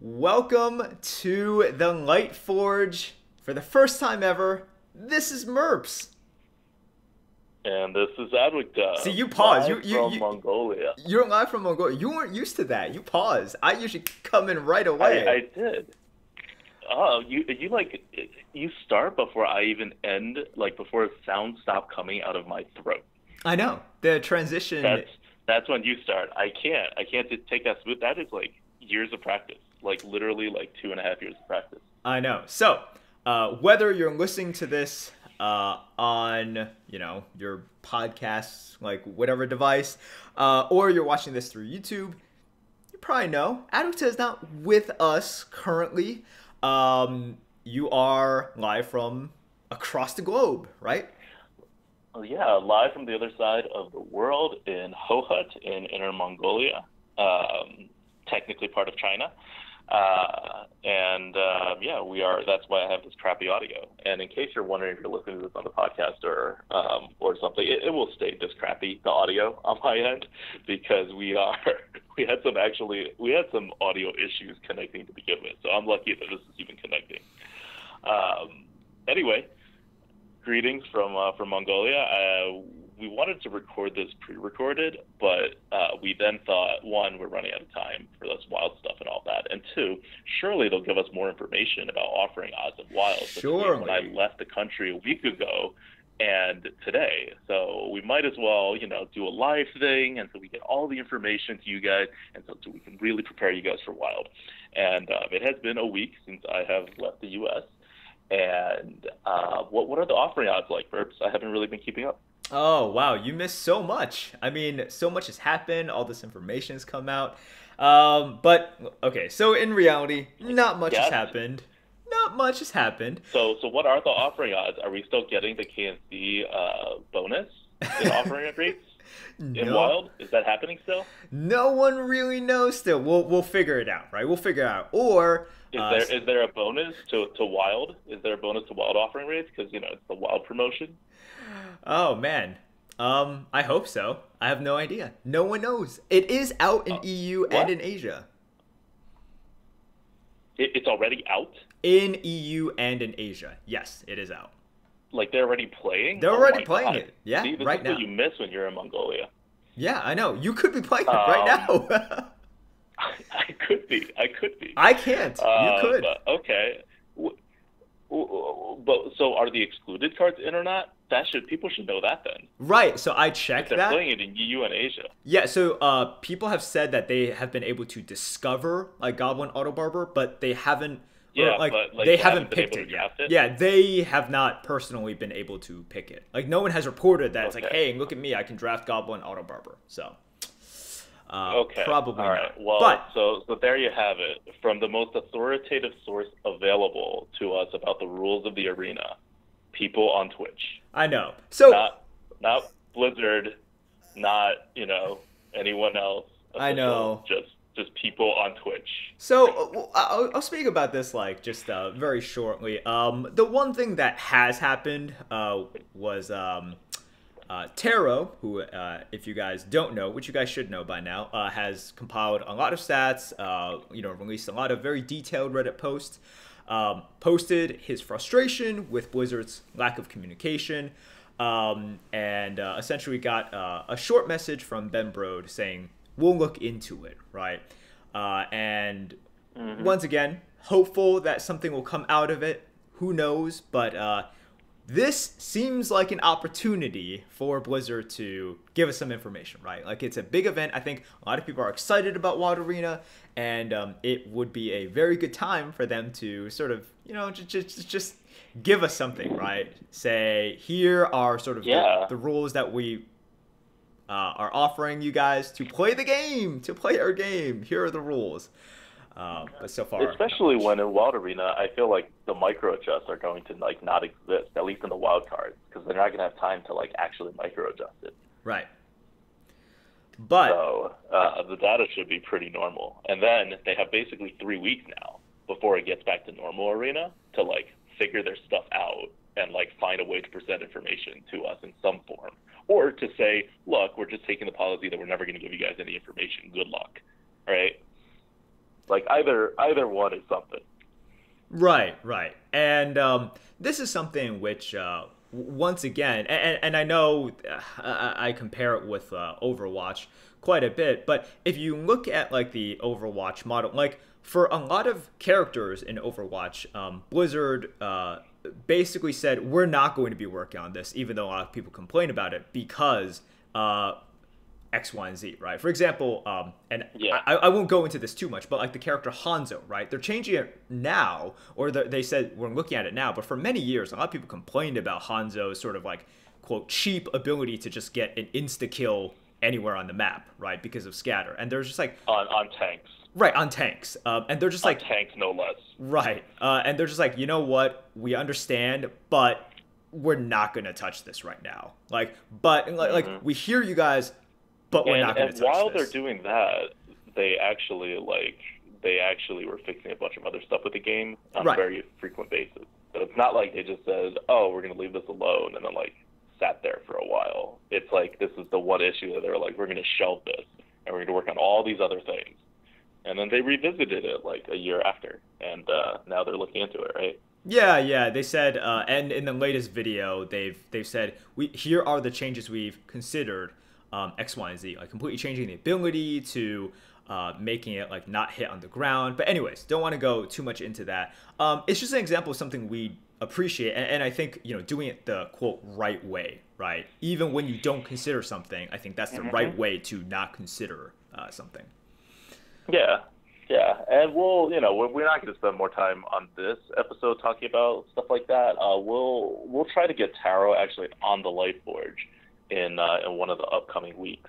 Welcome to the Lightforge. For the first time ever, this is Merps. And this is ADWCTA. See, you pause. From Mongolia. You're live from Mongolia. You weren't used to that. You pause. I usually come in right away. I did. Oh, you start before I even end, like before sound stop coming out of my throat. I know. The transition. That's when you start. I can't just take that smooth. That is like years of practice. Like literally like 2.5 years of practice. I know. So, whether you're listening to this on, your podcasts, like whatever device, or you're watching this through YouTube, you probably know ADWCTA is not with us currently. You are live from across the globe, right? Oh, yeah, live from the other side of the world in Hohhot in Inner Mongolia, technically part of China. We are. That's why I have this crappy audio. And in case you're wondering if you're listening to this on the podcast or something, it will stay this crappy, the audio on my end, because we had some audio issues connecting to begin with. So I'm lucky that this is even connecting. Anyway, greetings from Mongolia. We wanted to record this pre-recorded, but we then thought, one, we're running out of time for this wild stuff and all that, and two, surely they'll give us more information about offering odds of wild between when I left the country a week ago and today. So we might as well, do a live thing, and so we get all the information to you guys, and so we can really prepare you guys for wild. And it has been a week since I have left the U.S., and what are the offering odds like, Burps? I haven't really been keeping up. Oh, wow. You missed so much. I mean, so much has happened. All this information has come out. But, okay, so in reality, not much has happened. Not much has happened. So what are the offering odds? Are we still getting the KNC bonus in offering rates in Wild? Is that happening still? No one really knows still. We'll figure it out, right? We'll figure it out. Or... Is there a bonus to Wild? Is there a bonus to Wild offering rates? Because, it's the Wild promotion. Oh, man. I hope so. I have no idea. No one knows. It is out in EU and in Asia. It's already out? In EU and in Asia. Yes, it is out. Like they're already playing? They're already playing it. Yeah, See, this right is now. What you miss when you're in Mongolia. Yeah, I know. You could be playing it right now. I could be. I can't. You could. Okay. But so are the excluded cards in or not? People should know that then. Right. So I checked that. They're playing it in EU and Asia. Yeah. So people have said that they have been able to discover like Goblin Auto Barber, but they haven't. Yeah, but they haven't picked it yet. Yeah, they have not personally been able to pick it. Like no one has reported that. It's like, hey, look at me, I can draft Goblin Auto Barber. So. Okay. Probably all right. not. Well, but, so there you have it. From the most authoritative source available to us about the rules of the arena, people on Twitch. I know. So not Blizzard, not anyone else. Official, I know. Just people on Twitch. So I'll speak about this like just very shortly. The one thing that has happened was. Taro, who, if you guys don't know, which you guys should know by now, has compiled a lot of stats, released a lot of very detailed Reddit posts, posted his frustration with Blizzard's lack of communication, and essentially got a short message from Ben Brode saying, we'll look into it, right? Once again, hopeful that something will come out of it. Who knows? But this seems like an opportunity for Blizzard to give us some information, right? Like it's a big event. I think a lot of people are excited about Wild Arena, and it would be a very good time for them to sort of, just give us something, right? Say, here are sort of the rules that we are offering you guys to play the game, to play our game. Here are the rules. But so far, especially when in Wild Arena, I feel like the micro adjusts are going to like not exist, at least in the wild cards, because they're not going to have time to like actually micro adjust it. Right. But so the data should be pretty normal, and then they have basically 3 weeks now before it gets back to normal Arena to like figure their stuff out and like find a way to present information to us in some form, or to say, look, we're just taking the policy that we're never going to give you guys any information. Good luck. All right. Like either one is something. Right, right. And this is something which, once again, and I know I compare it with Overwatch quite a bit, but if you look at like the Overwatch model, like for a lot of characters in Overwatch, Blizzard basically said, we're not going to be working on this, even though a lot of people complain about it, because X, Y, and Z, right? For example, and Yeah. I won't go into this too much, but like the character Hanzo, right? They're changing it now, or they said we're looking at it now, but for many years, a lot of people complained about Hanzo's sort of like, quote, cheap ability to just get an insta-kill anywhere on the map, right? Because of scatter. And they're just like... On tanks. Right, on tanks. And they're just on like... tanks, no less. Right. And they're just like, you know what? We understand, but we're not going to touch this right now. Like, but like we hear you guys... But we're not going to touch this. And while this. they're doing that, they actually were fixing a bunch of other stuff with the game on a very frequent basis. So it's not like they just said, "Oh, we're going to leave this alone," and then like sat there for a while. It's like this is the one issue that they're like, "We're going to shelve this, and we're going to work on all these other things." And then they revisited it like a year after, and now they're looking into it, right? Yeah. They said, and in the latest video, they've said, here are the changes we've considered. X, Y, and Z, like completely changing the ability to making it like not hit on the ground. But anyways, don't want to go too much into that. It's just an example of something we appreciate, and I think, you know, doing it the quote right way, right? Even when you don't consider something, I think that's the right way to not consider something. Yeah, and we're not going to spend more time on this episode talking about stuff like that. We'll try to get Taro actually on the Lightforge in one of the upcoming weeks,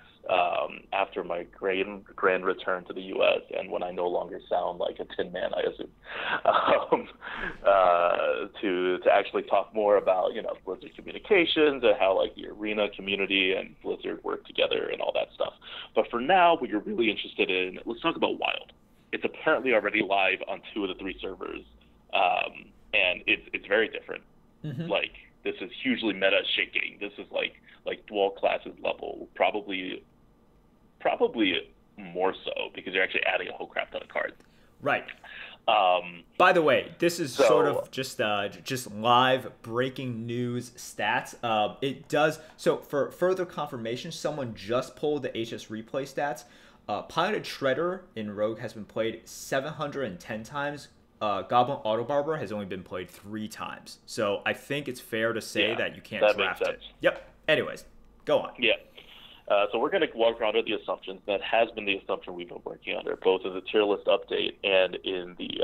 after my grand return to the U.S. and when I no longer sound like a tin man, I assume, to actually talk more about, you know, Blizzard communications and how like the arena community and Blizzard work together and all that stuff. But for now, what you're really interested in, let's talk about Wild. It's apparently already live on 2 of the 3 servers, and it's very different. Like, this is hugely meta shaking. This is like dual classes level, probably more so because you're actually adding a whole crap ton of cards. Right. By the way, this is sort of just live breaking news stats. It does so for further confirmation. Someone just pulled the HS replay stats. Piloted Shredder in Rogue has been played 710 times. Goblin Autobarber has only been played 3 times. So I think it's fair to say that you can't draft it. Yep. Anyways, go on. Yeah. So we're going to walk around with the assumptions. That has been the assumption we've been working under, both in the tier list update and in the,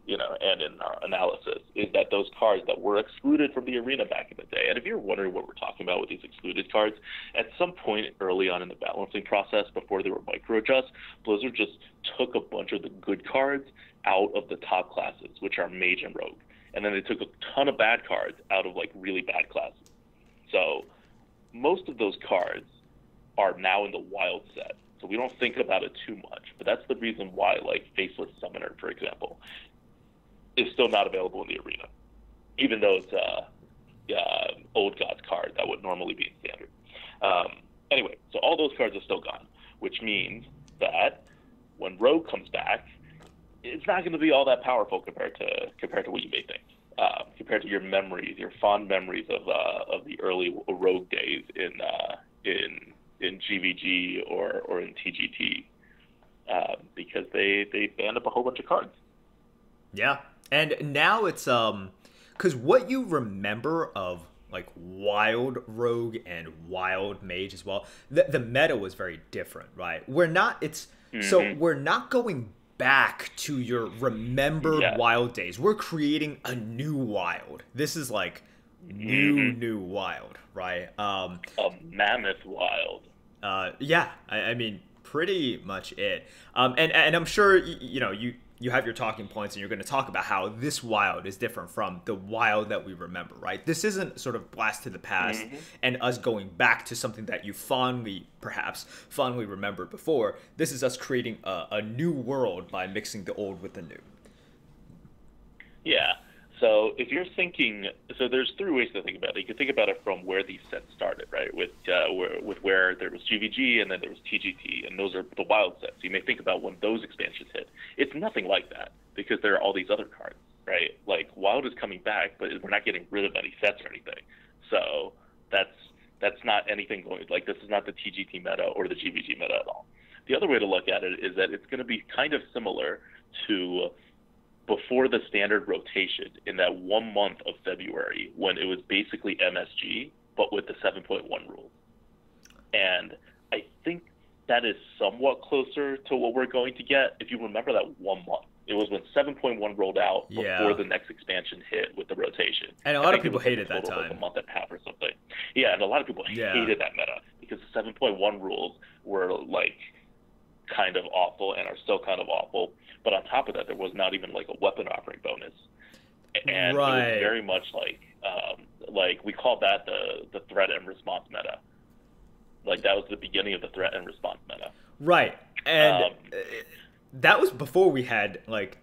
and in our analysis, is that those cards that were excluded from the arena back in the day, and if you're wondering what we're talking about with these excluded cards, at some point early on in the balancing process, before they were micro-adjust, Blizzard just took a bunch of the good cards out of the top classes, which are Mage and Rogue. And then they took a ton of bad cards out of, like, really bad classes. So most of those cards are now in the Wild set. So we don't think about it too much. But that's the reason why, like, Faceless Summoner, for example, is still not available in the arena, even though it's a Old Gods card that would normally be in Standard. Anyway, so all those cards are still gone, which means that when Rogue comes back, it's not going to be all that powerful compared to what you may think. Compared to your memories, your fond memories of the early Rogue days in GVG or in TGT, because they banned up a whole bunch of cards. Yeah, and now it's because what you remember of like Wild Rogue and Wild Mage as well, the meta was very different, right? So we're not going back to your remembered Wild days. We're creating a new Wild. This is like new Wild, right? A mammoth Wild. I mean, pretty much it. And I'm sure you have your talking points, and you're going to talk about how this Wild is different from the Wild that we remember, right? This isn't sort of blast to the past and us going back to something that you perhaps fondly remembered before. This is us creating a new world by mixing the old with the new. Yeah. So if you're thinking, so there's three ways to think about it. You can think about it from where these sets started, right? With where there was GVG and then there was TGT, and those are the wild sets. You may think about when those expansions hit. It's nothing like that because there are all these other cards, right? Like wild is coming back, but we're not getting rid of any sets or anything. So that's not anything going, like this is not the TGT meta or the GVG meta at all. The other way to look at it is that it's going to be kind of similar to before the standard rotation in that 1 month of February when it was basically MSG, but with the 7.1 rules. And I think that is somewhat closer to what we're going to get. If you remember that 1 month, it was when 7.1 rolled out before the next expansion hit with the rotation. And a lot of people hated that time. Like a month and a half or something. Yeah, and a lot of people hated that meta because the 7.1 rules were like kind of awful and are still kind of awful. But on top of that, there was not even like a weapon offering bonus, and it was very much like we called that the threat and response meta. Like that was the beginning of the threat and response meta. Right, and that was before we had the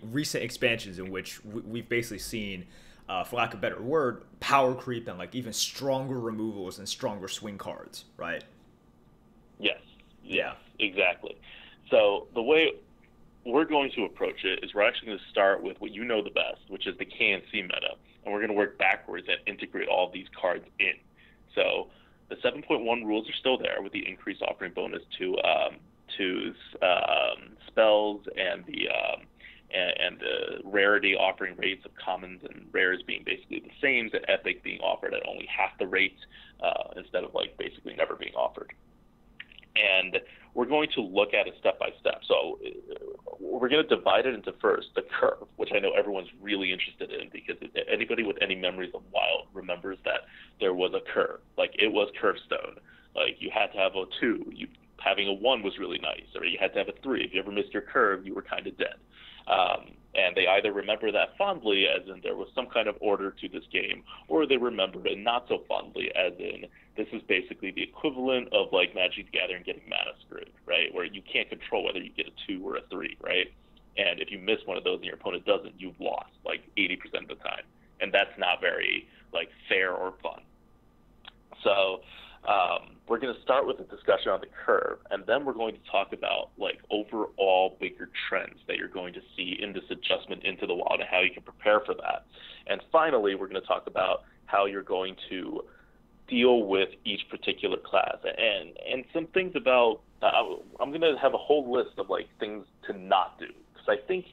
recent expansions in which we've basically seen, for lack of a better word, power creep and like even stronger removals and stronger swing cards. Right. Yes. Yeah. Exactly. So the way we're going to approach it is we're actually going to start with what you know the best, which is the KNC meta, and we're going to work backwards and integrate all of these cards in. So the 7.1 rules are still there with the increased offering bonus to spells and the rarity offering rates of commons and rares being basically the same, and epic being offered at only half the rate instead of like basically never being offered. And we're going to look at it step by step. So we're going to divide it into first the curve, which I know everyone's really interested in because anybody with any memories of Wild remembers that there was a curve. Like it was curve stone. Like you had to have a 2. Having a 1 was really nice, or you had to have a 3. If you ever missed your curve, you were kind of dead. And they either remember that fondly, as in there was some kind of order to this game, or they remember it not so fondly, as in this is basically the equivalent of like Magic the Gathering getting mana screwed, right? Where you can't control whether you get a 2 or a 3, right? And if you miss one of those and your opponent doesn't, you've lost like 80% of the time. And that's not very like fair or fun. So we're going to start with a discussion on the curve, and then we're going to talk about like overall bigger trends that you're going to see in this adjustment into the wild and how you can prepare for that. And finally, we're going to talk about how you're going to deal with each particular class and some things about I'm going to have a whole list of like things to not do, because I think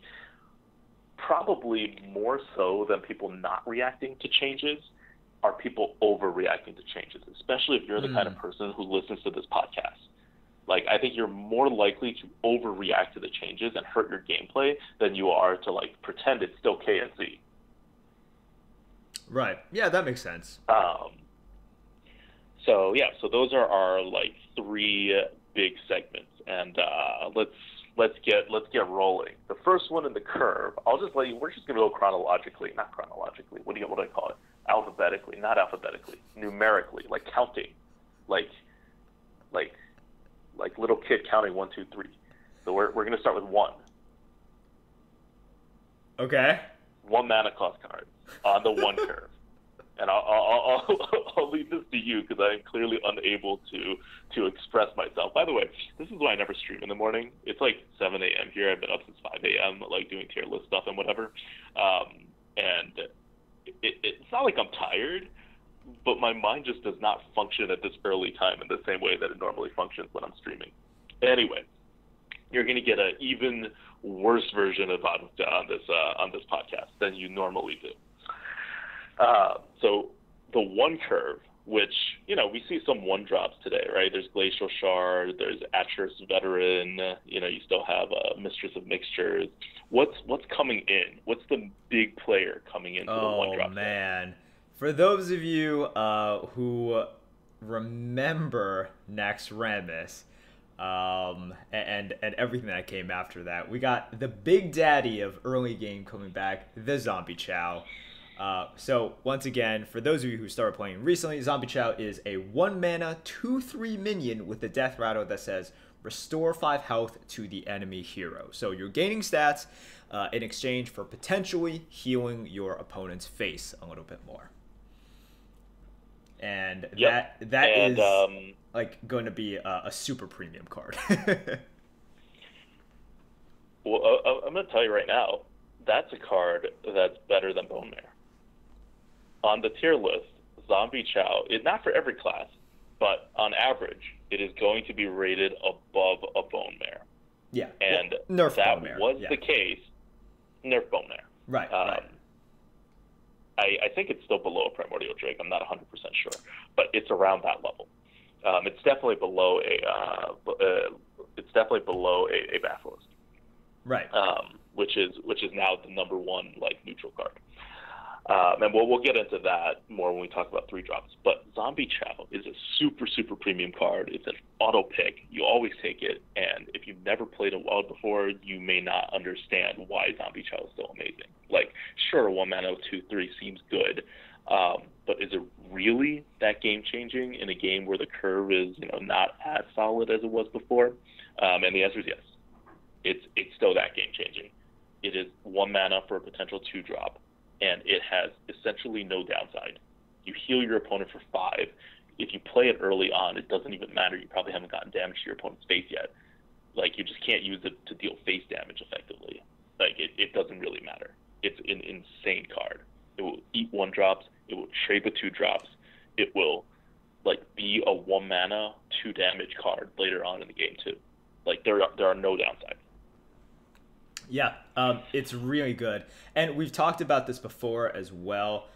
probably more so than people not reacting to changes are people overreacting to changes, especially if you're the kind of person who listens to this podcast. Like, I think you're more likely to overreact to the changes and hurt your gameplay than you are to, like, pretend it's still KNC. Right. Yeah, that makes sense. So those are our, like, 3 big segments. And let's get rolling. The first one in the curve, I'll just let you, we're just going to go chronologically, not chronologically. What do I call it? Alphabetically, not alphabetically, numerically, like counting, like little kid counting 1, 2, 3. So we're going to start with 1. Okay. 1 mana cost card on the 1 curve, and I'll leave this to you because I'm clearly unable to express myself. By the way, this is why I never stream in the morning. It's like 7 a.m. here. I've been up since 5 a.m. like doing tier list stuff and whatever, and it's not like I'm tired, but my mind just does not function at this early time in the same way that it normally functions when I'm streaming. Anyway, you're going to get an even worse version of on this podcast than you normally do. So the 1 curve, which, we see some 1 drops today, right? There's Glacial Shard, there's Atris Veteran, you still have Mistress of Mixtures. What's coming in? What's the big player coming into the 1 drop? Oh, man. For those of you who remember Naxxramas, and everything that came after that, we got the big daddy of early game coming back, the Zombie Chow. So once again, for those of you who started playing recently, Zombie Chow is a 1 mana 2/3 minion with the death rattle that says restore 5 health to the enemy hero. So you're gaining stats in exchange for potentially healing your opponent's face a little bit more. And that is like going to be a super premium card. Well, I'm going to tell you right now, that's a card that's better than Bone Mare. On the tier list, Zombie Chow, not for every class, but on average, it is going to be rated above a Bone Mare. Yeah. And Nerf that Bone Mare. was the case. Nerf Bone Mare. Right, right. I think it's still below a Primordial Drake. I'm not 100% sure, but it's around that level. It's definitely below a Basilisk. Right. Which is now the number one like neutral card. And we'll get into that more when we talk about 3-drops. But Zombie Chow is a super, super premium card. It's an auto pick. You always take it. And if you've never played a Wild before, you may not understand why Zombie Chow is so amazing. Like, sure, 1 mana 2/3 seems good. But is it really that game-changing in a game where the curve is, not as solid as it was before? And the answer is yes. It's still that game-changing. It is 1 mana for a potential 2-drop. And it has essentially no downside. You heal your opponent for 5. If you play it early on, it doesn't even matter. You probably haven't gotten damage to your opponent's face yet. Like, you just can't use it to deal face damage effectively. Like, it doesn't really matter. It's an insane card. It will eat 1-drops. It will trade with 2-drops. It will, be a 1 mana, 2 damage card later on in the game, too. Like, there are no downsides. Yeah, it's really good. And we've talked about this before as well.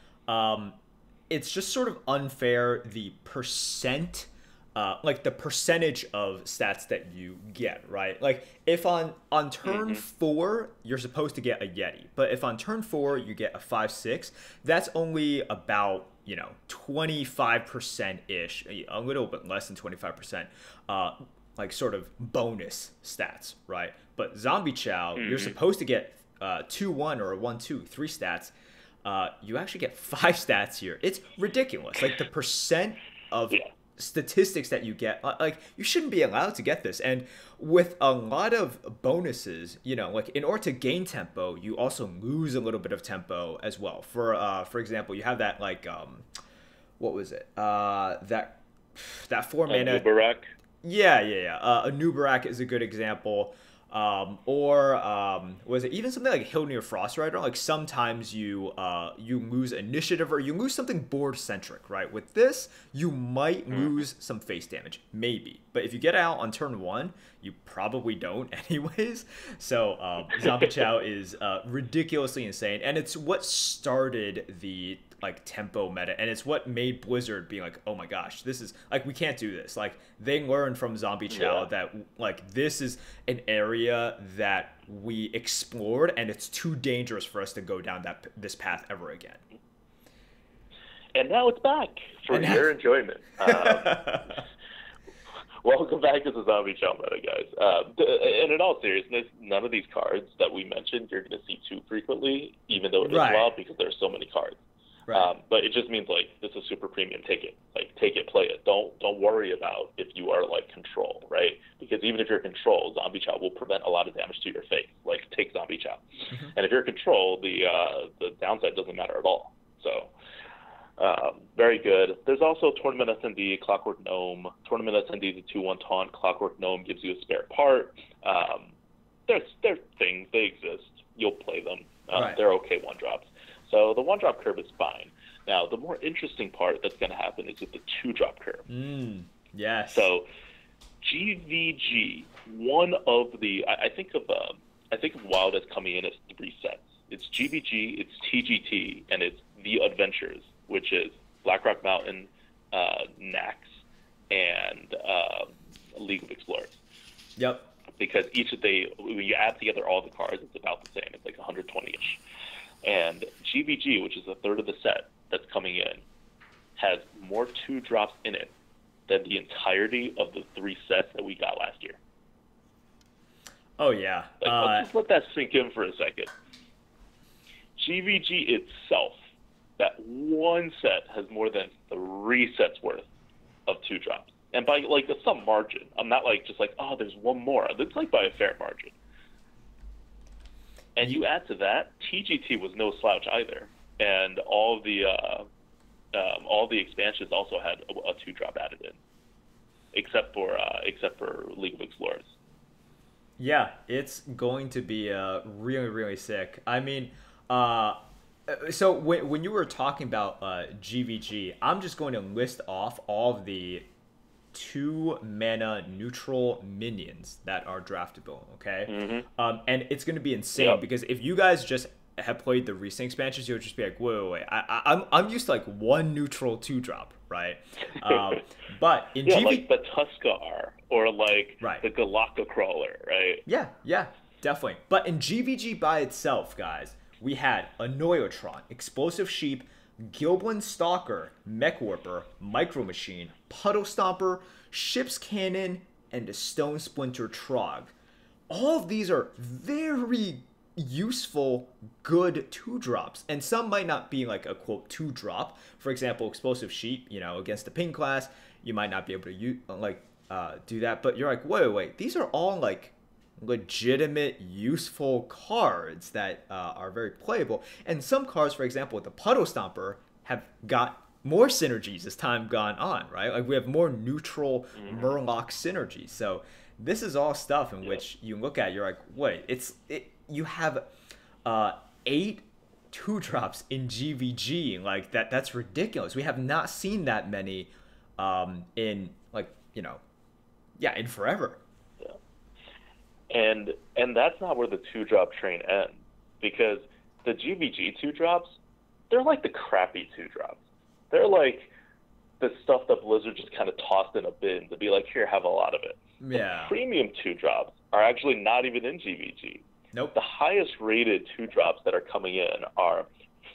It's just sort of unfair, the percent, the percentage of stats that you get, right? Like, if on turn 4, you're supposed to get a Yeti. But if on turn 4, you get a 5/6, that's only about, 25%-ish, a little bit less than 25%, sort of bonus stats, right? But Zombie Chow, you're supposed to get 2/1 or a 1/2, 3 stats. You actually get 5 stats here. It's ridiculous. Like, the percent of statistics that you get, you shouldn't be allowed to get this. And with a lot of bonuses, in order to gain tempo, you also lose a little bit of tempo as well. For example, you have that what was it? That 4 mana. Nubarak. Yeah. A Nubarak is a good example. Was it even something like Hilnir Frostrider? Like, sometimes you lose initiative, or you lose something board centric, right? With this, you might lose some face damage, maybe. But if you get out on turn 1, you probably don't anyways. So Zombie Chow is ridiculously insane, and it's what started the tempo meta, and it's what made Blizzard be like, oh my gosh, this is we can't do this. They learned from Zombie Chow that this is an area that we explored, and it's too dangerous for us to go down this path ever again. And now it's back for your enjoyment. Welcome back to the Zombie Chow meta, guys. And in all seriousness, none of these cards that we mentioned you're going to see too frequently, even though it is wild, because there's so many cards. Right. But it just means this is super premium. Take it, take it, play it. Don't worry about if you are control, right? Because even if you're control, Zombie Chow will prevent a lot of damage to your face. Take Zombie Chow, and if you're control, the downside doesn't matter at all. So very good. There's also Tournament SND, Clockwork Gnome. Tournament SND is a 2/1 taunt. Clockwork Gnome gives you a spare part. There's things, they exist. You'll play them. They're okay 1-drops. So the 1-drop curve is fine. Now, the more interesting part that's going to happen is with the 2-drop curve. Yes. So GVG, one of the I think of WoW that's coming in as 3 sets. It's GVG, it's TGT, and it's The Adventures, which is Blackrock Mountain, Nax, and League of Explorers. Yep. Because when you add together all the cards, it's about the same. It's 120-ish. And GVG, which is a third of the set that's coming in, has more 2-drops in it than the entirety of the 3 sets that we got last year. Oh, yeah. Let's just let that sink in for a second. GVG itself, that one set has more than 3 sets worth of 2-drops. and by like some margin. I'm not like just like, oh, there's one more. It's like by a fair margin. And you add to that, TGT was no slouch either, and all the expansions also had a 2-drop added in, except for League of Explorers. Yeah, it's going to be really, really sick. I mean, so when you were talking about GVG, I'm just going to list off all of the 2-mana neutral minions that are draftable, okay? And it's going to be insane because if you guys just have played the recent expansions, you'll just be like, wait. I'm used to like 1 neutral 2-drop, right? But in GVG, like the Tuskar or like the Galacta Crawler, right? Yeah, definitely. But in GVG by itself, guys, we had a Noyotron, Explosive Sheep, Gilblin Stalker, Mech Warper, Micro Machine, Puddle Stomper, Ship's Cannon, and a Stone Splinter Trog. All of these are very useful, good 2-drops, and some might not be like a quote 2-drop. For example, Explosive Sheep, against the pink class, you might not be able to do that. But you're like, wait, these are all like legitimate, useful cards that are very playable. And some cards, for example, with the Puddle Stomper, have got more synergies as time gone on, right? Like we have more neutral Murloc synergy. So this is all stuff in which you look at, you're like, wait, you have 8 2-drops in GVG. Like that's ridiculous. We have not seen that many in in forever. And that's not where the 2-drop train ends, because the GVG 2-drops, they're like the crappy 2-drops. They're like the stuff that Blizzard just kind of tossed in a bin to be like, here, have a lot of it. Yeah. The premium 2-drops are actually not even in GVG. Nope. The highest rated 2-drops that are coming in are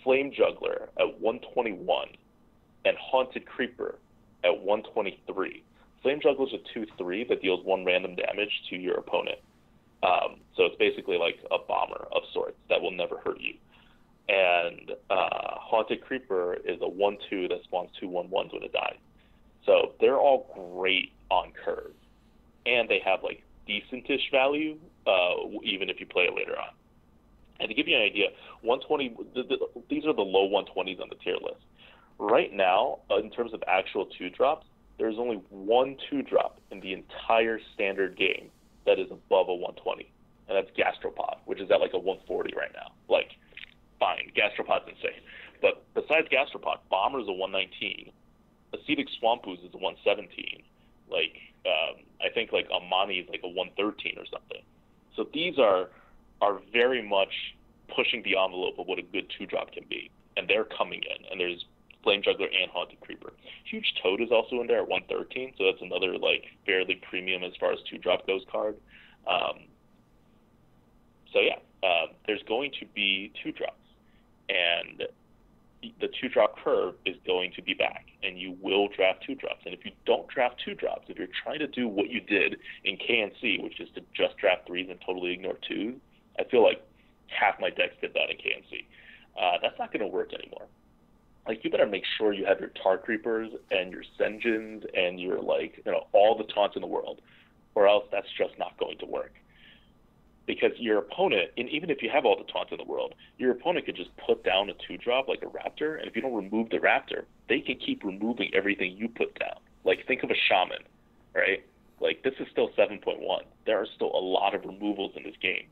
Flame Juggler at 121 and Haunted Creeper at 123. Flame Juggler is a 2/3 that deals 1 random damage to your opponent. So it's basically like a bomber of sorts that will never hurt you. And Haunted Creeper is a 1/2 that spawns 2 1/1s when it dies. So they're all great on curve. And they have like decentish value, even if you play it later on. And to give you an idea, 120. These are the low 120s on the tier list. Right now, in terms of actual 2-drops, there's only 1 2-drop in the entire standard game that is above a 120, and that's Gastropod, which is at like a 140 right now. Like, fine, Gastropod's insane. But besides Gastropod, Bomber's a 119, Acetic Swamp Ooze is a 117, like, I think like Amani is like a 113 or something. So these are very much pushing the envelope of what a good 2-drop can be, and they're coming in, and there's Flame Juggler and Haunted Creeper. Huge Toad is also in there at 113, so that's another like fairly premium as far as 2-drop goes card. There's going to be 2-drops, and the 2-drop curve is going to be back, and you will draft 2-drops. And if you don't draft 2-drops, if you're trying to do what you did in KNC, which is to just draft 3s and totally ignore 2s, I feel like half my decks did that in KNC. That's not going to work anymore. Like, you better make sure you have your Tar Creepers and your Senjins and your, all the taunts in the world, or else that's just not going to work. Because your opponent, and even if you have all the taunts in the world, your opponent could just put down a 2-drop like a Raptor, and if you don't remove the Raptor, they can keep removing everything you put down. Like, think of a Shaman, right? Like, this is still 7.1. There are still a lot of removals in this game.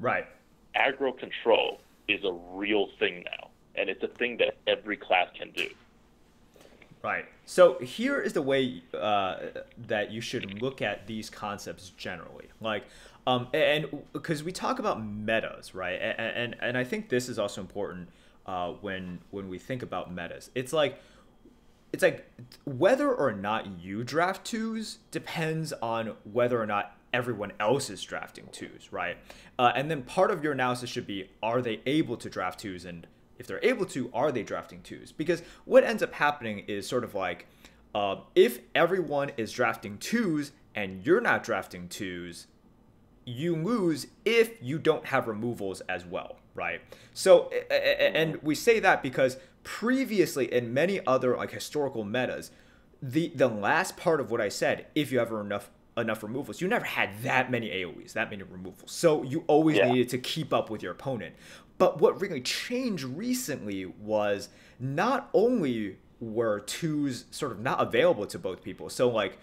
Right. Aggro control is a real thing now. And it's a thing that every class can do. Right. So here is the way that you should look at these concepts generally. Like, and because we talk about metas, right? And I think this is also important when we think about metas. It's like whether or not you draft 2s depends on whether or not everyone else is drafting 2s, right? And then part of your analysis should be, are they able to draft 2s, and if they're able to, are they drafting 2s? Because what ends up happening is sort of like, if everyone is drafting 2s and you're not drafting 2s, you lose if you don't have removals as well, right? So, and we say that because previously in many other like historical metas, the last part of what I said, if you have enough removals, you never had that many AoEs, that many removals. So you always needed to keep up with your opponent. But what really changed recently was not only were twos sort of not available to both people. So like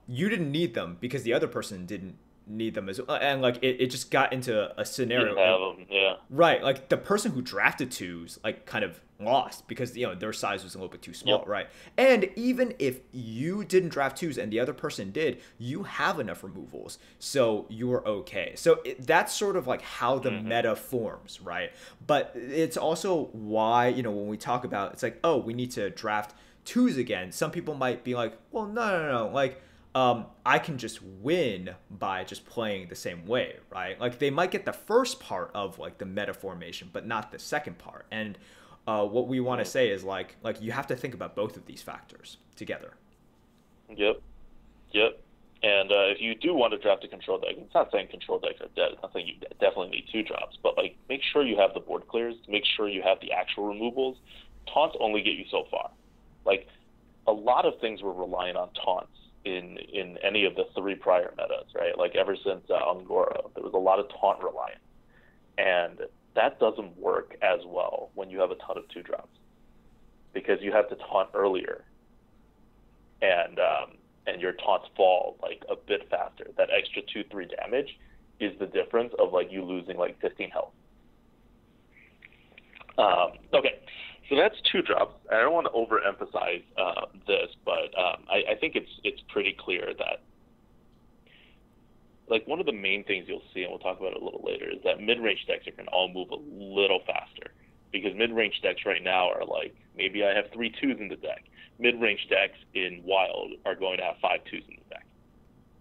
you didn't need them because the other person didn't need them as well. And like it just got into a scenario. Have them, yeah. Right, like the person who drafted twos like kind of lost because their size was a little bit too small, right? And even if you didn't draft twos and the other person did, you have enough removals, so you're okay. So that's sort of like how the meta forms, right? But it's also why when we talk about it's like, oh, we need to draft twos again. Some people might be like, well, no, like. I can just win by just playing the same way, right? Like they might get the first part of like the meta formation, but not the second part. And what we want to say is like you have to think about both of these factors together. Yep. And if you do want to draft a control deck, it's not saying control decks are dead. It's not saying you definitely need 2 drops, but like make sure you have the board clears, make sure you have the actual removals. Taunts only get you so far. Like a lot of things were relying on taunts in any of the 3 prior metas, right? Like ever since Angora, there was a lot of taunt reliant. And that doesn't work as well when you have a ton of 2 drops because you have to taunt earlier and your taunts fall like a bit faster. That extra 2-3 damage is the difference of like you losing like 15 health. Okay. So that's 2 drops. I don't want to overemphasize this, but I think it's pretty clear that like one of the main things you'll see, and we'll talk about it a little later, is that mid-range decks are going to all move a little faster because mid-range decks right now are like maybe I have 3 twos in the deck. Mid-range decks in Wild are going to have 5 twos in the deck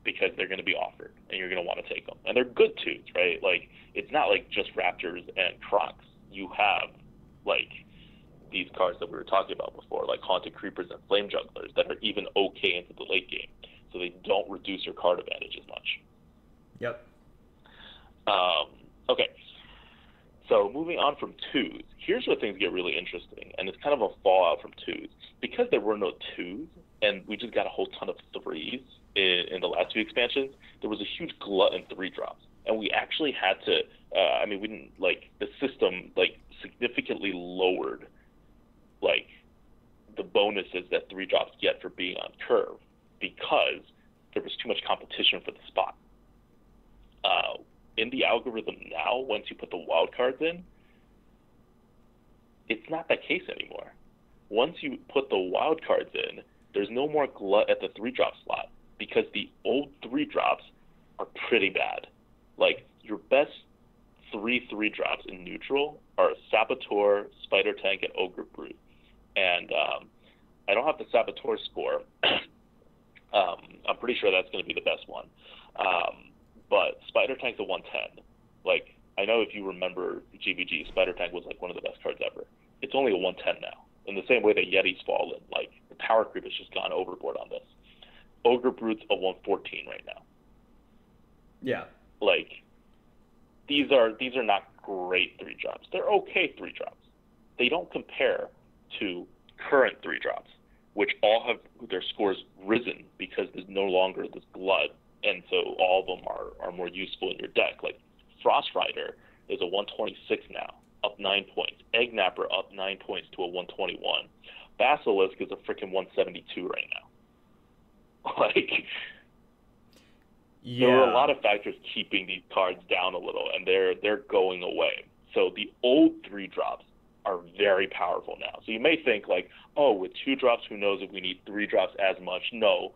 because they're going to be offered and you're going to want to take them, and they're good twos, right? Like it's not like just Raptors and Crocs. You have like these cards that we were talking about before, like Haunted Creepers and Flame Jugglers, that are even okay into the late game, so they don't reduce your card advantage as much. Yep. Okay. So moving on from twos, here's where things get really interesting, and it's kind of a fallout from twos. Because there were no twos, and we just got a whole ton of threes in the last 2 expansions, there was a huge glut in 3 drops. And we actually had to, we didn't, like, the system, like, significantly lowered like the bonuses that 3 drops get for being on curve because there was too much competition for the spot. In the algorithm now, once you put the wild cards in, it's not that case anymore. Once you put the wild cards in, there's no more glut at the 3 drop slot because the old 3 drops are pretty bad. Like your best 3 drops in neutral are Saboteur, Spider Tank, and Ogre Brute. And I don't have the Saboteur score. I'm pretty sure that's going to be the best one. But Spider Tank's a 110. Like, I know if you remember GVG, Spider Tank was like one of the best cards ever. It's only a 110 now. In the same way that Yeti's fallen, like the power creep has just gone overboard on this. Ogre Brute's a 114 right now. Yeah. Like, these are not great 3 drops. They're okay 3 drops. They don't compare to current 3 drops, which all have their scores risen because there's no longer this glut, and so all of them are more useful in your deck. Like Frost Rider is a 126 now, up 9 points. Egg Napper up 9 points to a 121. Basilisk is a freaking 172 right now. Like, there are a lot of factors keeping these cards down a little, and they're going away. So the old 3 drops are very powerful now. So you may think like, oh, with 2 drops, who knows if we need 3 drops as much? No,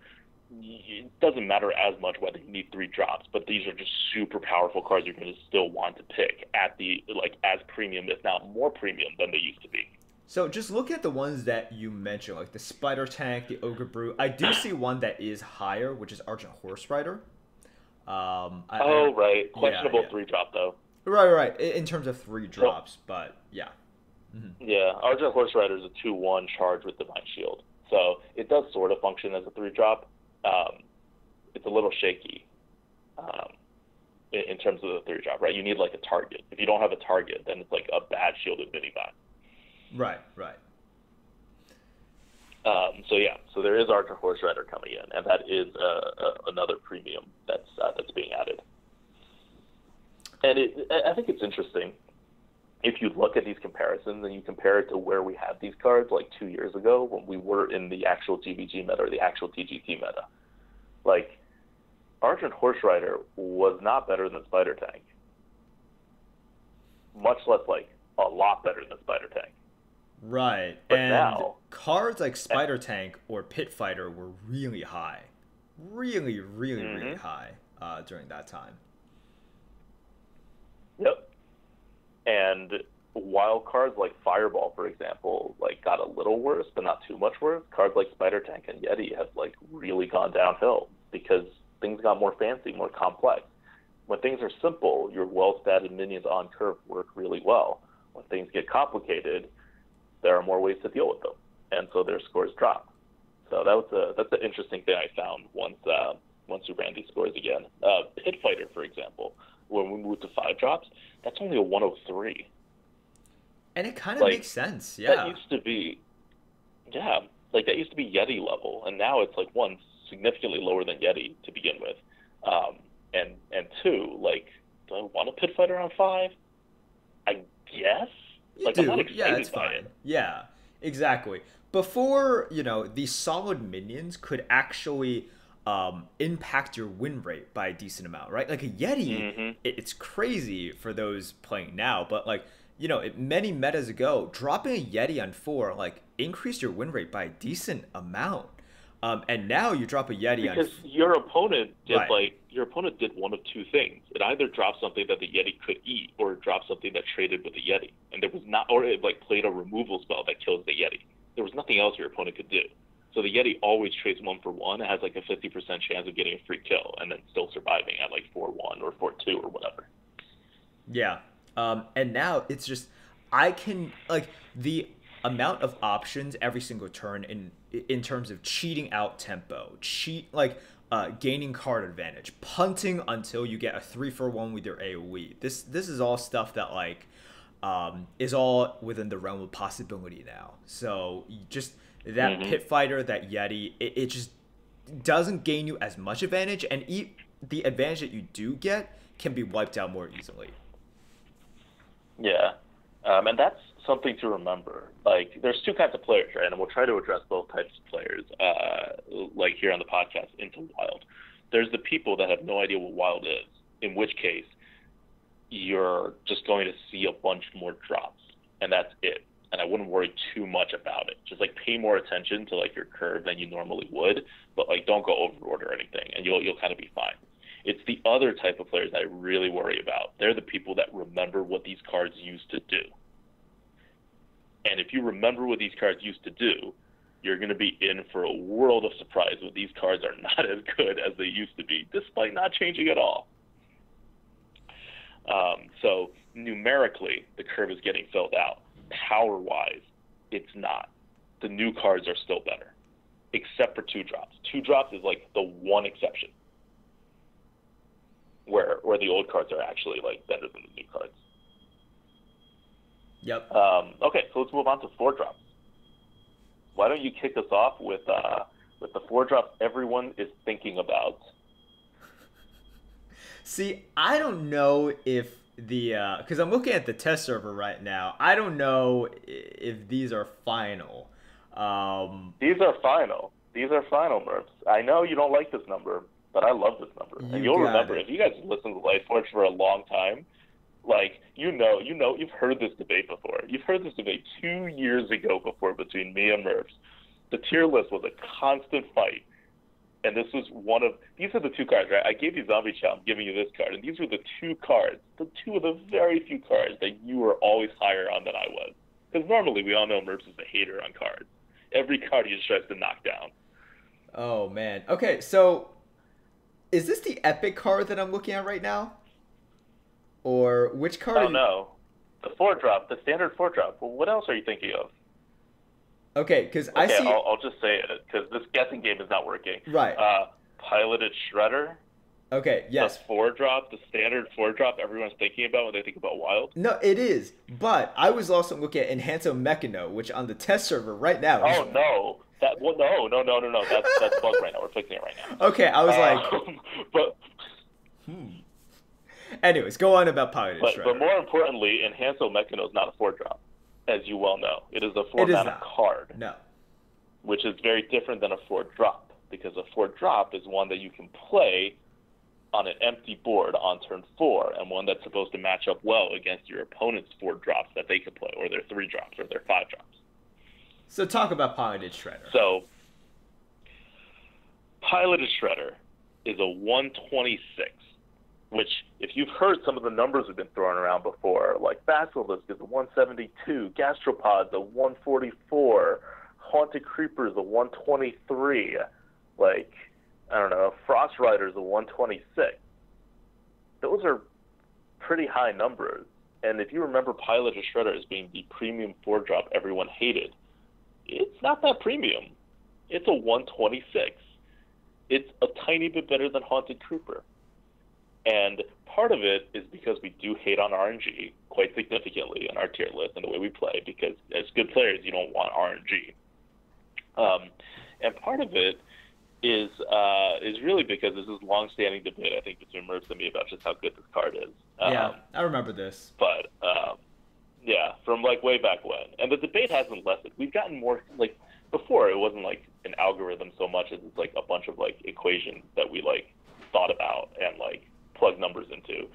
it doesn't matter as much whether you need 3 drops, but these are just super powerful cards you're going to still want to pick at the, like, as premium, if not more premium than they used to be. So just look at the ones that you mentioned, like the Spider Tank, the Ogre Brute. I do see one that is higher, which is Argent Horse Rider. Right. Questionable 3 drop, though. Right. In terms of 3 drops, but yeah. Mm-hmm. Yeah, Argent Horse Rider is a 2/1 charge with Divine Shield. So it does sort of function as a 3 drop. It's a little shaky in terms of the 3 drop, right? You need like a target. If you don't have a target, then it's like a bad shielded minibot. Right. So there is Archer Horse Rider coming in, and that is another premium that's being added. And I think it's interesting if you look at these comparisons and you compare it to where we had these cards like 2 years ago when we were in the actual GVG meta or the actual TGT meta. Like, Argent Horse Rider was not better than Spider Tank. Much less, like, a lot better than Spider Tank. Right. But and now, cards like Spider Tank or Pit Fighter were really high. Really high during that time. Yep. And while cards like Fireball, for example, like got a little worse, but not too much worse, cards like Spider Tank and Yeti have like really gone downhill because things got more fancy, more complex. When things are simple, your well-statted minions on curve work really well. When things get complicated, there are more ways to deal with them, and so their scores drop. So that's an interesting thing I found once we ran these scores again. Pit Fighter, for example, when we moved to 5-drops, that's only a 103. And it kind of makes sense, yeah. That used to be Yeti level, and now it's like one significantly lower than Yeti to begin with, and two, like, do I want a Pit Fighter on 5? I guess. You do. I'm not excited it's by fine. It. Yeah, exactly. Before, these solid minions could actually impact your win rate by a decent amount, right? Like a Yeti, it's crazy for those playing now, but like, many metas ago, dropping a Yeti on 4, like, increased your win rate by a decent amount. And now you drop a Yeti because your opponent did one of two things. It either dropped something that the Yeti could eat, or it dropped something that traded with the Yeti. And or it like played a removal spell that kills the Yeti. There was nothing else your opponent could do. So the Yeti always trades 1-for-1. It has like a 50% chance of getting a free kill and then still surviving at like 4-1 or 4-2 or whatever. Yeah. And now it's just, I can, like, the amount of options every single turn in terms of cheating out tempo, gaining card advantage, punting until you get a 3-for-1 with your AoE. This is all stuff that like is all within the realm of possibility now. So just that Pit Fighter, that Yeti, it just doesn't gain you as much advantage, and the advantage that you do get can be wiped out more easily. Yeah, and that's something to remember. Like, there's two kinds of players, right? And we'll try to address both types of players, like here on the podcast, into Wild. There's the people that have no idea what Wild is, in which case you're just going to see a bunch more drops, and that's it. And I wouldn't worry too much about it. Just like pay more attention to like your curve than you normally would, but like don't go overboard or anything, and you'll kind of be fine. It's the other type of players that I really worry about. They're the people that remember what these cards used to do. And if you remember what these cards used to do, you're going to be in for a world of surprise when these cards are not as good as they used to be, despite not changing at all. So numerically, the curve is getting filled out. Power-wise, it's not. The new cards are still better, except for 2-drops. 2-drops is like the one exception where the old cards are actually like better than the new cards. Yep. Okay, so let's move on to 4-drops. Why don't you kick us off with the 4-drops everyone is thinking about? See, I don't know if because I'm looking at the test server right now. I don't know if these are final. These are final. These are final, Merps. I know you don't like this number, but I love this number. And you'll remember, if you guys listen to Lightforge for a long time, like, you've heard this debate before. You've heard this debate 2 years ago before between me and Merps. The tier list was a constant fight. And this was these are the two cards, right? I gave you Zombie Chow, I'm giving you this card. And these were the two cards, the two of the very few cards that you were always higher on than I was. Because normally we all know Merps is a hater on cards. Every card he just tries to knock down. Oh, man. Okay, so is this the epic card that I'm looking at right now? Or which card? Oh, no. The 4-drop, the standard 4-drop. Well, what else are you thinking of? Okay, because I see... I'll just say it, because this guessing game is not working. Right. Piloted Shredder. Okay, yes. The 4-drop, the standard 4-drop everyone's thinking about when they think about Wild. No, it is. But I was also looking at Enhanto Mechano, which on the test server right now... Oh, no. No. That's bugged right now. We're fixing it right now. Okay, I was like, but anyways, go on about Paladin Shredder. But more importantly, Enhanso Mechano is not a 4-drop, as you well know. It is a 4-mana card. No. Which is very different than a 4-drop, because a 4-drop is one that you can play on an empty board on turn 4, and one that's supposed to match up well against your opponent's 4-drops that they can play, or their 3-drops, or their 5-drops. So talk about Paladin Shredder. So, Paladin Shredder is a 126, which, if you've heard some of the numbers have been thrown around before, like Basilisk is a 172, Gastropod's a 144, Haunted Creeper is a 123, like, I don't know, Frost Rider's a 126. Those are pretty high numbers. And if you remember Paladin Shredder as being the premium 4-drop everyone hated, it's not that premium. It's a 126. It's a tiny bit better than Haunted Creeper. And part of it is because we do hate on RNG quite significantly in our tier list and the way we play, because as good players, you don't want RNG. And part of it is really because this is long-standing debate, I think, between Mercs and me about just how good this card is. Yeah, I remember this. But, yeah, from, like, way back when. And the debate hasn't lessened. We've gotten more, like, before it wasn't, like, an algorithm so much as it's, like, a bunch of, like, equations that we, like, thought about and, like, plug numbers into,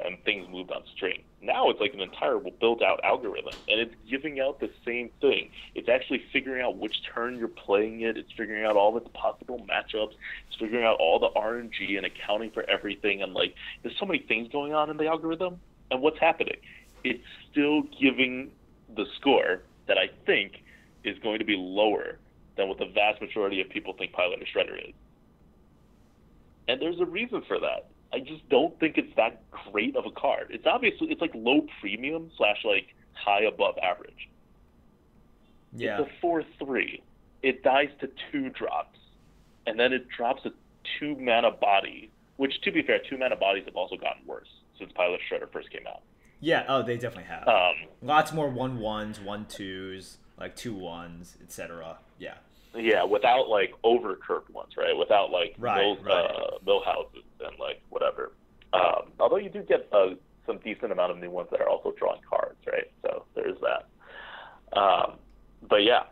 and things moved on string. Now it's like an entire built-out algorithm, and it's giving out the same thing. It's actually figuring out which turn you're playing it. It's figuring out all the possible matchups. It's figuring out all the RNG and accounting for everything. And, like, there's so many things going on in the algorithm. And what's happening? It's still giving the score that I think is going to be lower than what the vast majority of people think Paladin Shredder is. And there's a reason for that. I just don't think it's that great of a card. It's obviously, it's like low premium / like high above average. Yeah. It's a 4/3. It dies to 2-drops, and then it drops a 2-mana body, which, to be fair, 2-mana bodies have also gotten worse since Paladin Shredder first came out. Yeah, oh, they definitely have. Lots more 1/1s, 1/2s, like 2/1s, etc. Yeah. Yeah, without, like, overcurved ones, right? Without, like, mill houses and, like, whatever. Although you do get some decent amount of new ones that are also drawing cards, right? So there's that. But, yeah,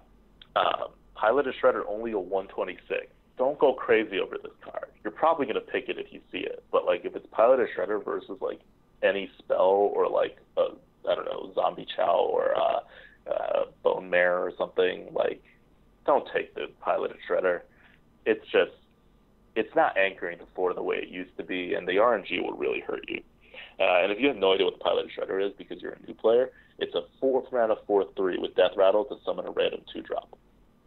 Paladin Shredder only a 126. Don't go crazy over this card. You're probably going to pick it if you see it. But, like, if it's Paladin Shredder versus, like, any spell or, like, I don't know, Zombie Chow or Bone Mare or something, like, don't take the Paladin Shredder. It's just, it's not anchoring the 4 the way it used to be, and the RNG will really hurt you. And if you have no idea what the Paladin Shredder is because you're a new player, it's a 4-mana 4/3 with Death Rattle to summon a random 2-drop.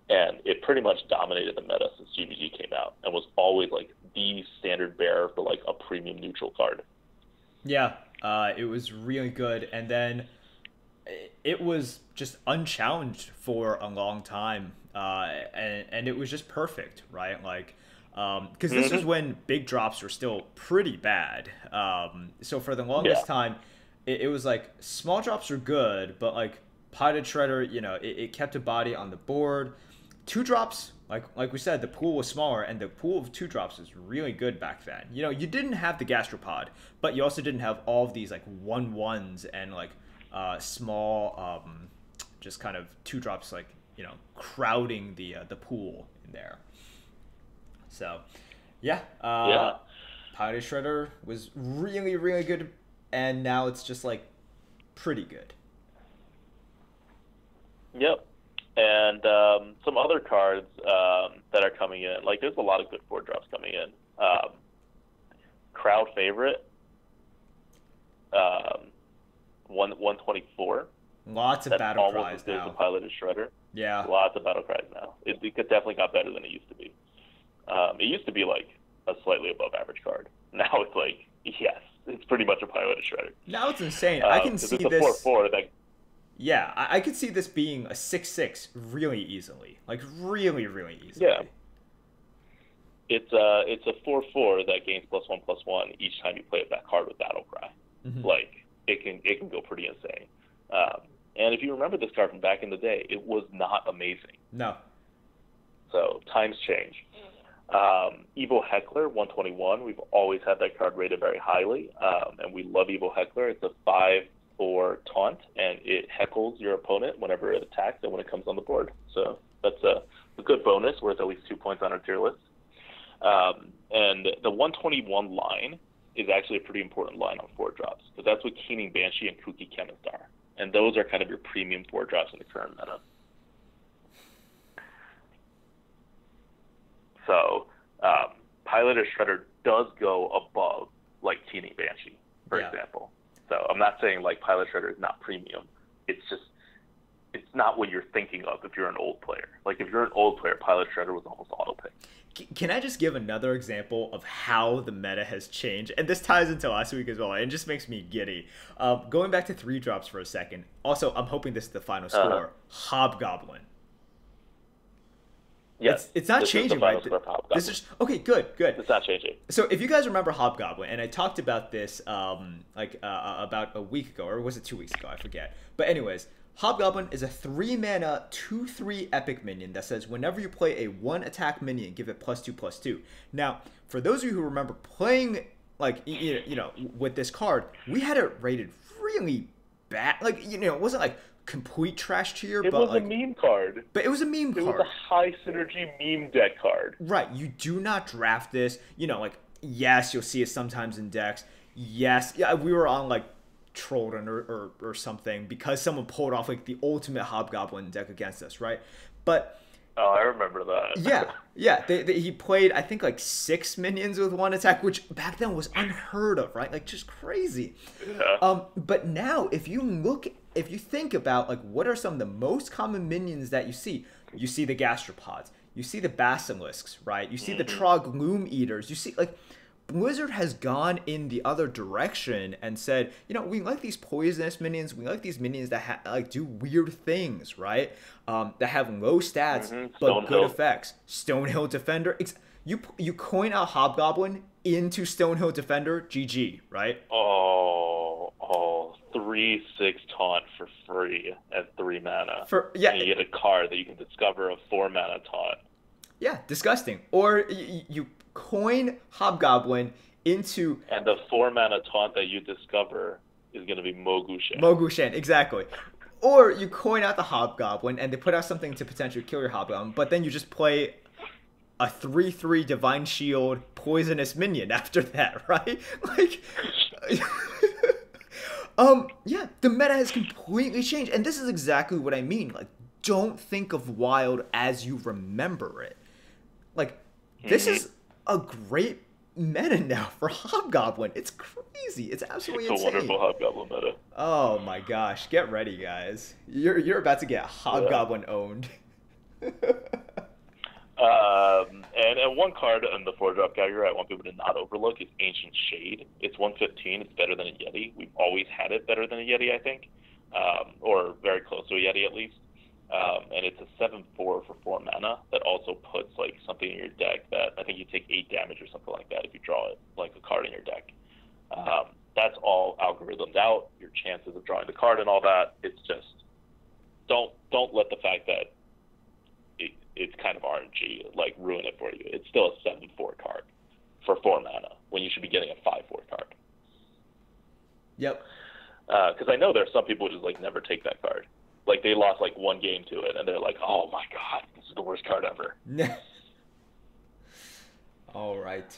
And it pretty much dominated the meta since GVG came out and was always, like, the standard bearer for, like, a premium neutral card. Yeah, it was really good. And then it was just unchallenged for a long time. And it was just perfect, right? Like, because this was when big drops were still pretty bad. So for the longest time, it was like small drops were good, but like Paladin Shredder, you know, it kept a body on the board. 2-drops, like we said, the pool was smaller, and the pool of 2-drops was really good back then. You know, you didn't have the Gastropod, but you also didn't have all of these like 1/1s and like small, just kind of 2-drops, like, you know, crowding the pool in there. So, Paladin Shredder was really, really good, and now it's just like pretty good. Yep. And some other cards that are coming in, like there's a lot of good 4-drops coming in. Crowd favorite, 124. Lots of battle cries now. That's almost as good as the Paladin Shredder. Yeah. Lots of battle cries now. It definitely got better than it used to be. It used to be like a slightly above average card. Now it's like, yes, it's pretty much a Paladin Shredder. Now it's insane. I can see this. It's a 4/4 that. Yeah, I could see this being a 6/6 really easily. Like really, really easily. Yeah. It's a 4/4 that gains +1/+1 each time you play that card with Battle Cry. Mm-hmm. Like it can go pretty insane. And if you remember this card from back in the day, it was not amazing. No. times change. Evil Heckler 121. We've always had that card rated very highly, and we love Evil Heckler. It's a 5/4 taunt, and it heckles your opponent whenever it attacks and when it comes on the board. So that's a good bonus worth at least 2 points on our tier list. And the 121 line is actually a pretty important line on 4-drops, because that's what Keening Banshee and Kooky Chemist are. And those are kind of your premium 4-drops in the current meta. So, Piloter Shredder does go above, like, Keening Banshee, for example. So I'm not saying, like, Pilot Shredder is not premium. It's just, it's not what you're thinking of if you're an old player. Like, if you're an old player, Pilot Shredder was almost auto-pick. Can I just give another example of how the meta has changed? And this ties into last week as well. It just makes me giddy. Going back to 3-drops for a second. Also, I'm hoping this is the final score. Hobgoblin. Yes, it's not changing, right? This is okay. Good. It's not changing. So if you guys remember Hobgoblin, and I talked about this about a week ago, or was it 2 weeks ago? I forget. But anyways, Hobgoblin is a 3-mana 2/3 epic minion that says whenever you play a 1-attack minion, give it +2/+2. Now, for those of you who remember playing like with this card, we had it rated really bad. Like it wasn't like complete trash tier, it but was like a meme card. But it was a meme card. It was a high synergy meme deck card. Right. You do not draft this. Yes, you'll see it sometimes in decks. Yes, yeah, we were on like Trollden or something because someone pulled off like the ultimate Hobgoblin deck against us, right? But oh, I remember that. yeah. He played, I think, like 6 minions with 1 attack, which back then was unheard of, right? Like, just crazy. Yeah. But now, if you think about, like, what are some of the most common minions that you see? You see the gastropods. You see the basilisks, right? You see the Trog Loom Eaters. You see, like, Blizzard has gone in the other direction and said, we like these poisonous minions. We like these minions that do weird things, right? That have low stats but good effects. Stonehill Defender. You coin out Hobgoblin into Stonehill Defender, GG, right? Oh, 3/6 taunt for free at 3 mana. And you get a card that you can discover a 4 mana taunt. Yeah, disgusting. Or you coin Hobgoblin into... And the 4 mana taunt that you discover is going to be Mogushan. Mogushan, exactly. Or you coin out the Hobgoblin and they put out something to potentially kill your Hobgoblin, but then you just play a 3/3 Divine Shield poisonous minion after that, right? Like... yeah, the meta has completely changed. And this is exactly what I mean. Like, don't think of Wild as you remember it. Like, this is a great meta now for Hobgoblin. It's crazy. It's absolutely insane. It's a wonderful Hobgoblin meta. Oh my gosh. Get ready, guys. You're about to get Hobgoblin owned. And one card in the 4-drop category I want people to not overlook is Ancient Shade. It's 115. It's better than a Yeti. We've always had it better than a Yeti, I think. Or very close to a Yeti, at least. And it's a 7/4 for 4 mana that also puts like something in your deck that I think you take 8 damage or something like that if you draw it, like a card in your deck. That's all algorithmed out. Your chances of drawing the card and all that. It's just don't let the fact that it's kind of RNG like ruin it for you. It's still a 7/4 card for 4 mana when you should be getting a 5/4 card. Yep. Because I know there are some people who just like never take that card. Like, they lost, like, 1 game to it, and they're like, oh, my God, this is the worst card ever. All right.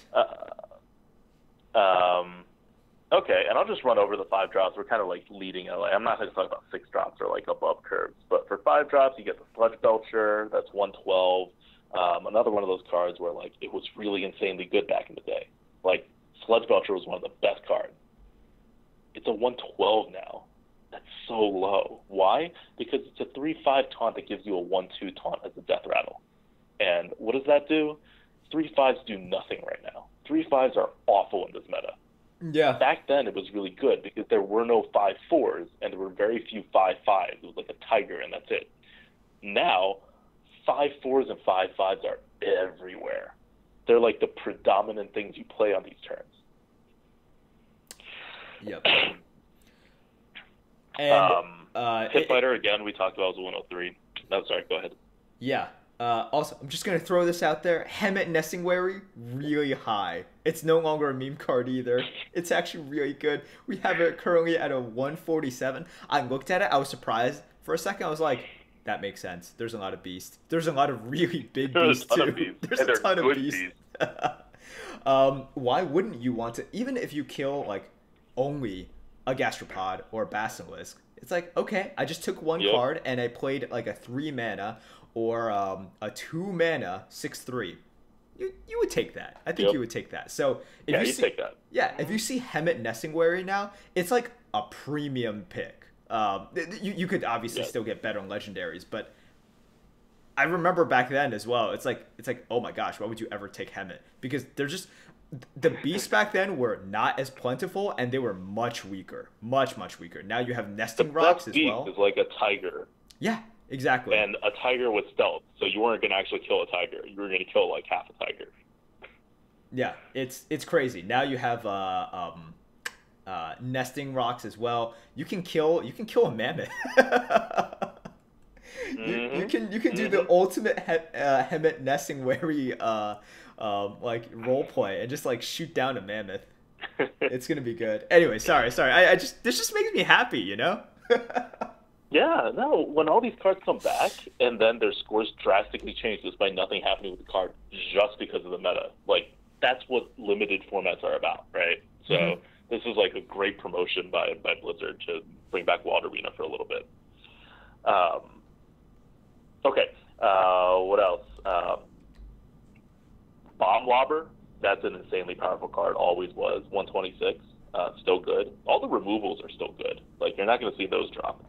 Okay, and I'll just run over the 5-drops. We're kind of, like, leading LA. I'm not going to talk about 6-drops or, like, above curves. But for 5-drops, you get the Sludge Belcher. That's 112. Another one of those cards where, like, it was really insanely good back in the day. Like, Sludge Belcher was one of the best cards. It's a 112 now. That's so low. Why? Because it's a 3/5 taunt that gives you a 1/2 taunt as a death rattle. And what does that do? 3/5s do nothing right now. 3/5s are awful in this meta. Yeah. Back then it was really good because there were no 5/4s and there were very few 5/5s. It was like a tiger and that's it. Now 5/4s and 5/5s are everywhere. They're like the predominant things you play on these turns. Yep. And Hit Fighter, again, we talked about was 103. No, sorry, go ahead. Yeah. Also, I'm just gonna throw this out there. Hemet Nestingwary, really high. It's no longer a meme card either. It's actually really good. We have it currently at a 147. I looked at it. I was surprised for a second. I was like, that makes sense. There's a lot of beasts. There's a lot of really big beasts too. There's a ton of beasts. Why wouldn't you want to? Even if you kill like only a gastropod or a basilisk, it's like, okay, I just took one card and I played like a 3 mana or a 2 mana 6/3. You would take that. I think you would take that. So if you see, take that. Yeah, if you see Hemet Nestingwary now, it's like a premium pick. You could obviously still get better on legendaries, but I remember back then as well. It's like oh my gosh, why would you ever take Hemet? Because they're just the beasts back then were not as plentiful and they were much weaker, much weaker. Now you have nesting rocks as well. Is like a tiger. Yeah, exactly. And a tiger with stealth, so you weren't gonna actually kill a tiger. You were gonna kill like half a tiger. Yeah, it's crazy. Now you have nesting rocks as well. You can kill a mammoth. You can do the ultimate Hemet Nestingwary like role play and just like shoot down a mammoth. It's gonna be good. Anyway, sorry. This just makes me happy, you know. Yeah, no. When all these cards come back and then their scores drastically change despite nothing happening with the card just because of the meta, like that's what limited formats are about, right? So this is like a great promotion by Blizzard to bring back Wild Arena for a little bit. Okay, what else? Bomb Lobber, that's an insanely powerful card, always was, 126, still good. All the removals are still good. Like, you're not going to see those drop.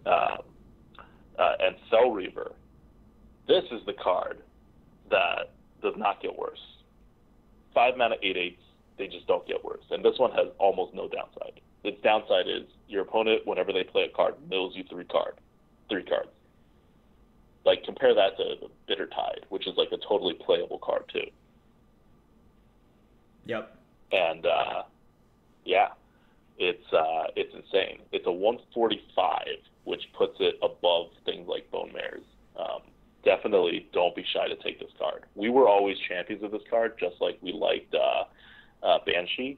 And Cell Reaver, this is the card that does not get worse. 5 mana, 8/8, they just don't get worse. And this one has almost no downside. Its downside is your opponent, whenever they play a card, mills you 3 cards. Like, compare that to the Bitter Tide, which is like a totally playable card too. Yep. And it's insane. It's a 145, which puts it above things like Bone Mares. Definitely don't be shy to take this card. We were always champions of this card, just like we liked Banshee.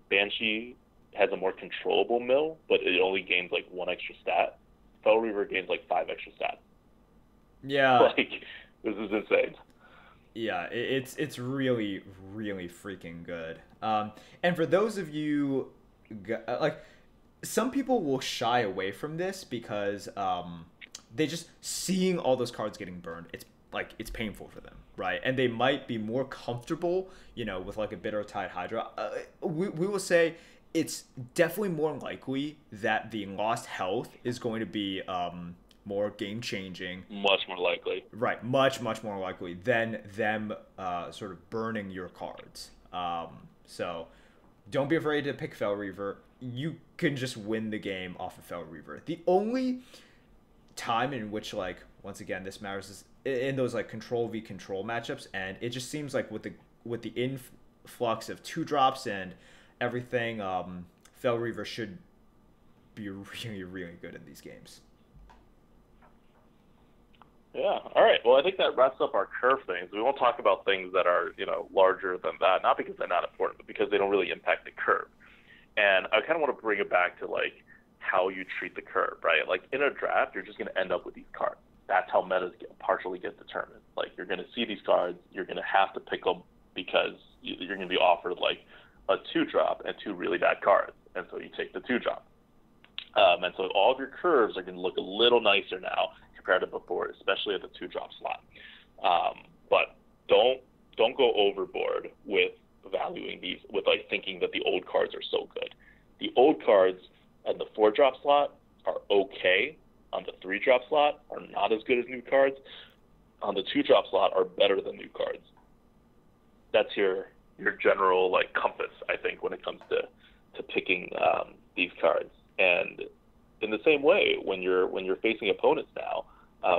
Banshee has a more controllable mill, but it only gains like 1 extra stat. Fell Reaver gains like 5 extra stats. Yeah. Like, this is insane. Yeah, it's really freaking good. And for those of you, like, some people will shy away from this because they just seeing all those cards getting burned. It's painful for them, right? And they might be more comfortable, with like a Bitter Tide Hydra. We will say it's definitely more likely that the lost health is going to be more game-changing. Much more likely. Right, much more likely than them sort of burning your cards. So don't be afraid to pick Fel Reaver. You can just win the game off of Fel Reaver. The only time in which, like, once again, this matters is in those like control v control matchups, and it just seems like with the influx of 2-drops and everything, Fel Reaver should be really good in these games. Yeah. All right. Well, I think that wraps up our curve things. We won't talk about things that are, larger than that, not because they're not important, but because they don't really impact the curve. And I kind of want to bring it back to, like, how you treat the curve, right? Like, in a draft, you're just going to end up with these cards. That's how metas partially get determined. Like, you're going to see these cards, you're going to have to pick them because you're going to be offered, like, a 2-drop and 2 really bad cards. And so you take the 2-drop. And so all of your curves are going to look a little nicer now compared to before, especially at the 2-drop slot. But don't go overboard with valuing these, with like thinking that the old cards are so good. The old cards at the 4-drop slot are okay. On the 3-drop slot are not as good as new cards. On the 2-drop slot are better than new cards. That's your general like compass, I think, when it comes to picking these cards. And in the same way, when you're facing opponents now,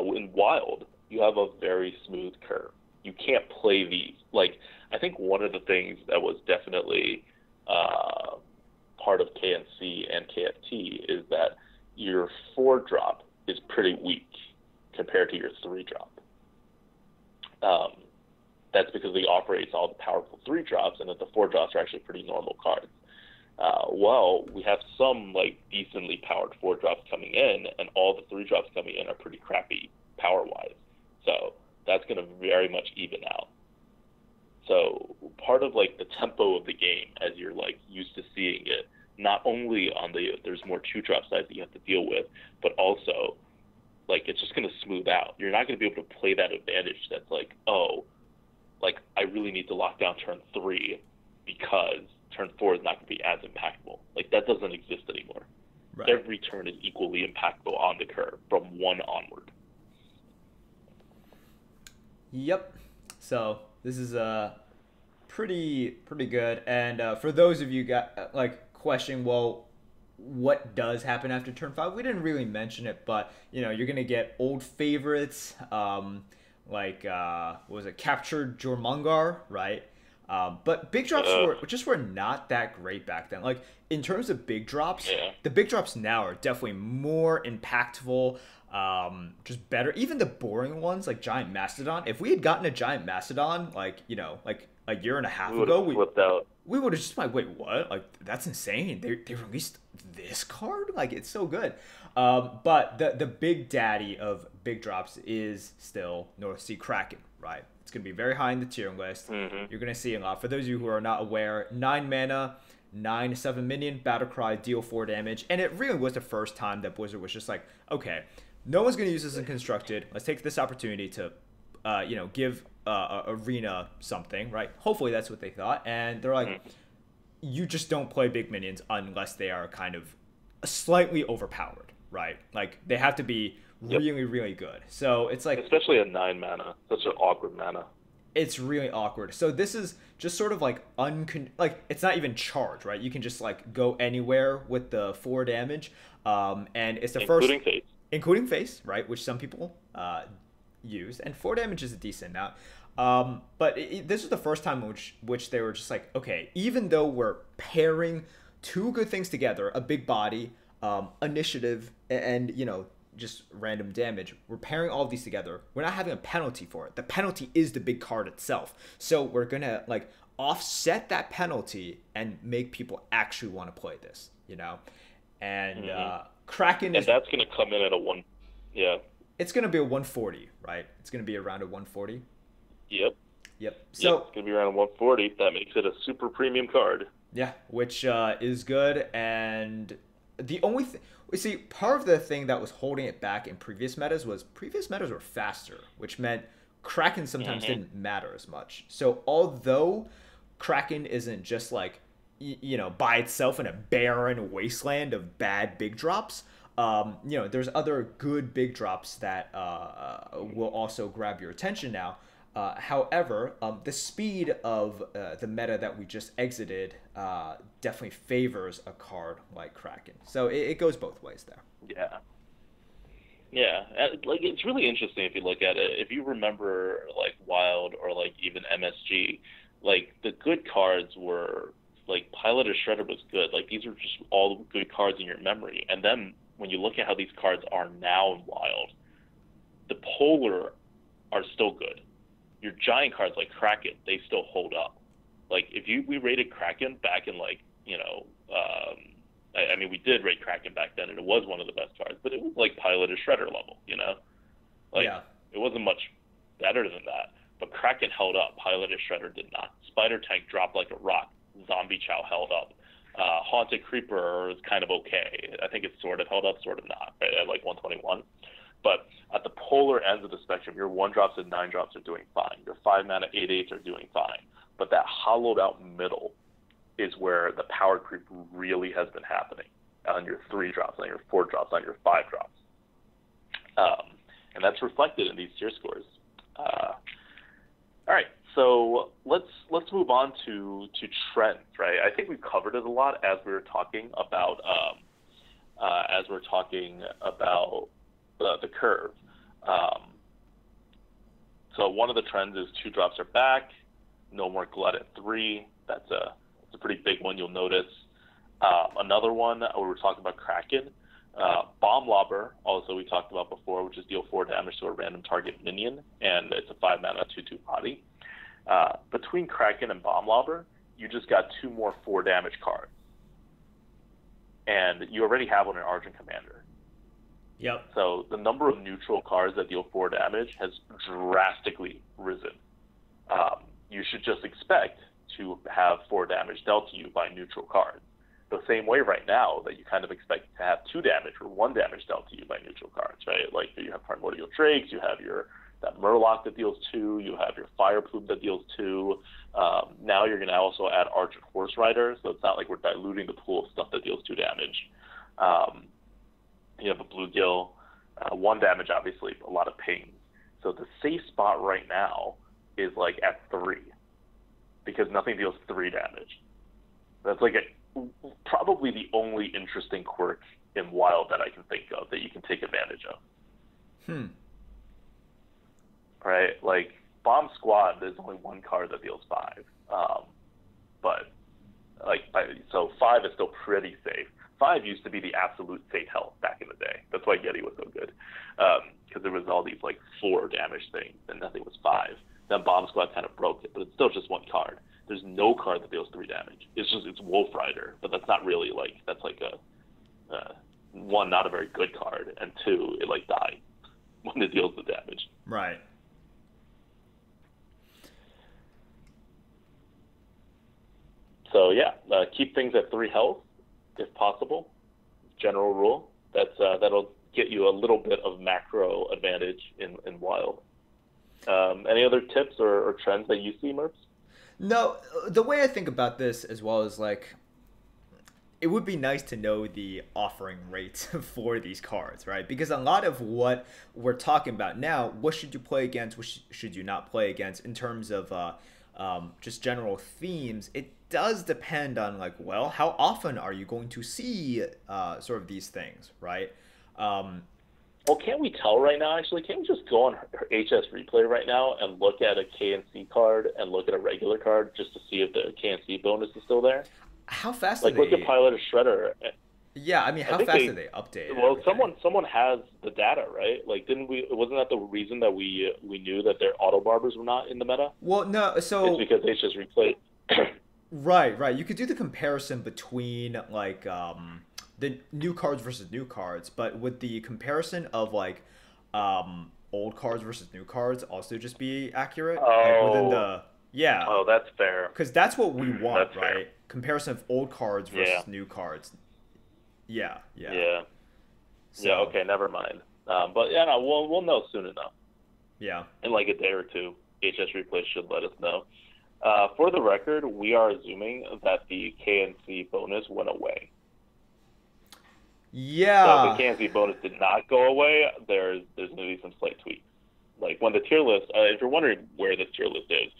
in Wild, you have a very smooth curve. You can't play these. Like, I think one of the things that was definitely part of KNC and KFT is that your 4-drop is pretty weak compared to your 3-drop. that's because they operate all the powerful 3-drops, and that the 4-drops are actually pretty normal cards. Well, we have some like decently powered 4-drops coming in, and all the 3-drops coming in are pretty crappy power-wise. So that's going to very much even out. So part of like the tempo of the game, as you're like used to seeing it, not only on there's more 2-drop sides that you have to deal with, but also like it's just going to smooth out. You're not going to be able to play that advantage that's like, oh, like I really need to lock down turn 3 because turn 4 is not going to be as impactful. Like that doesn't exist anymore. Right. Every turn is equally impactful on the curve from 1 onward. Yep. So this is pretty good. And for those of you got like questioning, well, what does happen after turn 5? We didn't really mention it, but you're gonna get old favorites, like what was it, Captured Jormungandr, right? But big drops were not that great back then. Like in terms of big drops, the big drops now are definitely more impactful, just better. Even the boring ones like Giant Mastodon. If we had gotten a Giant Mastodon like a year and a half ago, we would have just like, wait, what? Like that's insane. They released this card? Like it's so good. But the big daddy of big drops is still North Sea Kraken, right? It's going to be very high in the tier list. Mm-hmm. You're going to see a lot. For those of you who are not aware, 9 mana, 9/7 minion, Battlecry, deal 4 damage. And it really was the first time that Blizzard was just like, okay, no one's going to use this in Constructed. Let's take this opportunity to, give Arena something, right? Hopefully that's what they thought. And they're like, you just don't play big minions unless they are kind of slightly overpowered, right? Like they have to be really, really good. So it's like, especially at 9 mana, such an awkward mana. It's really awkward. So this is just sort of like like it's not even charge, right? You can just like go anywhere with the 4 damage, and it's the including face, right? Which some people use, and 4 damage is a decent amount. But this was the first time which they were just like, okay, even though we're pairing 2 good things together, a big body, initiative, and just random damage, we're pairing all of these together. We're not having a penalty for it. The penalty is the big card itself. So we're gonna like offset that penalty and make people actually want to play this, And Kraken and that's gonna come in at a 1. Yeah. It's gonna be a 140, right? It's gonna be around a 140. Yep. So it's gonna be around a 140. That makes it a super premium card. Yeah, which is good. And the only thing, we see, part of the thing that was holding it back in previous metas were faster, which meant Kraken sometimes didn't matter as much. So although Kraken isn't just like, by itself in a barren wasteland of bad big drops, there's other good big drops that will also grab your attention now. However, the speed of the meta that we just exited definitely favors a card like Kraken. So it goes both ways there. Yeah. Like it's really interesting if you look at it. If you remember like Wild or like even MSG, like the good cards were like Pilot or Shredder was good. Like these are just all good cards in your memory. And then when you look at how these cards are now in Wild, the Polar are still good. Your giant cards like Kraken, they still hold up. Like if we rated Kraken back in like, I mean we did rate Kraken back then and it was one of the best cards, but it was like Pilot or Shredder level, It wasn't much better than that. But Kraken held up, Pilot or Shredder did not. Spider Tank dropped like a rock. Zombie Chow held up. Haunted Creeper is kind of okay. I think it's sort of held up, sort of not, right, at like 121. But at the polar ends of the spectrum, your 1-drops and 9-drops are doing fine. Your 5-mana 8/8s are doing fine. But that hollowed out middle is where the power creep really has been happening on your 3-drops, on your 4-drops, on your 5-drops. And that's reflected in these tier scores. All right, so let's move on to trends, right? I think we covered it a lot as we were talking about the curve. So one of the trends is 2-drops are back. No more Glut at 3. That's a pretty big one. You'll notice. Another one we were talking about Kraken. Bomb Lobber, also we talked about before, which is deal 4 damage to a random target minion, and it's a 5 mana 2/2 body. Between Kraken and Bomb Lobber, you just got 2 more 4 damage cards. And you already have one in Argent Commander. Yep. So the number of neutral cards that deal 4 damage has drastically risen. You should just expect to have 4 damage dealt to you by neutral cards. The same way right now that you kind of expect to have 2 damage or 1 damage dealt to you by neutral cards, right? Like you have Primordial Drakes, you have that Murloc that deals 2, you have your Fire Plume that deals 2. Now you're going to also add Argent Horse Rider, so it's not like we're diluting the pool of stuff that deals 2 damage. You have a Bluegill, 1 damage, obviously, but a lot of pain. So the safe spot right now is like at 3, because nothing deals 3 damage. That's like probably the only interesting quirk in Wild that I can think of that you can take advantage of. Right? Like, Bomb Squad, there's only 1 card that deals 5. So 5 is still pretty safe. 5 used to be the absolute safe health back in the day. That's why Yeti was so good. Because there was all these, like, 4 damage things, and nothing was 5. Then Bomb Squad kind of broke it, but it's still just 1 card. There's no card that deals 3 damage. It's Wolf Rider, but that's not really, like, that's like a, 1, not a very good card, and 2, it, like, died when it deals the damage. Right. So yeah, keep things at 3 health if possible. General rule. That'll get you a little bit of macro advantage in Wild. Any other tips or trends that you see, Merps? No, the way I think about this as well is like, it would be nice to know the offering rates for these cards, right? Because a lot of what we're talking about now, what should you play against, what should you not play against in terms of just general themes, it does depend on like, well, how often are you going to see sort of these things, right? Well, can't we tell right now, actually? Can't we just go on HS Replay right now and look at a KNC card and look at a regular card just to see if the KNC bonus is still there? How fast like, look at Pilot or Shredder. Yeah, I mean, how fast did they update? Well, someone has the data, right? Like, wasn't that the reason that we knew that their auto barbers were not in the meta? Well, no, so... It's because HS Replay... Right. You could do the comparison between, like, the new cards versus new cards, but would the comparison of like old cards versus new cards also just be accurate? Like within the Oh, that's fair. Because that's what we want, that's right? Fair. Comparison of old cards versus new cards. Yeah. So, yeah. Okay. Never mind. But yeah, no, we'll know soon enough. Yeah. In like a day or two, HS Replay should let us know. For the record, we are assuming that the KNC bonus went away. Yeah. So the KNC bonus did not go away. There's going to be some slight tweaks. Like when the tier list, if you're wondering where this tier list is,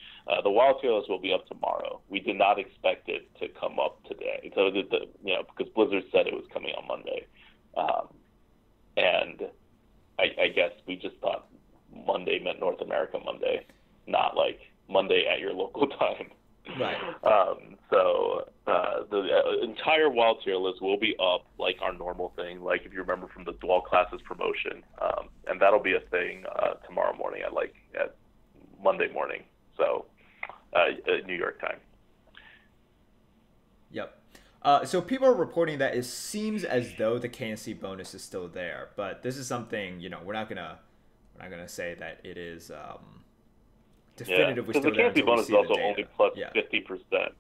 the Wild tier list will be up tomorrow. We did not expect it to come up today. So because Blizzard said it was coming on Monday, and I guess we just thought Monday meant North America Monday, not like Monday at your local time. Right. So the entire Wild tier list will be up like our normal thing, like if you remember from the Dual Classes promotion, and that'll be a thing tomorrow morning at Monday morning, so New York time. Yep. So people are reporting that it seems as though the KNC bonus is still there, but this is something we're not gonna say that it is. Definitively because the KNC bonus is also only plus 50%.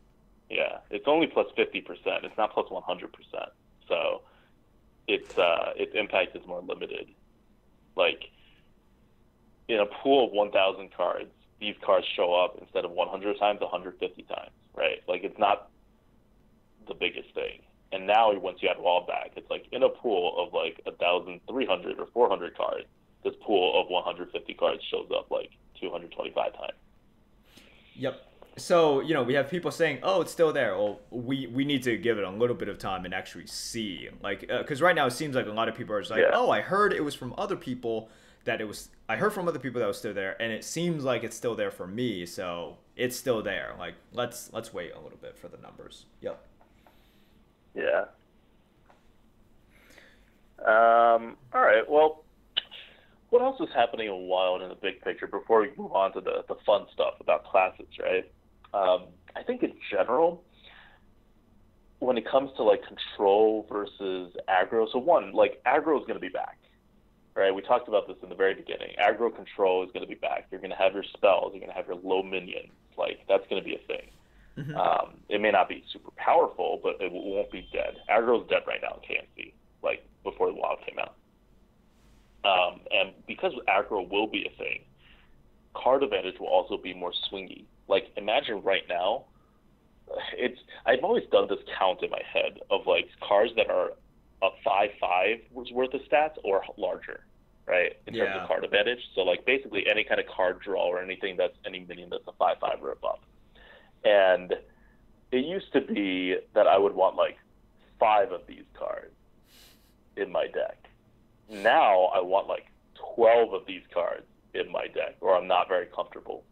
Yeah, it's only plus 50%. It's not plus 100%. So its impact is more limited. Like in a pool of 1,000 cards, these cards show up instead of 100 times, 150 times, right? Like it's not the biggest thing. And now once you add Wall back, it's like in a pool of like 1,300 or 400 cards, this pool of 150 cards shows up like 225 times. Yep. So, we have people saying, oh, it's still there. Well, we need to give it a little bit of time and actually see. Like, because right now it seems like a lot of people are just like, oh, I heard it was from other people I heard from other people that was still there, and it seems like it's still there for me, so it's still there. Like, let's wait a little bit for the numbers. Yep. Yeah. is happening in Wild in the big picture before we move on to the fun stuff about classes, right? I think in general, when it comes to like control versus aggro, so one, like aggro is going to be back, right? We talked about this in the very beginning. Aggro control is going to be back. You're going to have your spells. You're going to have your low minions. Like that's going to be a thing. Mm-hmm. It may not be super powerful, but it won't be dead. Aggro is dead right now in KNC, like before the WoW came out. And because aggro will be a thing, card advantage will also be more swingy. Like imagine right now, I've always done this count in my head of like cards that are a 5/5 worth of stats or larger, right? In terms of card advantage. So like basically any kind of card draw or anything that's any minion that's a 5/5 or above. And it used to be that I would want like 5 of these cards in my deck. Now I want like 12 of these cards in my deck, or I'm not very comfortable.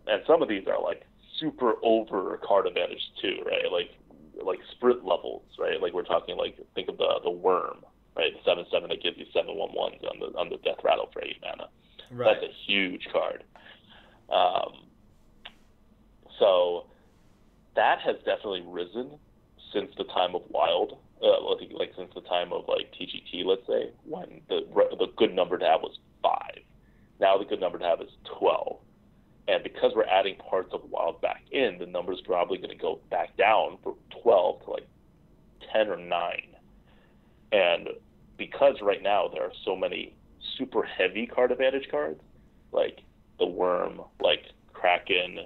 And some of these are like super over card advantage too, right? Like sprint levels, right? Like we're talking like think of the worm, right? The 7/7 that gives you 7/1/1s on the death rattle for 8 mana. Right. That's a huge card. So that has definitely risen since the time of Wild. Like since the time of like TGT, let's say, when the good number to have was 5. Now the good number to have is 12. And because we're adding parts of Wild back in, the number's probably going to go back down from 12 to like 10 or 9. And because right now there are so many super heavy card advantage cards, like the Worm, like Kraken,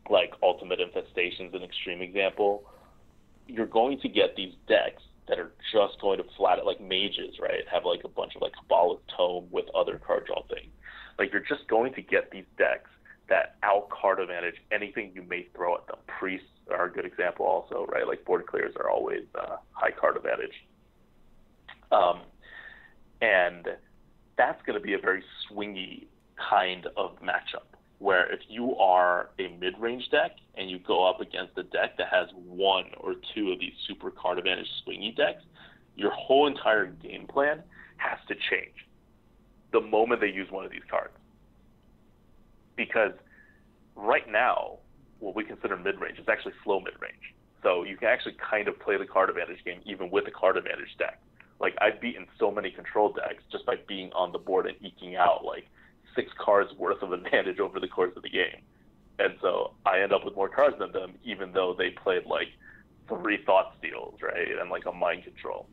like Ultimate Infestation's an extreme example, you're going to get these decks that are just going to flat it, like Mages, right? Have like a bunch of like Cabala's Tome with other card draw things. Like you're just going to get these decks that out card advantage anything you may throw at them. Priests are a good example also, right? Like board clears are always high card advantage. And that's going to be a very swingy kind of matchup, where if you are a mid-range deck and you go up against a deck that has 1 or 2 of these super card advantage swingy decks, your whole entire game plan has to change the moment they use one of these cards. Because right now, what we consider mid-range is actually slow mid-range. So you can actually kind of play the card advantage game even with a card advantage deck. Like I've beaten so many control decks just by being on the board and eking out like 6 cards worth of advantage over the course of the game. And so I end up with more cards than them, even though they played like 3 Thought Steals, right? And like a Mind Control.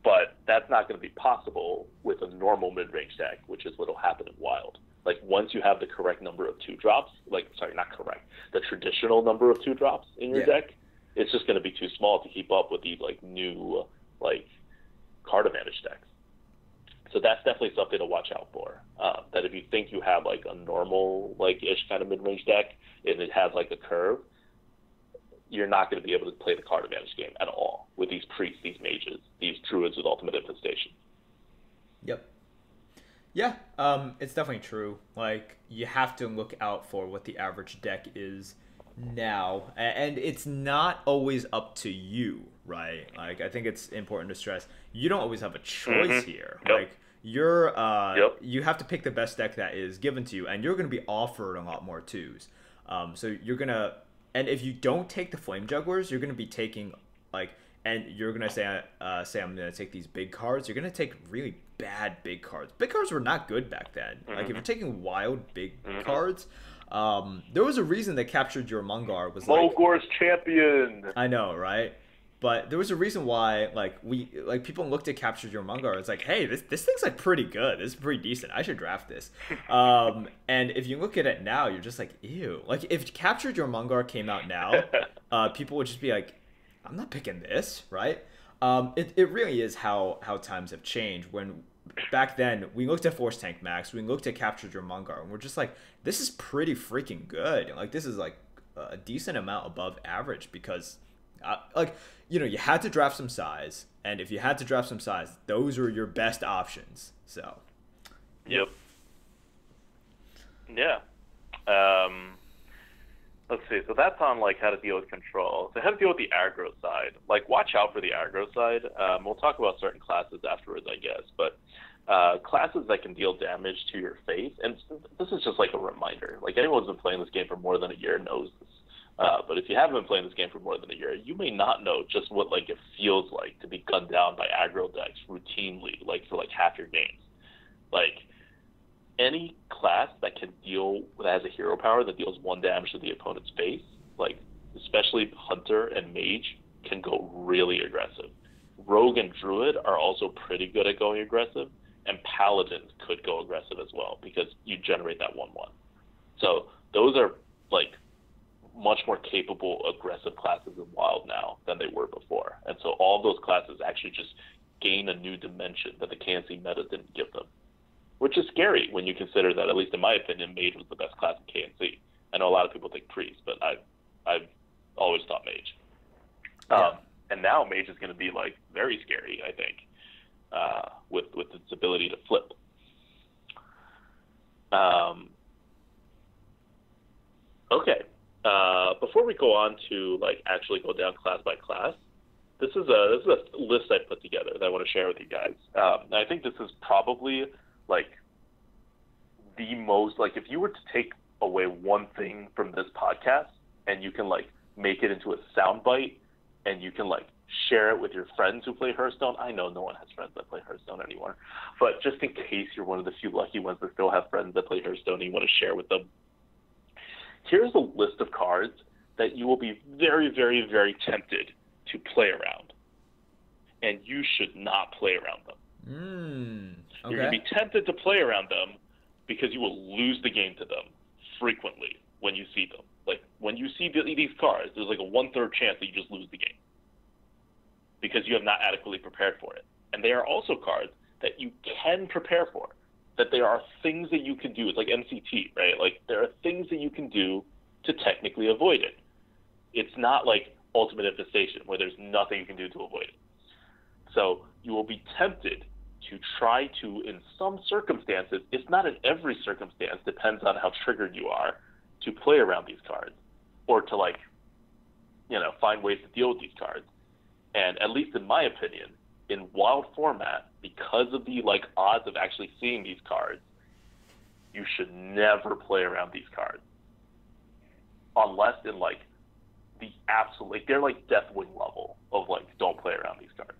But that's not going to be possible with a normal mid-range deck, which is what will happen in Wild. Like once you have the correct number of 2-drops, the traditional number of 2-drops in your deck, it's just going to be too small to keep up with these like new like card advantage decks. So that's definitely something to watch out for. That if you think you have like a normal like ish kind of mid-range deck and it has like a curve, you're not going to be able to play the card advantage game at all with these priests, these mages, these druids with ultimate infestation. Yep. Yeah, it's definitely true. Like you have to look out for what the average deck is now, and it's not always up to you, right? Like I think it's important to stress you don't always have a choice here. Yep. Like you have to pick the best deck that is given to you, and you're going to be offered a lot more 2s. So you're gonna, and if you don't take the Flame Jugglers, you're going to be taking like, and you're going to say I'm going to take these big cards. You're going to take really bad big cards. Big cards were not good back then. Like if you're taking wild big cards. There was a reason that Captured Your Mungar was like Mogor's champion. I know, right? But there was a reason why people looked at Captured Your Mungar. It's like, hey, this thing's like pretty good. This is pretty decent. I should draft this. And if you look at it now, you're just like, ew. Like if Captured Your Mungar came out now, people would just be like, I'm not picking this, right? It really is how times have changed. When back then we looked at Force Tank Max, we looked at Captured Your Mungar, and we're just like, this is pretty freaking good. Like this is like a decent amount above average because, you had to draft some size, and if you had to draft some size, those were your best options. So, yep, yeah. let's see. So that's on like how to deal with control. So how to deal with the aggro side. Like watch out for the aggro side. We'll talk about certain classes afterwards, I guess. But classes that can deal damage to your face, and this is just like a reminder. Like anyone who's been playing this game for more than a year knows this. But if you haven't been playing this game for more than a year, you may not know just what like it feels like to be gunned down by aggro decks routinely, like for like half your games. Like any class that has a hero power that deals 1 damage to the opponent's face, like especially Hunter and Mage, can go really aggressive. Rogue and Druid are also pretty good at going aggressive, and Paladin could go aggressive as well because you generate that 1/1. So those are like much more capable aggressive classes in Wild now than they were before. And so all of those classes actually just gain a new dimension that the KNC meta didn't give them, which is scary when you consider that, at least in my opinion, Mage was the best class in KNC. I know a lot of people think Priest, but I've always thought Mage. And now Mage is going to be like very scary, I think, with its ability to flip. Okay. Before we go on to like actually go down class by class, this is a list I put together that I want to share with you guys. I think this is probably like the most, like if you were to take away one thing from this podcast and you can like make it into a soundbite and you can like share it with your friends who play Hearthstone. I know no one has friends that play Hearthstone anymore, but just in case you're one of the few lucky ones that still have friends that play Hearthstone and you want to share with them, here's a list of cards that you will be very, very, very tempted to play around, and you should not play around them. Okay. You're going to be tempted to play around them because you will lose the game to them frequently when you see them. Like, when you see these cards, there's like a 1/3 chance that you just lose the game because you have not adequately prepared for it. And they are also cards that you can prepare for, that there are things that you can do. It's like MCT, right? Like, there are things that you can do to technically avoid it. It's not like Ultimate Infestation, where there's nothing you can do to avoid it. So you will be tempted to try to, in some circumstances, it's not in every circumstance, depends on how triggered you are, to play around these cards, or to like, find ways to deal with these cards. And at least in my opinion, in Wild format, because of the like odds of actually seeing these cards, you should never play around these cards, unless in like the absolute, like they're like Deathwing level of like don't play around these cards,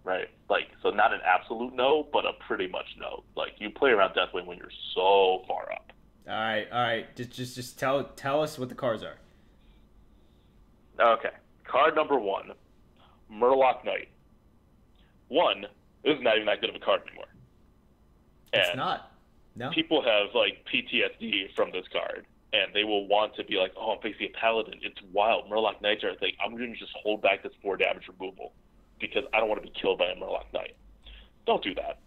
right? Like, so not an absolute no, but a pretty much no. Like, you play around Deathwing when you're so far up. All right. Just tell us what the cards are. Okay, card number 1, Murloc Knight. One, this is not even that good of a card anymore. It's and not. No. People have like PTSD from this card, and they will want to be like, oh, I'm facing a Paladin. It's wild. Murloc Knights are a thing. I'm going to just hold back this 4 damage removal because I don't want to be killed by a Murloc Knight. Don't do that.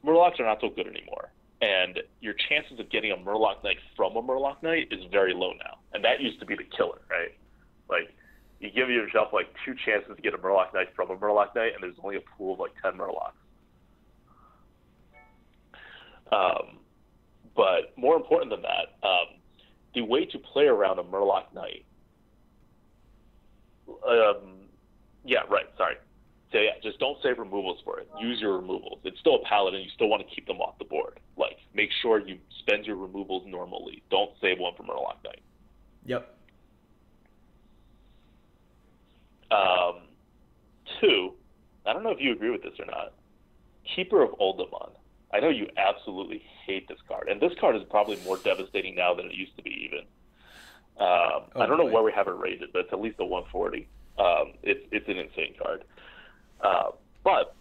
Murlocs are not so good anymore, and your chances of getting a Murloc Knight from a Murloc Knight is very low now, and that used to be the killer, right? Like, you give yourself like 2 chances to get a Murloc Knight from a Murloc Knight, and there's only a pool of like 10 Murlocs. But more important than that, the way to play around a Murloc Knight. So yeah, just don't save removals for it. Use your removals. It's still a Paladin. You still want to keep them off the board. Like, make sure you spend your removals normally. Don't save one for Murloc Knight. Yep. 2, I don't know if you agree with this or not, Keeper of Oldemon. I know you absolutely hate this card, and this card is probably more devastating now than it used to be even. I don't know where we have it rated, but it's at least a 140. It's an insane card. But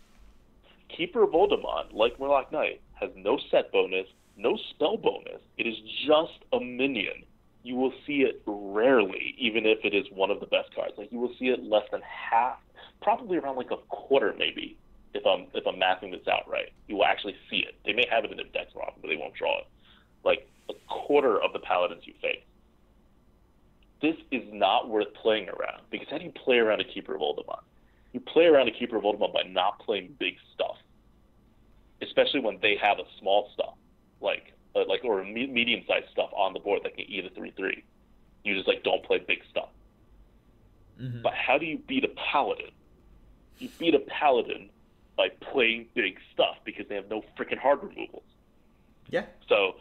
Keeper of Oldemon, like Murloc Knight, has no set bonus, no spell bonus. It is just a minion. You will see it rarely, even if it is one of the best cards. Like, you will see it less than half, probably around like a quarter maybe, if I'm mathing this out right. You will actually see it. They may have it in their decks wrong, but they won't draw it. Like, a quarter of the Paladins you face. This is not worth playing around, because how do you play around a Keeper of Oldemon? You play around a Keeper of Oldemon by not playing big stuff, especially when they have a small stuff, or medium-sized stuff on the board that can eat a 3/3. You just like don't play big stuff. Mm-hmm. But how do you beat a Paladin? You beat a Paladin by playing big stuff because they have no freaking hard removals. Yeah. So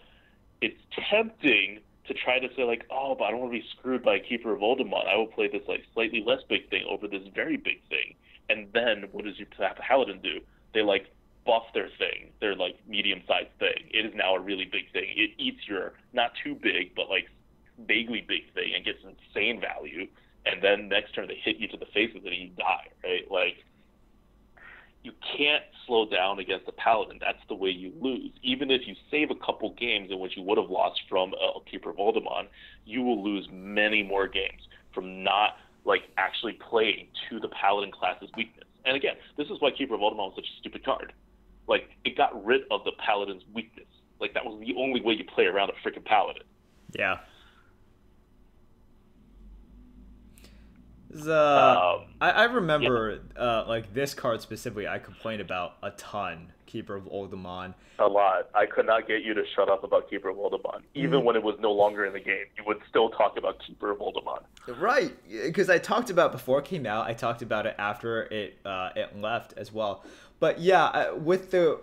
it's tempting to try to say like, oh, but I don't want to be screwed by a Keeper of Oldemont. I will play this like slightly less big thing over this very big thing. And then what does your Paladin do? They like buff their thing, their like medium-sized thing. It is now a really big thing. It eats your not too big, but like vaguely big thing and gets insane value. And then next turn they hit you to the face with it and you die, right? Like, you can't slow down against the Paladin. That's the way you lose. Even if you save a couple games in which you would have lost from a Keeper of Oldemont, you will lose many more games from not like actually playing to the Paladin class's weakness. And again, this is why Keeper of Oldemont was such a stupid card. Like, it got rid of the Paladin's weakness. Like, that was the only way you play around a freaking Paladin. Yeah. I remember like this card specifically I complained about a ton, Keeper of Oldemont. A lot. I could not get you to shut up about Keeper of Oldemont. Even when it was no longer in the game, you would still talk about Keeper of Oldemont. Right, because I talked about it before it came out. I talked about it after it left as well. But yeah, with the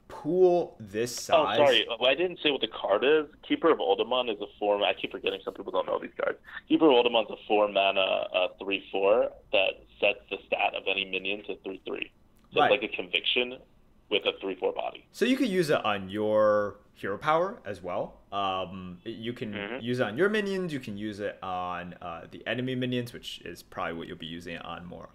pool this size... Oh, sorry. I didn't say what the card is. Keeper of Oldemont is a 4... I keep forgetting some people don't know these cards. Keeper of Oldemont is a 4-mana 3/4 that sets the stat of any minion to 3/3. So right. It's like a conviction with a 3/4 body. So you could use it on your hero power as well. You can use it on your minions. You can use it on the enemy minions, which is probably what you'll be using it on more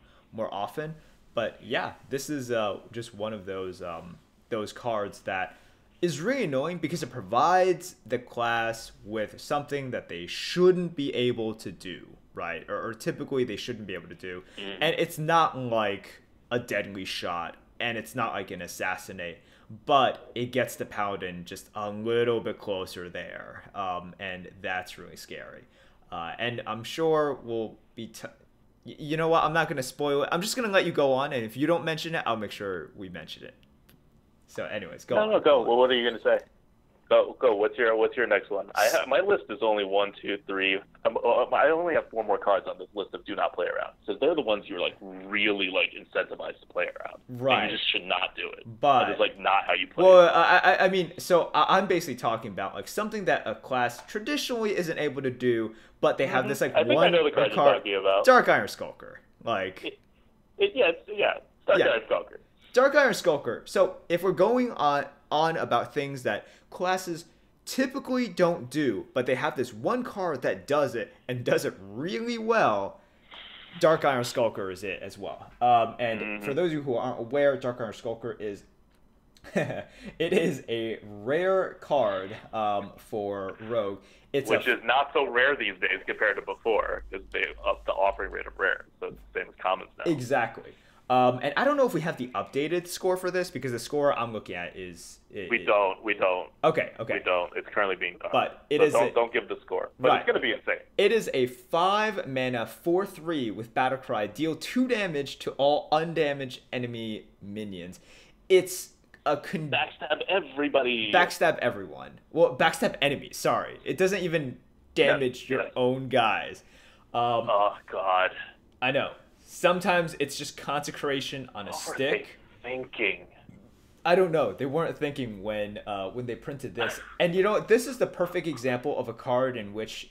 often. But yeah, this is just one of those cards that is really annoying because it provides the class with something that they shouldn't be able to do, right? Or typically they shouldn't be able to do. And it's not like a deadly shot, and it's not like an assassinate, but it gets the Paladin just a little bit closer there, and that's really scary. And I'm sure we'll be... You know what? I'm not going to spoil it. I'm just going to let you go on, and if you don't mention it, I'll make sure we mention it. So, anyways, go on. No, go. Well, what are you going to say? Go. What's your next one? My list is only 1, 2, 3. I only have 4 more cards on this list of do not play around. So they're the ones you're like really like incentivized to play around. Right. And you just should not do it. But it's like not how you play. Well, I mean, so I'm basically talking about like something that a class traditionally isn't able to do, but they have this like I think I know the card you're talking about. Dark Iron Skulker. Like. Dark Iron Skulker. Dark Iron Skulker. So if we're going on about things that classes typically don't do, but they have this one card that does it and does it really well, Dark Iron Skulker is it as well. And for those of you who aren't aware, Dark Iron Skulker is it is a rare card for Rogue. Which is not so rare these days compared to before, because they upped the offering rate of rare. So it's the same as commons now. Exactly. And I don't know if we have the updated score for this, because the score I'm looking at is... We don't. Okay. We don't. It's currently being done. But don't give the score. But It's going to be insane. It is a 5-mana 4/3 with Battlecry. Deal 2 damage to all undamaged enemy minions. It's a... Backstab everybody. Backstab everyone. Well, backstab enemies, sorry. It doesn't even damage your own guys. Oh, God. I know. Sometimes it's just consecration on a stick. Thinking. I don't know. They weren't thinking when they printed this. And you know, this is the perfect example of a card in which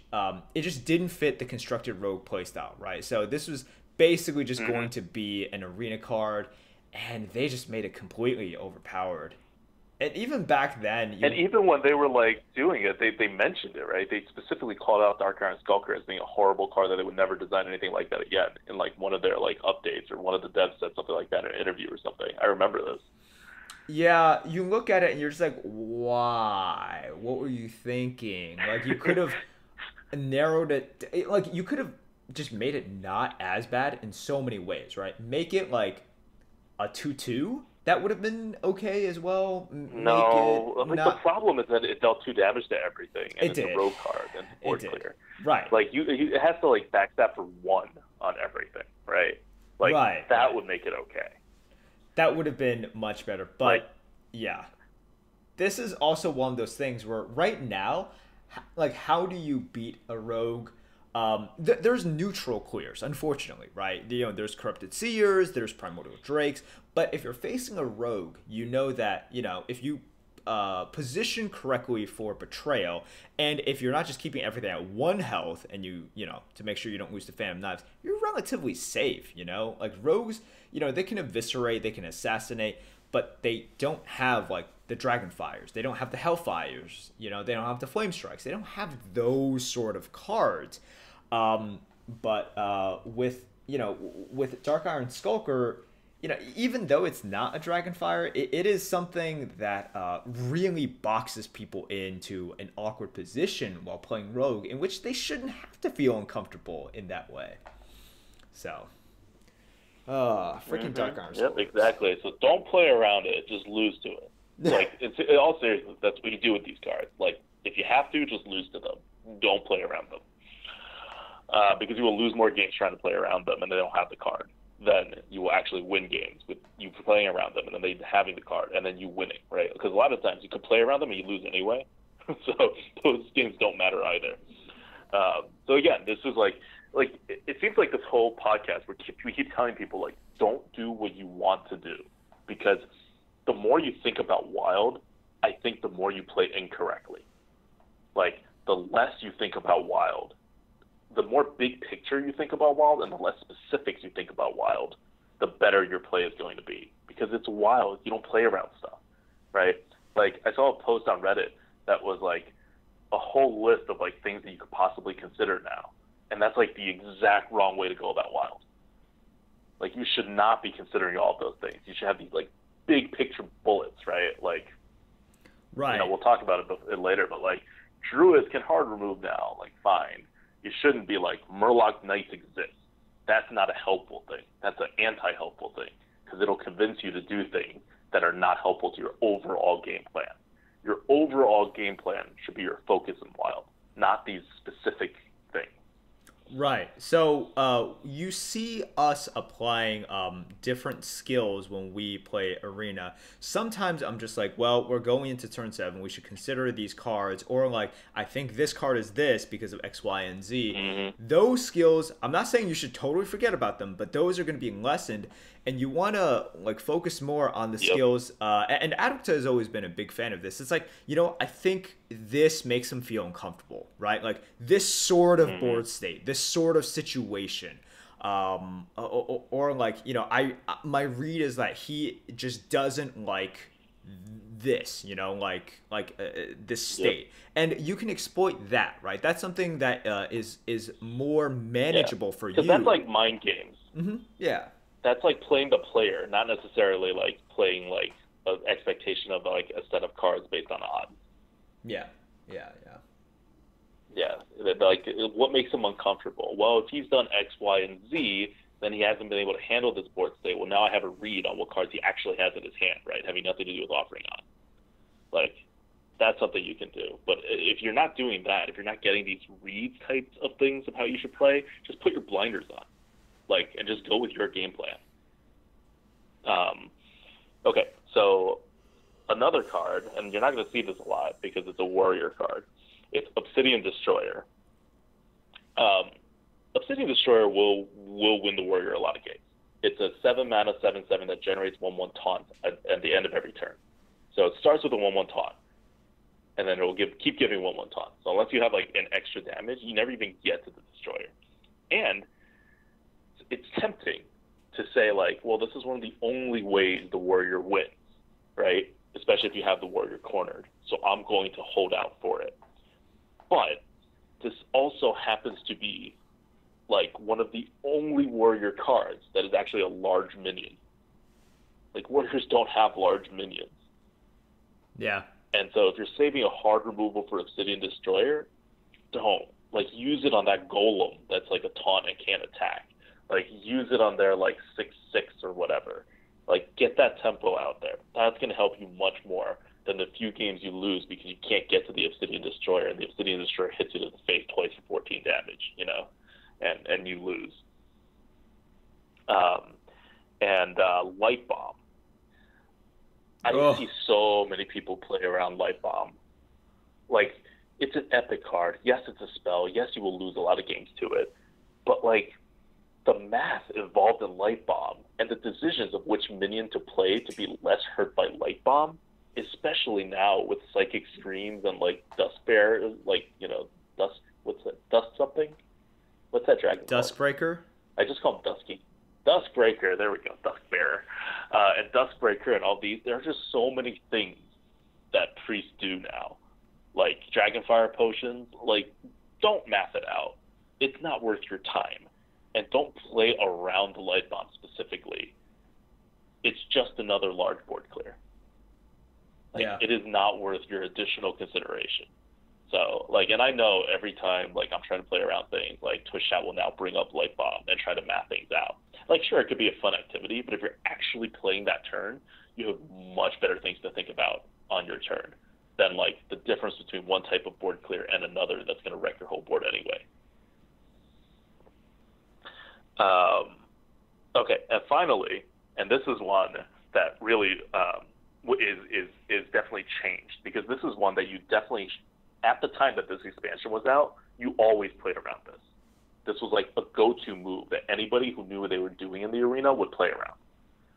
it just didn't fit the constructed rogue playstyle, right? So this was basically just going to be an arena card, and they just made it completely overpowered. And even back then... And even when they were, like, doing it, they mentioned it, right? They specifically called out Dark Iron Skulker as being a horrible card that they would never design anything like that again in, like, one of their, like, updates, or one of the devs said something like that in an interview or something. I remember this. Yeah, you look at it and you're just like, why? What were you thinking? Like, you could have narrowed it... Like, you could have just made it not as bad in so many ways, right? Make it, like, a 2/2... That would have been okay as well. The problem is that it dealt 2 damage to everything, and it's a rogue card and board clear. Right. Like it has to like backstab for 1 on everything, right? Like that would make it okay. That would have been much better, but yeah, this is also one of those things where right now, like, how do you beat a rogue? there's neutral clears, unfortunately, right? There's Corrupted Seers, there's Primordial Drakes, but if you're facing a rogue, you know that, if you position correctly for Betrayal, and if you're not just keeping everything at 1 health, and to make sure you don't lose to Phantom Knives, you're relatively safe, Like, rogues, they can eviscerate, they can assassinate, but they don't have, like, the Dragonfires, they don't have the Hellfires, they don't have the Flame Strikes, they don't have those sort of cards. But with Dark Iron Skulker, even though it's not a Dragonfire, it is something that really boxes people into an awkward position while playing Rogue, in which they shouldn't have to feel uncomfortable in that way. So, freaking Dark Iron Skulker. Yep, exactly. So don't play around it; just lose to it. Like, in all seriousness, that's what you do with these cards. Like, if you have to, just lose to them. Don't play around them. Because you will lose more games trying to play around them, and they don't have the card. Then you will actually win games with you playing around them, and then they having the card, and then you winning, right? Because a lot of times you could play around them and you lose anyway. So those games don't matter either. So again, this is like it seems like this whole podcast we keep telling people, like, don't do what you want to do, because the more you think about Wild, I think the more you play incorrectly. Like, the less you think about Wild, the more big picture you think about Wild, and the less specifics you think about Wild, the better your play is going to be. Because it's Wild, you don't play around stuff, right? Like, I saw a post on Reddit that was like a whole list of like things that you could possibly consider now, and that's like the exact wrong way to go about Wild. Like, you should not be considering all of those things. You should have these like big picture bullets, right? Like, right. We'll talk about it later, but like, Druids can hard remove now, like, fine. You shouldn't be like, Murloc Knights exist. That's not a helpful thing. That's an anti-helpful thing, because it'll convince you to do things that are not helpful to your overall game plan. Your overall game plan should be your focus in Wild, not these specific things. Right. So you see us applying different skills when we play Arena. Sometimes I'm just like, well, we're going into turn 7. We should consider these cards. Or like, I think this card is this because of X, Y, and Z. Mm-hmm. Those skills, I'm not saying you should totally forget about them, but those are going to be lessened. And you want to like focus more on the skills. And ADWCTA has always been a big fan of this. It's like, I think this makes them feel uncomfortable, right? Like this sort of board state, this sort of situation. Or like, my read is that he just doesn't like this, this state. And you can exploit that, right? That's something that is more manageable for you. Because that's like mind games. Mm-hmm. Yeah. That's like playing the player, not necessarily like playing like an expectation of like a set of cards based on odds. Yeah. Like, what makes him uncomfortable? Well, if he's done X, Y, and Z, then he hasn't been able to handle this board state. Well, now I have a read on what cards he actually has in his hand, right? Having nothing to do with offering on. Like, that's something you can do. But if you're not doing that, if you're not getting these read types of things of how you should play, just put your blinders on. Like, and just go with your game plan. Okay, so another card, and you're not going to see this a lot because it's a warrior card. It's Obsidian Destroyer. Obsidian Destroyer will win the warrior a lot of games. It's a 7-mana 7/7 that generates 1/1 taunt at the end of every turn. So it starts with a 1/1 taunt, and then it will keep giving 1/1 taunt. So unless you have like an extra damage, you never even get to the Destroyer. And it's tempting to say, like, well, this is one of the only ways the warrior wins, right? Especially if you have the warrior cornered. So I'm going to hold out for it. But this also happens to be, like, one of the only warrior cards that is actually a large minion. Like, warriors don't have large minions. Yeah. And so if you're saving a hard removal for Obsidian Destroyer, don't. Like, use it on that golem that's like a taunt and can't attack. Like, use it on their, like, 6/6 or whatever. Like, get that tempo out there. That's going to help you much more than the few games you lose because you can't get to the Obsidian Destroyer, and the Obsidian Destroyer hits you to the face twice for 14 damage, and you lose. Light Bomb. I see so many people play around Light Bomb. Like, it's an epic card. Yes, it's a spell. Yes, you will lose a lot of games to it. But, like, the math involved in Light Bomb and the decisions of which minion to play to be less hurt by Light Bomb, especially now with Psychic Screams and, like, Dust Bear, like, you know, what's that? Dust something? What's that dragon called? Duskbreaker? I just call him Dusky. Duskbreaker, there we go, Duskbearer. And Duskbreaker and all these, there are just so many things that priests do now. Like Dragonfire potions, like, don't math it out. It's not worth your time. And don't play around the Light Bomb specifically. It's just another large board clear. Like, yeah. It is not worth your additional consideration. So, like, and I know every time, like, I'm trying to play around things, like, Twitch chat will now bring up Light Bomb and try to math things out. Like, sure, it could be a fun activity, but if you're actually playing that turn, you have much better things to think about on your turn than, like, the difference between one type of board clear and another that's going to wreck your whole board anyway. Okay, and finally, and this is one that really is definitely changed, because this is one that you definitely, at the time that this expansion was out, you always played around this. This was like a go-to move that anybody who knew what they were doing in the arena would play around.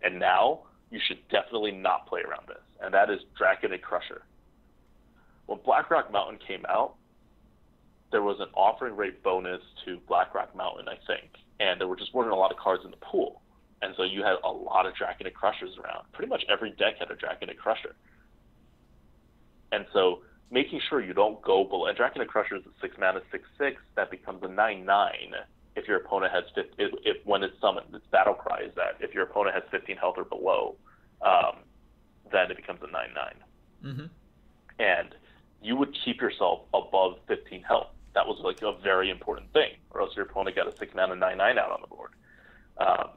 And now, you should definitely not play around this, and that is Draconic Crusher. When Blackrock Mountain came out, there was an offering rate bonus to Blackrock Mountain, I think, and there just weren't a lot of cards in the pool. And so you had a lot of Draconic Crushers around. Pretty much every deck had a Draconic Crusher. And so making sure you don't go below, and Draconic Crusher is a 6 mana 6/6 that becomes a 9/9 if your opponent has when it's summoned. Its battle cry is that if your opponent has 15 health or below, then it becomes a 9/9. Mm-hmm. And you would keep yourself above 15 health. That was like a very important thing, or else your opponent got a 6 mana 9/9 out on the board.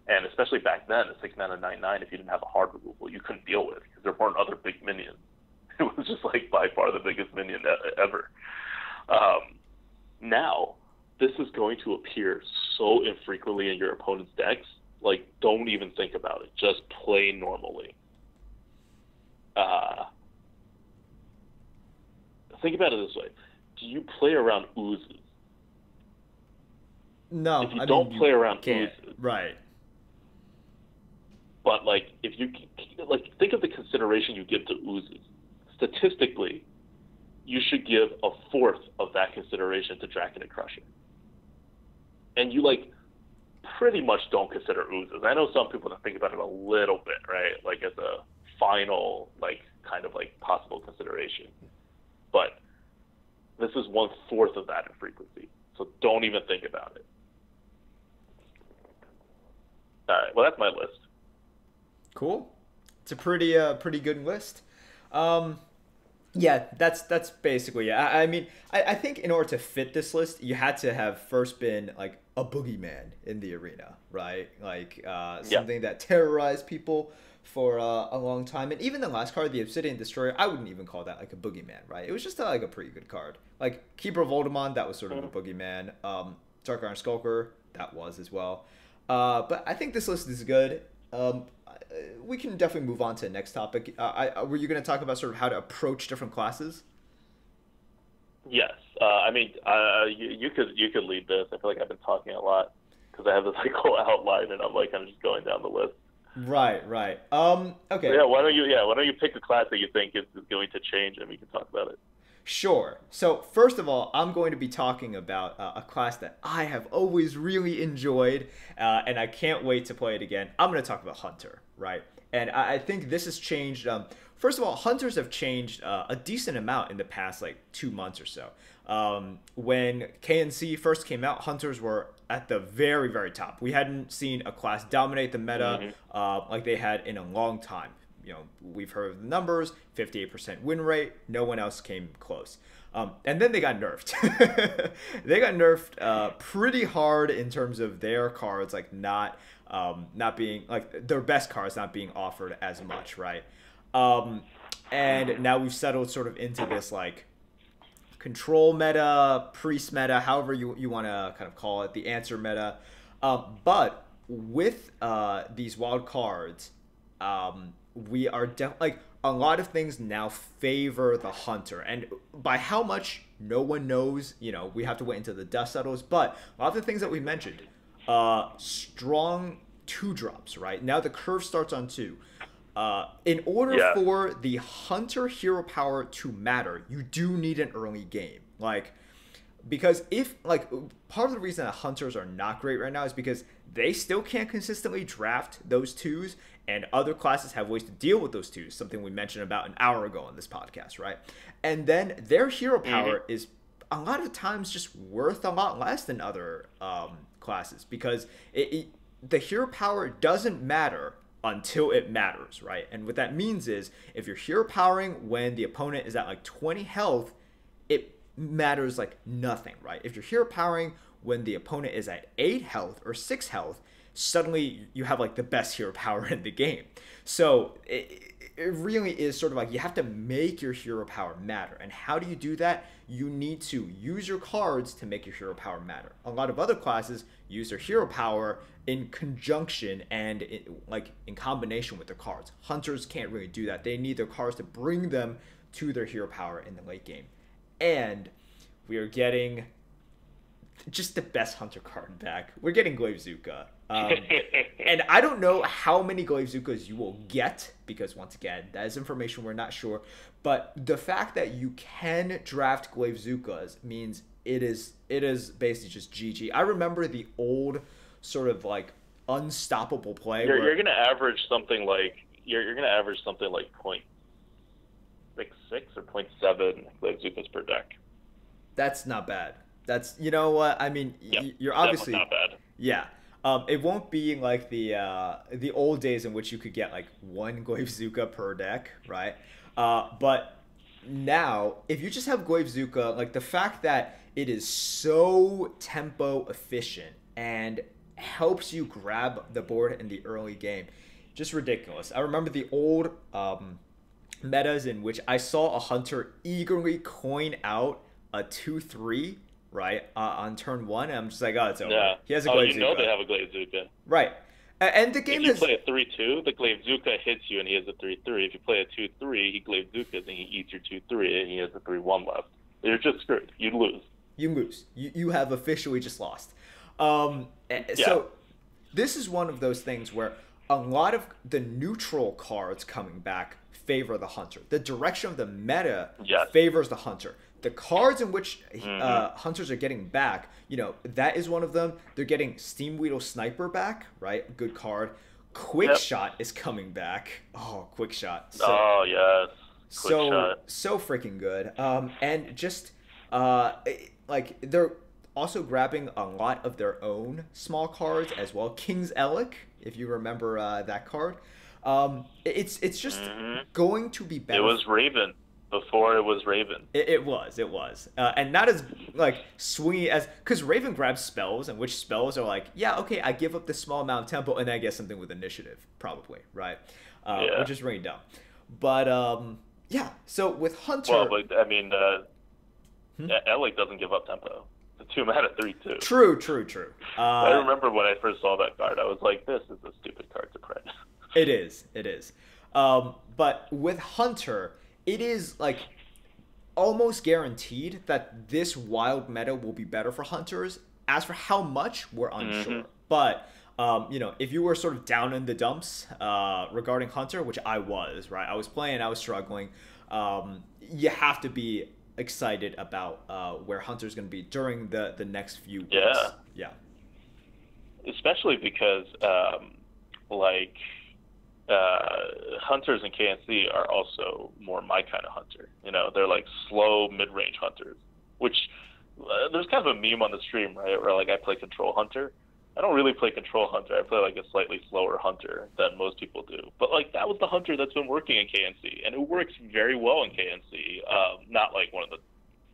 And especially back then, a 6 mana 9/9, if you didn't have a hard removal, you couldn't deal with, because there weren't other big minions. It was just like by far the biggest minion ever. Now, this is going to appear so infrequently in your opponent's decks, like, don't even think about it. Just play normally. Think about it this way. Do you play around oozes? No, if you don't play around oozes, right? But like, if you like, think of the consideration you give to oozes. Statistically, you should give a fourth of that consideration to Draconic Crusher. And you, like, pretty much don't consider oozes. I know some people that think about it a little bit, right? Like, as a final, like, kind of like possible consideration. But this is 1/4 of that in frequency. So don't even think about it. All right, well, that's my list. Cool. It's a pretty good list. Yeah, that's basically it. I mean, I think in order to fit this list, you had to have first been like a boogeyman in the arena, right? Like something that terrorized people for a long time. And even the last card, the Obsidian Destroyer, I wouldn't even call that like a boogeyman, right? It was just like a pretty good card. Like Keeper of Voldemort, that was sort of a boogeyman. Dark Iron Skulker, that was as well. But I think this list is good. We can definitely move on to the next topic. Were you going to talk about sort of how to approach different classes? Yes. I mean, you could lead this. I feel like I've been talking a lot because I have this like whole outline, and I'm like kind of just going down the list. Right. Okay. So, why don't you pick a class that you think is going to change, and we can talk about it. Sure. So first of all, I'm going to be talking about a class that I have always really enjoyed, and I can't wait to play it again. I'm going to talk about Hunter, right? And I think this has changed. First of all, Hunters have changed a decent amount in the past, like 2 months or so. When KNC first came out, Hunters were at the very, very top. We hadn't seen a class dominate the meta like they had in a long time. You know, we've heard of the numbers, 58% win rate. No one else came close. And then they got nerfed. They got nerfed pretty hard in terms of their cards, like not being, like their best cards not being offered as much, right? And now we've settled sort of into this like control meta, priest meta, however you want to kind of call it, the answer meta. But with these wild cards, we are like a lot of things now favor the hunter, and by how much No one knows. We have to wait until the dust settles. But a lot of the things that we mentioned, strong 2-drops, right? Now the curve starts on 2. In order for the hunter hero power to matter, you do need an early game. Because part of the reason that hunters are not great right now is because they still can't consistently draft those 2s, and other classes have ways to deal with those 2s, something we mentioned about an hour ago on this podcast, right? And then their hero power is a lot of times just worth a lot less than other classes, because the hero power doesn't matter until it matters, right? And what that means is if you're hero powering when the opponent is at 20 health, it matters nothing, right? If you're hero powering when the opponent is at 8 health or 6 health, suddenly you have the best hero power in the game. So it really is sort of you have to make your hero power matter. And how do you do that? You need to use your cards to make your hero power matter. A lot of other classes use their hero power in conjunction and in combination with their cards. Hunters can't really do that. They need their cards to bring them to their hero power in the late game. And we are getting just the best hunter card back. We're getting Glaivezuka. And I don't know how many Glaivezukas you will get, because once again, that is information we're not sure. But the fact that you can draft Glaivezukas means it is basically just GG. I remember the old sort of unstoppable play. You're gonna average something you're gonna average something like 0.6 or 0.7 Glaivezukas per deck. That's not bad. That's, you know what, I mean, you're obviously not bad. Yeah. It won't be like the old days in which you could get 1 Glaivezuka per deck, right? But now, if you just have Glaivezuka, the fact that it is so tempo efficient and helps you grab the board in the early game, just ridiculous. I remember the old metas in which I saw a hunter eagerly coin out a 2/3, right, on turn 1, and I'm just oh, it's over. Yeah. He has a Glaivezuka. You know they have a Glaivezuka. Right. And the game if you play a 3/2, the Glaivezuka hits you and he has a 3/3. If you play a 2/3, he Glaivezukas and he eats your 2/3 and he has a 3/1 left. You're just screwed. You lose. You have officially just lost. So this is one of those things where a lot of the neutral cards coming back favor the hunter. The direction of the meta favors the hunter. The cards in which hunters are getting back, that is one of them. They're getting Steam Weedle Sniper back, right? Good card. Quick Shot is coming back. Oh, Quick Shot. Yes. So freaking good. And just they're also grabbing a lot of their own small cards as well. King's Elec, if you remember that card. It's just going to be better. It was Raven. Before it was Raven. It was. And not as swingy as, because Raven grabs spells, and which spells are okay, I give up this small amount of tempo and then I get something with initiative, probably, right? Which is really dumb. But so with Hunter, well, but I mean, Elec doesn't give up tempo. It's a 2-mana 3/2. True. I remember when I first saw that card, I was like, this is a stupid card to print. It is. But with Hunter, it is almost guaranteed that this wild meta will be better for hunters. As for how much, we're unsure. But if you were sort of down in the dumps regarding Hunter, which I was, right? I was playing, I was struggling. You have to be excited about where Hunter's going to be during the next few weeks. Yeah. Especially because hunters in KNC are also more my kind of hunter. They're slow mid-range hunters, which there's kind of a meme on the stream, right? Where I play control hunter. I don't really play control hunter. I play a slightly slower hunter than most people do. But that was the hunter that's been working in KNC, and it works very well in KNC. Not one of the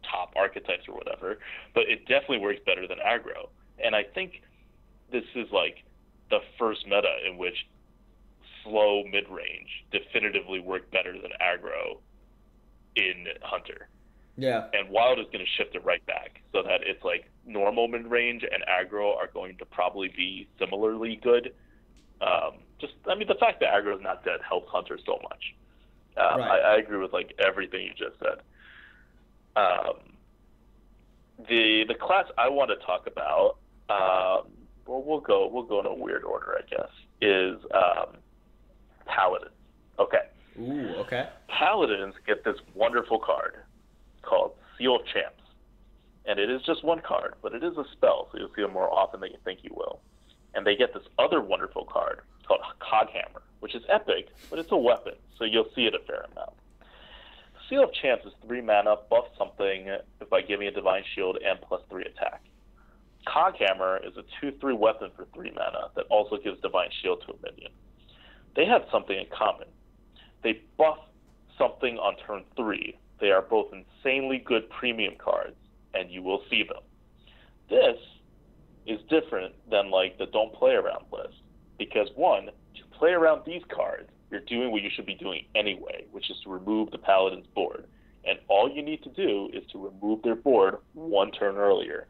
top archetypes or whatever, but it definitely works better than aggro. And I think this is the first meta in which slow mid-range definitively work better than aggro in hunter. Yeah. And wild is going to shift it right back so that it's normal mid-range and aggro are going to probably be similarly good. The fact that aggro is not dead helps hunter so much. Right. I agree with everything you just said. The class I want to talk about, well, we'll go in a weird order, I guess, is Paladins. Okay. Ooh, okay. Paladins get this wonderful card called Seal of Champs. And it is just one card, but it is a spell, so you'll see it more often than you think you will. And they get this other wonderful card called Coghammer, which is epic, but it's a weapon, so you'll see it a fair amount. Seal of Champs is 3 mana, buff something by giving a Divine Shield and +3 attack. Coghammer is a 2/3 weapon for 3 mana that also gives Divine Shield to a minion. They have something in common. They buff something on turn 3. They are both insanely good premium cards, and you will see them. This is different than like the don't play around list, because one, to play around these cards, you're doing what you should be doing anyway, which is to remove the Paladin's board. And all you need to do is to remove their board 1 turn earlier,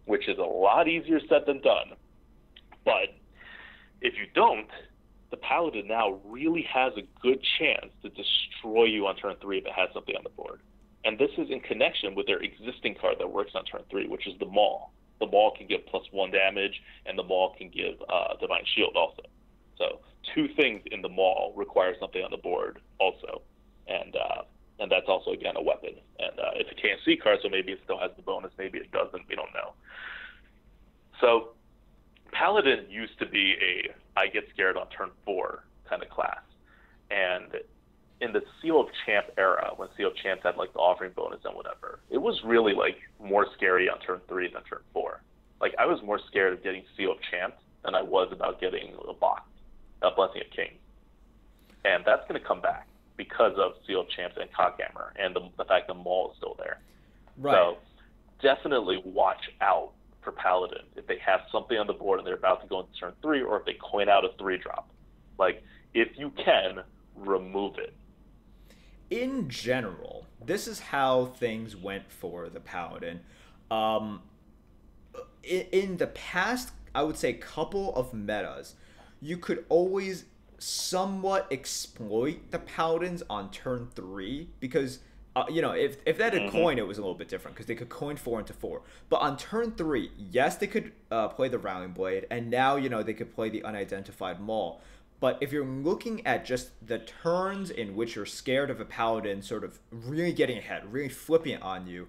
which is a lot easier said than done. But if you don't, the Paladin now really has a good chance to destroy you on turn 3 if it has something on the board. And this is in connection with their existing card that works on turn 3, which is the Maul. The Maul can give +1 damage, and the Maul can give Divine Shield also. So 2 things in the Maul require something on the board also. And that's also, again, a weapon. And it's a KNC card, so maybe it still has the bonus, maybe it doesn't, we don't know. So Paladin used to be a I get scared on turn 4 kind of class. And in the Seal of Champ era, when Seal of Champs had like the offering bonus and whatever, it was really like more scary on turn 3 than turn 4. Like I was more scared of getting Seal of Champs than I was about getting a box, a Blessing of Kings. And that's going to come back because of Seal of Champs and Coghammer and the fact the Maul is still there. Right. So definitely watch out for Paladin if they have something on the board and they're about to go into turn 3, or if they coin out a 3-drop. Like, if you can, remove it. In general, this is how things went for the Paladin. In the past, I would say couple of metas, you could always somewhat exploit the Paladins on turn 3 because if that had coin, it was a little bit different because they could coin 4 into 4. But on turn 3, yes, they could play the Rallying Blade, and now they could play the Unidentified Maul. But if you're looking at just the turns in which you're scared of a Paladin sort of really getting ahead, really flipping it on you,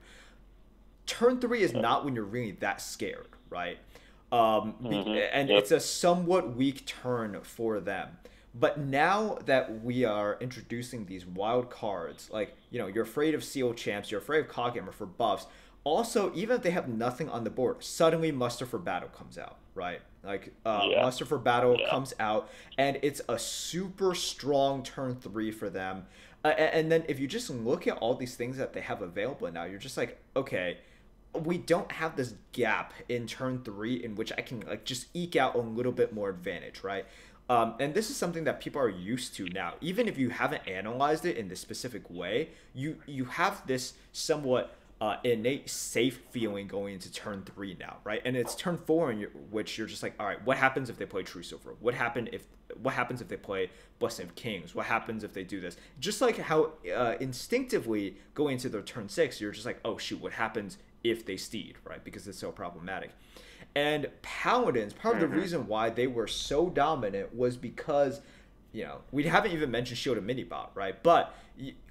turn 3 is not when you're really that scared, right? And it's a somewhat weak turn for them. But now that we are introducing these wild cards, like, you're afraid of Seal Champs, you're afraid of Coghammer for buffs. Also, even if they have nothing on the board, suddenly Muster for Battle comes out, right? Like, Muster for Battle comes out, and it's a super strong turn 3 for them. And then if you just look at all these things that they have available now, you're just like, okay, we don't have this gap in turn 3 in which I can, like, just eke out a little bit more advantage, right? And this is something that people are used to now. Even if you haven't analyzed it in this specific way, you have this somewhat innate safe feeling going into turn 3 now, right? And it's turn 4 in which you're just like, all right, what happens if they play True Silver? What happens if they play Blessing of Kings? What happens if they do this? Just like how instinctively going into their turn 6, you're just like, oh shoot, what happens if they steed, right? Because it's so problematic. And Paladins, part of the reason why they were so dominant was because, we haven't even mentioned Shield and Minibot, right? But,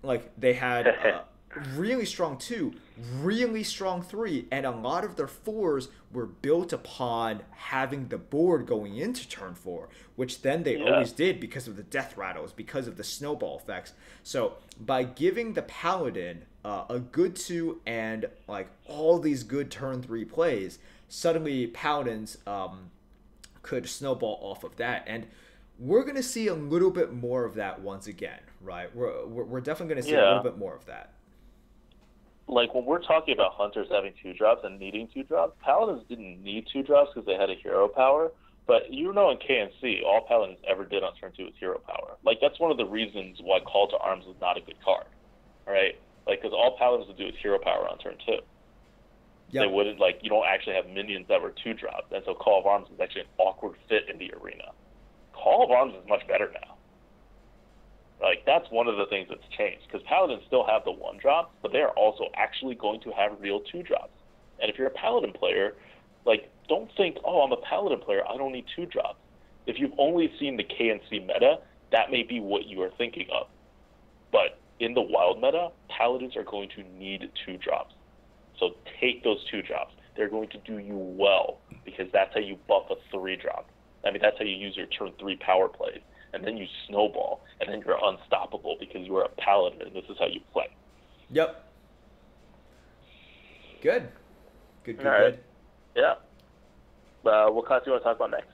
like, they had really strong 2, really strong 3, and a lot of their 4s were built upon having the board going into turn 4, which then they always did because of the death rattles, because of the snowball effects. So, by giving the Paladin a good 2 and, like, all these good turn 3 plays, suddenly Paladins could snowball off of that, and we're going to see a little bit more of that once again, right? We're definitely going to see a little bit more of that. Like, when we're talking about Hunters having 2-drops and needing 2-drops, Paladins didn't need 2-drops because they had a hero power, but in KNC, all Paladins ever did on turn 2 was hero power. Like, that's one of the reasons why Call to Arms is not a good card, all right? Like, because all Paladins would do is hero power on turn 2. Yep. They wouldn't, like, you don't actually have minions that were 2-drops, and so Call of Arms is actually an awkward fit in the arena. Call of Arms is much better now. Like, that's one of the things that's changed, because Paladins still have the 1-drops, but they are also actually going to have real 2-drops. And if you're a Paladin player, like, don't think, oh, I'm a Paladin player, I don't need 2-drops. If you've only seen the KNC meta, that may be what you are thinking of. But in the wild meta, Paladins are going to need 2-drops. So take those 2-drops. They're going to do you well, because that's how you buff a 3-drop. I mean, that's how you use your turn 3 power plays. And then you snowball, and then you're unstoppable because you are a Paladin, and this is how you play. Yep. Good. Good. All right. Yeah. What class do you want to talk about next?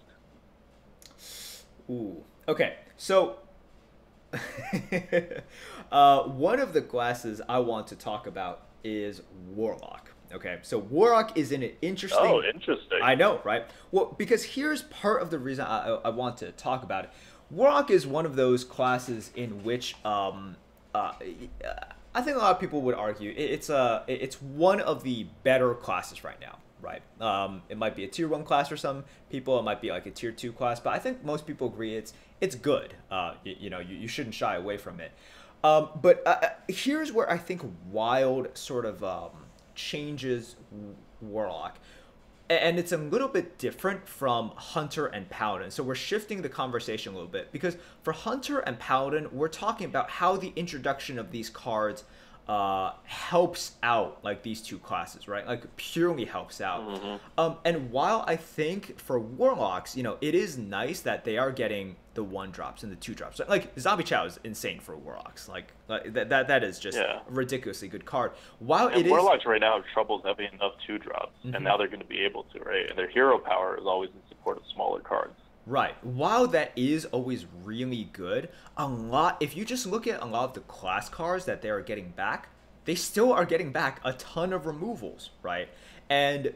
Ooh. Okay. So, one of the classes I want to talk about is Warlock. Okay, so Warlock is in an interesting... Oh, interesting. I know, right? Well, because here's part of the reason I want to talk about it. Warlock is one of those classes in which I think a lot of people would argue it's one of the better classes right now, right? It might be a tier 1 class for some people, it might be like a tier 2 class, but I think most people agree it's good. You shouldn't shy away from it. But here's where I think Wild sort of changes Warlock. And it's a little bit different from Hunter and Paladin. So we're shifting the conversation a little bit, because for Hunter and Paladin, we're talking about how the introduction of these cards helps out like these two classes, right? Like purely helps out. Mm-hmm. And while I think for Warlocks, it is nice that they are getting the 1-drops and the 2-drops. Like Zombie Chow is insane for Warlocks. Like that is just a ridiculously good card. While and Warlocks right now have trouble having enough 2-drops, and now they're going to be able to, right? And their hero power is always in support of smaller cards. Right. While that is always really good, if you just look at a lot of the class cards that they are getting back, they still are getting back a ton of removals, right? And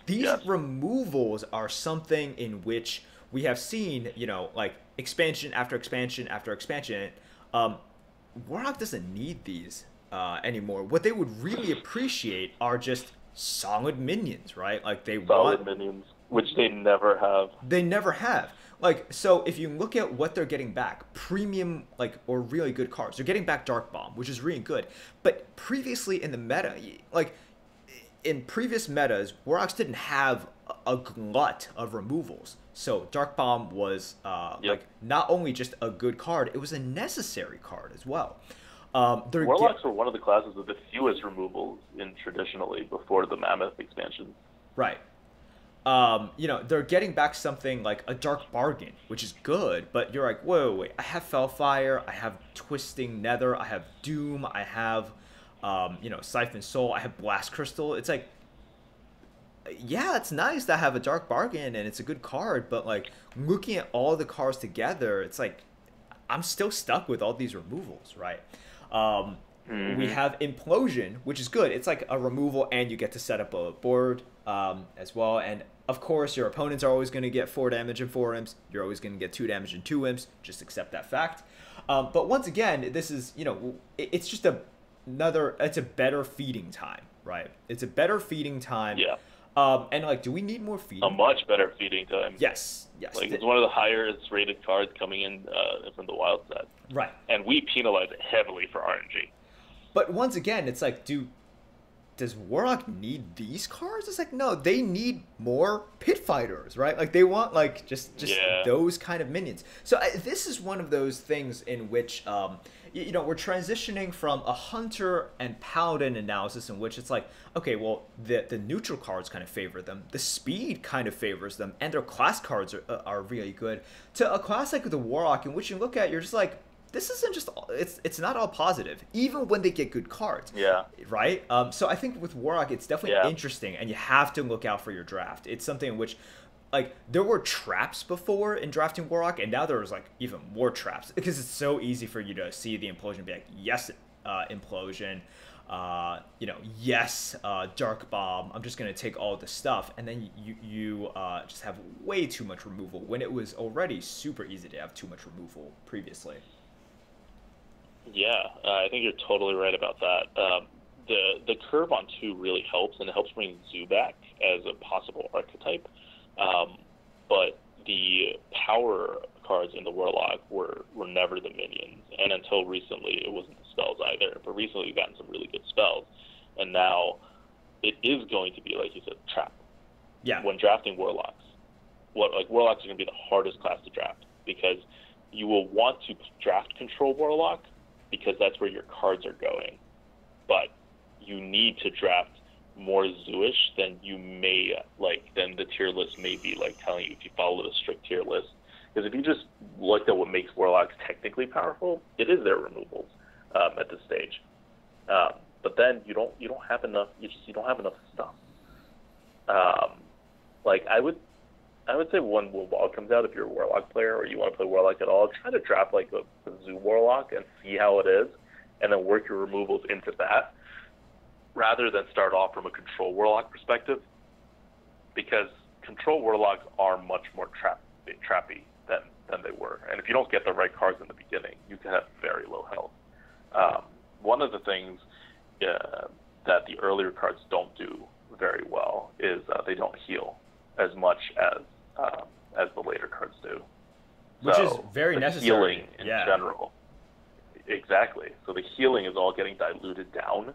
these removals are something in which we have seen, like expansion after expansion after expansion. Warlock doesn't need these anymore. What they would really appreciate are just solid minions, right? Like they want minions. Which they never have. They never have. Like, so if you look at what they're getting back, premium, or really good cards, they're getting back Dark Bomb, which is really good. But previously in the meta, in previous metas, Warlocks didn't have a glut of removals. So Dark Bomb was, not only just a good card, it was a necessary card as well. Warlocks were one of the classes with the fewest removals traditionally before the Mammoth expansion. Right. They're getting back something like a Dark Bargain, which is good, but you're like, wait, I have Fellfire, I have Twisting Nether, I have Doom, I have, Siphon Soul, I have Blast Crystal. It's like, yeah, it's nice to have a Dark Bargain, and it's a good card, but, like, looking at all the cards together, it's like, I'm still stuck with all these removals, right? We have Implosion, which is good. It's like a removal, and you get to set up a board as well. And of course, your opponents are always going to get 4 damage and 4 imps. You're always going to get 2 damage and 2 imps. Just accept that fact. But once again, this is, it's just it's a better feeding time, right? It's a better feeding time. Yeah. And do we need more feeding? A much better feeding time. Yes. It's one of the highest rated cards coming in from the wild set. Right. And we penalize it heavily for RNG. But once again, it's like, does Warlock need these cards? It's like, no, they need more pit fighters, right? Like they want just those kind of minions. So this is one of those things in which we're transitioning from a Hunter and Paladin analysis in which it's like, okay, well the neutral cards kind of favor them, the speed kind of favors them, and their class cards are really good, to a class like the Warlock in which you look at, you're just like, this isn't just, it's not all positive, even when they get good cards. Yeah. Right? So I think with Warlock, it's definitely interesting, and you have to look out for your draft. It's something in which, there were traps before in drafting Warlock, and now there's, even more traps, because it's so easy for you to see the Implosion and be like, yes, Implosion, yes, Dark Bomb, I'm just going to take all the stuff, and then you just have way too much removal, when it was already super easy to have too much removal previously. Yeah, I think you're totally right about that. The curve on 2 really helps, and it helps bring Zoo back as a possible archetype. But the power cards in the Warlock were never the minions, and until recently it wasn't the spells either. But recently we've gotten some really good spells, and now it is going to be, like you said, trap. Yeah. When drafting Warlocks, Warlocks are going to be the hardest class to draft, because you will want to draft control Warlock because that's where your cards are going. But you need to draft more Zooish than you may, than the tier list may be, telling you if you follow the strict tier list. Because if you just looked at what makes Warlocks technically powerful, it is their removals at this stage. But then you don't have enough. You don't have enough stuff. I would say when Warlock comes out, if you're a Warlock player or you want to play Warlock at all, try to draft a Zoo Warlock and see how it is, and then work your removals into that, rather than start off from a control Warlock perspective, because control Warlocks are much more trappy than they were. And if you don't get the right cards in the beginning, you can have very low health. One of the things that the earlier cards don't do very well is they don't heal as much as the later cards do. Which is very necessary. Healing in general. Exactly. So the healing is all getting diluted down.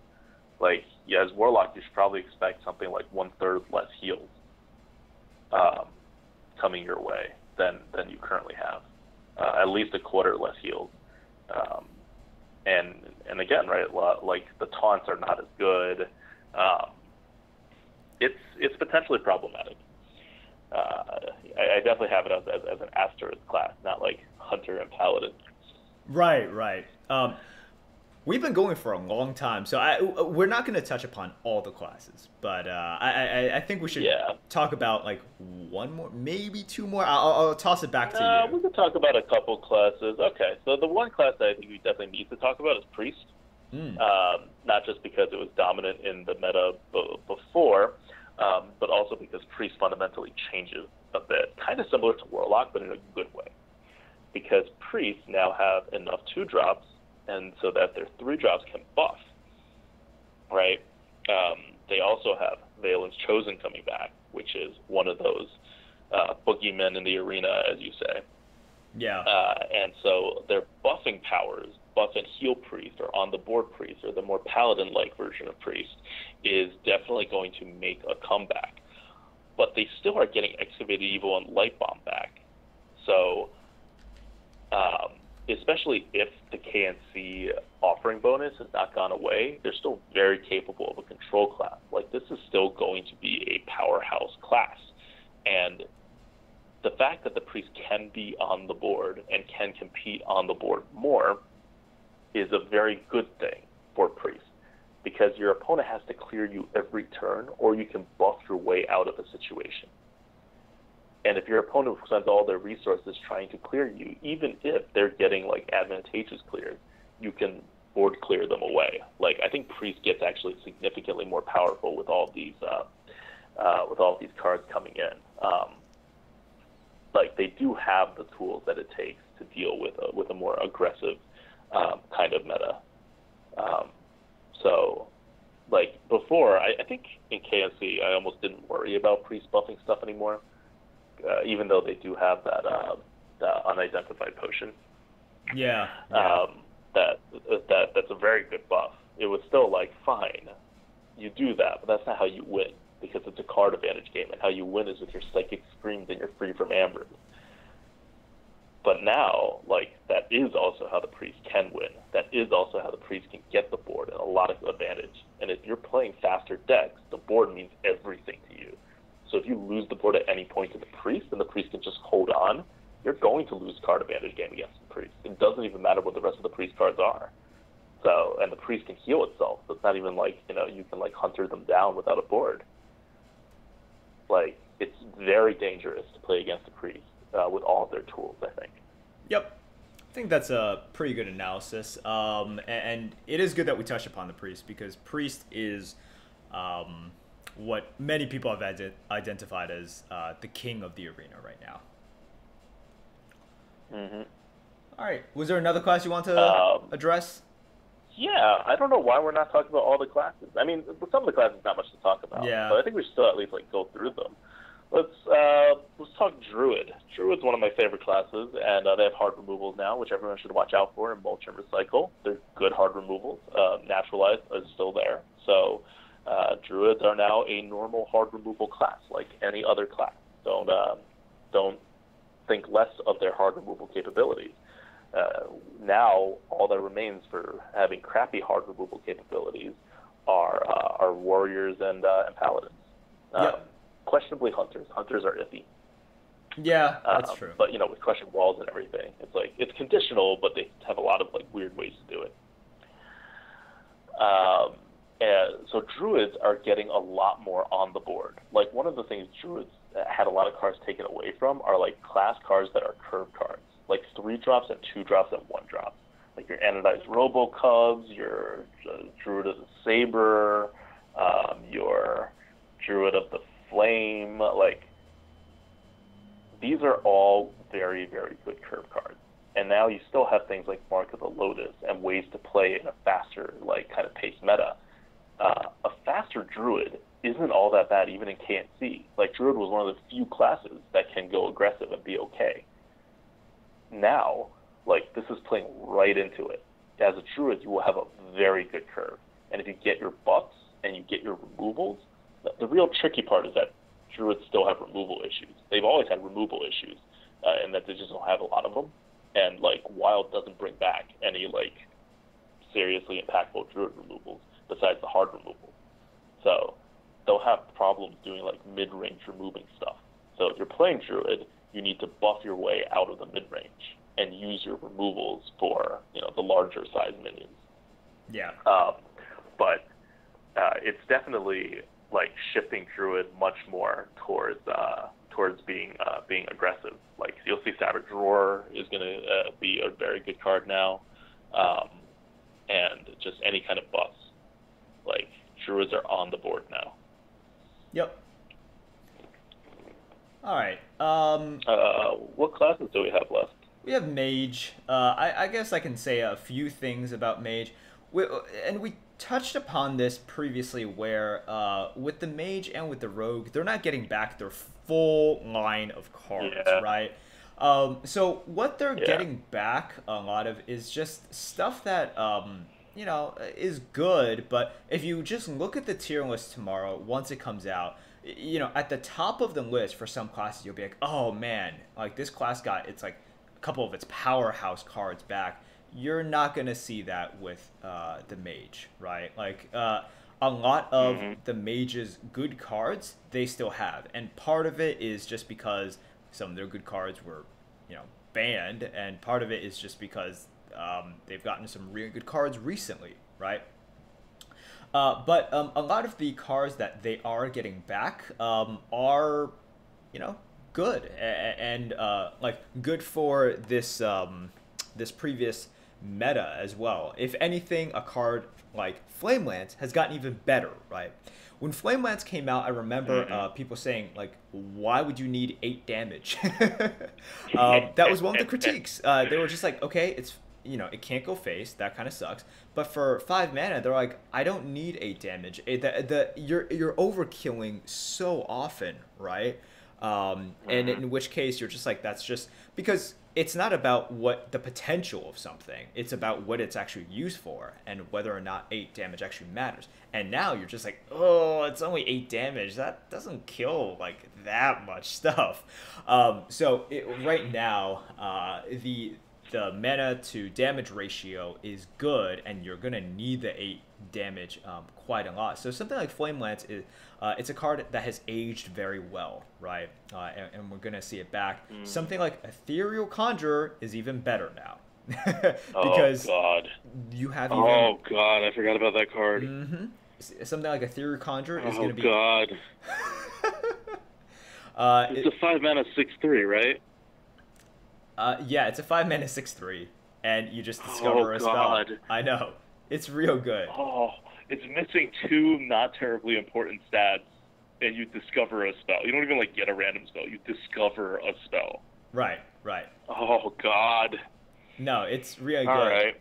As Warlock, you should probably expect something like 1/3 less heals coming your way than you currently have. At least 1/4 less heals. And again, right, the taunts are not as good. It's potentially problematic. I definitely have it as an asterisk class, not like Hunter and Paladin. Right. We've been going for a long time, so we're not going to touch upon all the classes, but I think we should talk about one more, maybe two more. I'll toss it back to you. We could talk about a couple classes. Okay, so the one class that I think we definitely need to talk about is Priest. Not just because it was dominant in the meta before, but also because Priest fundamentally changes a bit, kind of similar to Warlock, but in a good way. Because Priests now have enough 2-drops, and so that their 3-drops can buff, right? They also have Valen's Chosen coming back, which is one of those boogeymen in the arena, as you say. Yeah. And so their buffing powers, buff and heal Priest, or on the board Priest, or the more Paladin-like version of Priest, is definitely going to make a comeback. But they still are getting Excavated Evil and Light Bomb back. So, especially if the KNC offering bonus has not gone away, they're still very capable of a control class. This is still going to be a powerhouse class. And the fact that the Priest can be on the board and can compete on the board more is a very good thing for Priest, because your opponent has to clear you every turn, or you can buff your way out of a situation. And if your opponent spends all their resources trying to clear you, even if they're getting advantageous clears, you can board clear them away. I think Priest gets actually significantly more powerful with all these cards coming in. They do have the tools that it takes to deal with a more aggressive kind of meta. So before, I think in KNC, I almost didn't worry about Priest buffing stuff anymore, even though they do have that unidentified potion. Yeah. That's a very good buff. It was still fine, you do that, but that's not how you win, because it's a card advantage game, and how you win is with your Psychic Screams and you're free from Amber. But now, that is also how the Priest can win. That is also how the Priest can get the board and a lot of advantage. And if you're playing faster decks, the board means everything to you. So if you lose the board at any point to the Priest, and the Priest can just hold on, you're going to lose card advantage game against the Priest. It doesn't even matter what the rest of the Priest cards are. So, and the Priest can heal itself. So it's not even you can Hunter them down without a board. It's very dangerous to play against the Priest with all of their tools, I think. Yep. I think that's a pretty good analysis. And it is good that we touched upon the Priest, because Priest is what many people have identified as the king of the arena right now. Mm-hmm. All right. Was there another class you want to address? Yeah, I don't know why we're not talking about all the classes. I mean, some of the classes not much to talk about. Yeah. But I think we should still at least go through them. Let's talk Druid. Druid's one of my favorite classes, and they have hard removals now, which everyone should watch out for in Mulch and Recycle. They're good hard removals. Naturalized is still there. So Druids are now a normal hard removal class, like any other class. Don't think less of their hard removal capabilities. Now, all that remains for having crappy hard removal capabilities are warriors and paladins. Yep. Questionably hunters. Hunters are iffy. Yeah, that's true. But with question walls and everything, it's conditional, but they have a lot of weird ways to do it. And so druids are getting a lot more on the board. One of the things druids had a lot of cards taken away from are class cards that are curve cards, 3-drops and 2-drops and 1-drops. Your Anodized Robo Cubs, your Druid of the Saber, your Druid of the Flame. These are all very, very good curve cards. And now you still have things like Mark of the Lotus and ways to play in a faster, kind of pace meta. A faster Druid isn't all that bad, even in KNC. Druid was one of the few classes that can go aggressive and be okay. Now, this is playing right into it. As a Druid, you will have a very good curve. And if you get your buffs and you get your removals, the real tricky part is that Druids still have removal issues. They've always had removal issues, and that they just don't have a lot of them. And, Wild doesn't bring back any, seriously impactful Druid removals besides the hard removal. So they'll have problems doing, mid-range removing stuff. So if you're playing Druid, you need to buff your way out of the mid-range and use your removals for, the larger size minions. Yeah. But it's definitely, shifting Druid much more towards being aggressive. You'll see Savage Roar is going to be a very good card now, and just any kind of buffs. Druids are on the board now. Yep. All right. What classes do we have left? We have Mage. I guess I can say a few things about Mage. We touched upon this previously where with the Mage and with the Rogue, they're not getting back their full line of cards, right? So what they're getting back a lot of is just stuff that, is good. But if you just look at the tier list tomorrow, once it comes out, at the top of the list for some classes, you'll be like, oh man, this class got a couple of its powerhouse cards back. You're not going to see that with the Mage, right? A lot of the Mage's good cards, they still have. And part of it is just because some of their good cards were, banned. And part of it is just because they've gotten some really good cards recently, right? But a lot of the cards that they are getting back are, good. And good for this this previous meta as well. If anything, a card like Flamelance has gotten even better, right? When Flamelance came out, I remember people saying, why would you need 8 damage? That was one of the critiques. They were just okay, it's, it can't go face. That kind of sucks. But for 5 mana, they're like, I don't need 8 damage. You're overkilling so often, right? And in which case, you're just that's just because it's not about what the potential of something. It's about what it's actually used for and whether or not 8 damage actually matters. And now you're just oh, it's only 8 damage. That doesn't kill that much stuff. So right now, the mana to damage ratio is good, and you're gonna need the 8 damage quite a lot. So something like Flamelance is it's a card that has aged very well, right? And we're gonna see it back. Something like Ethereal Conjurer is even better now. Because you have even... Oh god, I forgot about that card. Something like Ethereal Conjurer is gonna be... Oh god. It's a 5 mana 6/3, right? Yeah, it's a 5 mana 6/3, and you just discover a spell. God. I know. It's real good. Oh, it's missing 2 not terribly important stats, and you discover a spell. You don't even get a random spell. You discover a spell. Right. Oh god. No, it's really good. All right.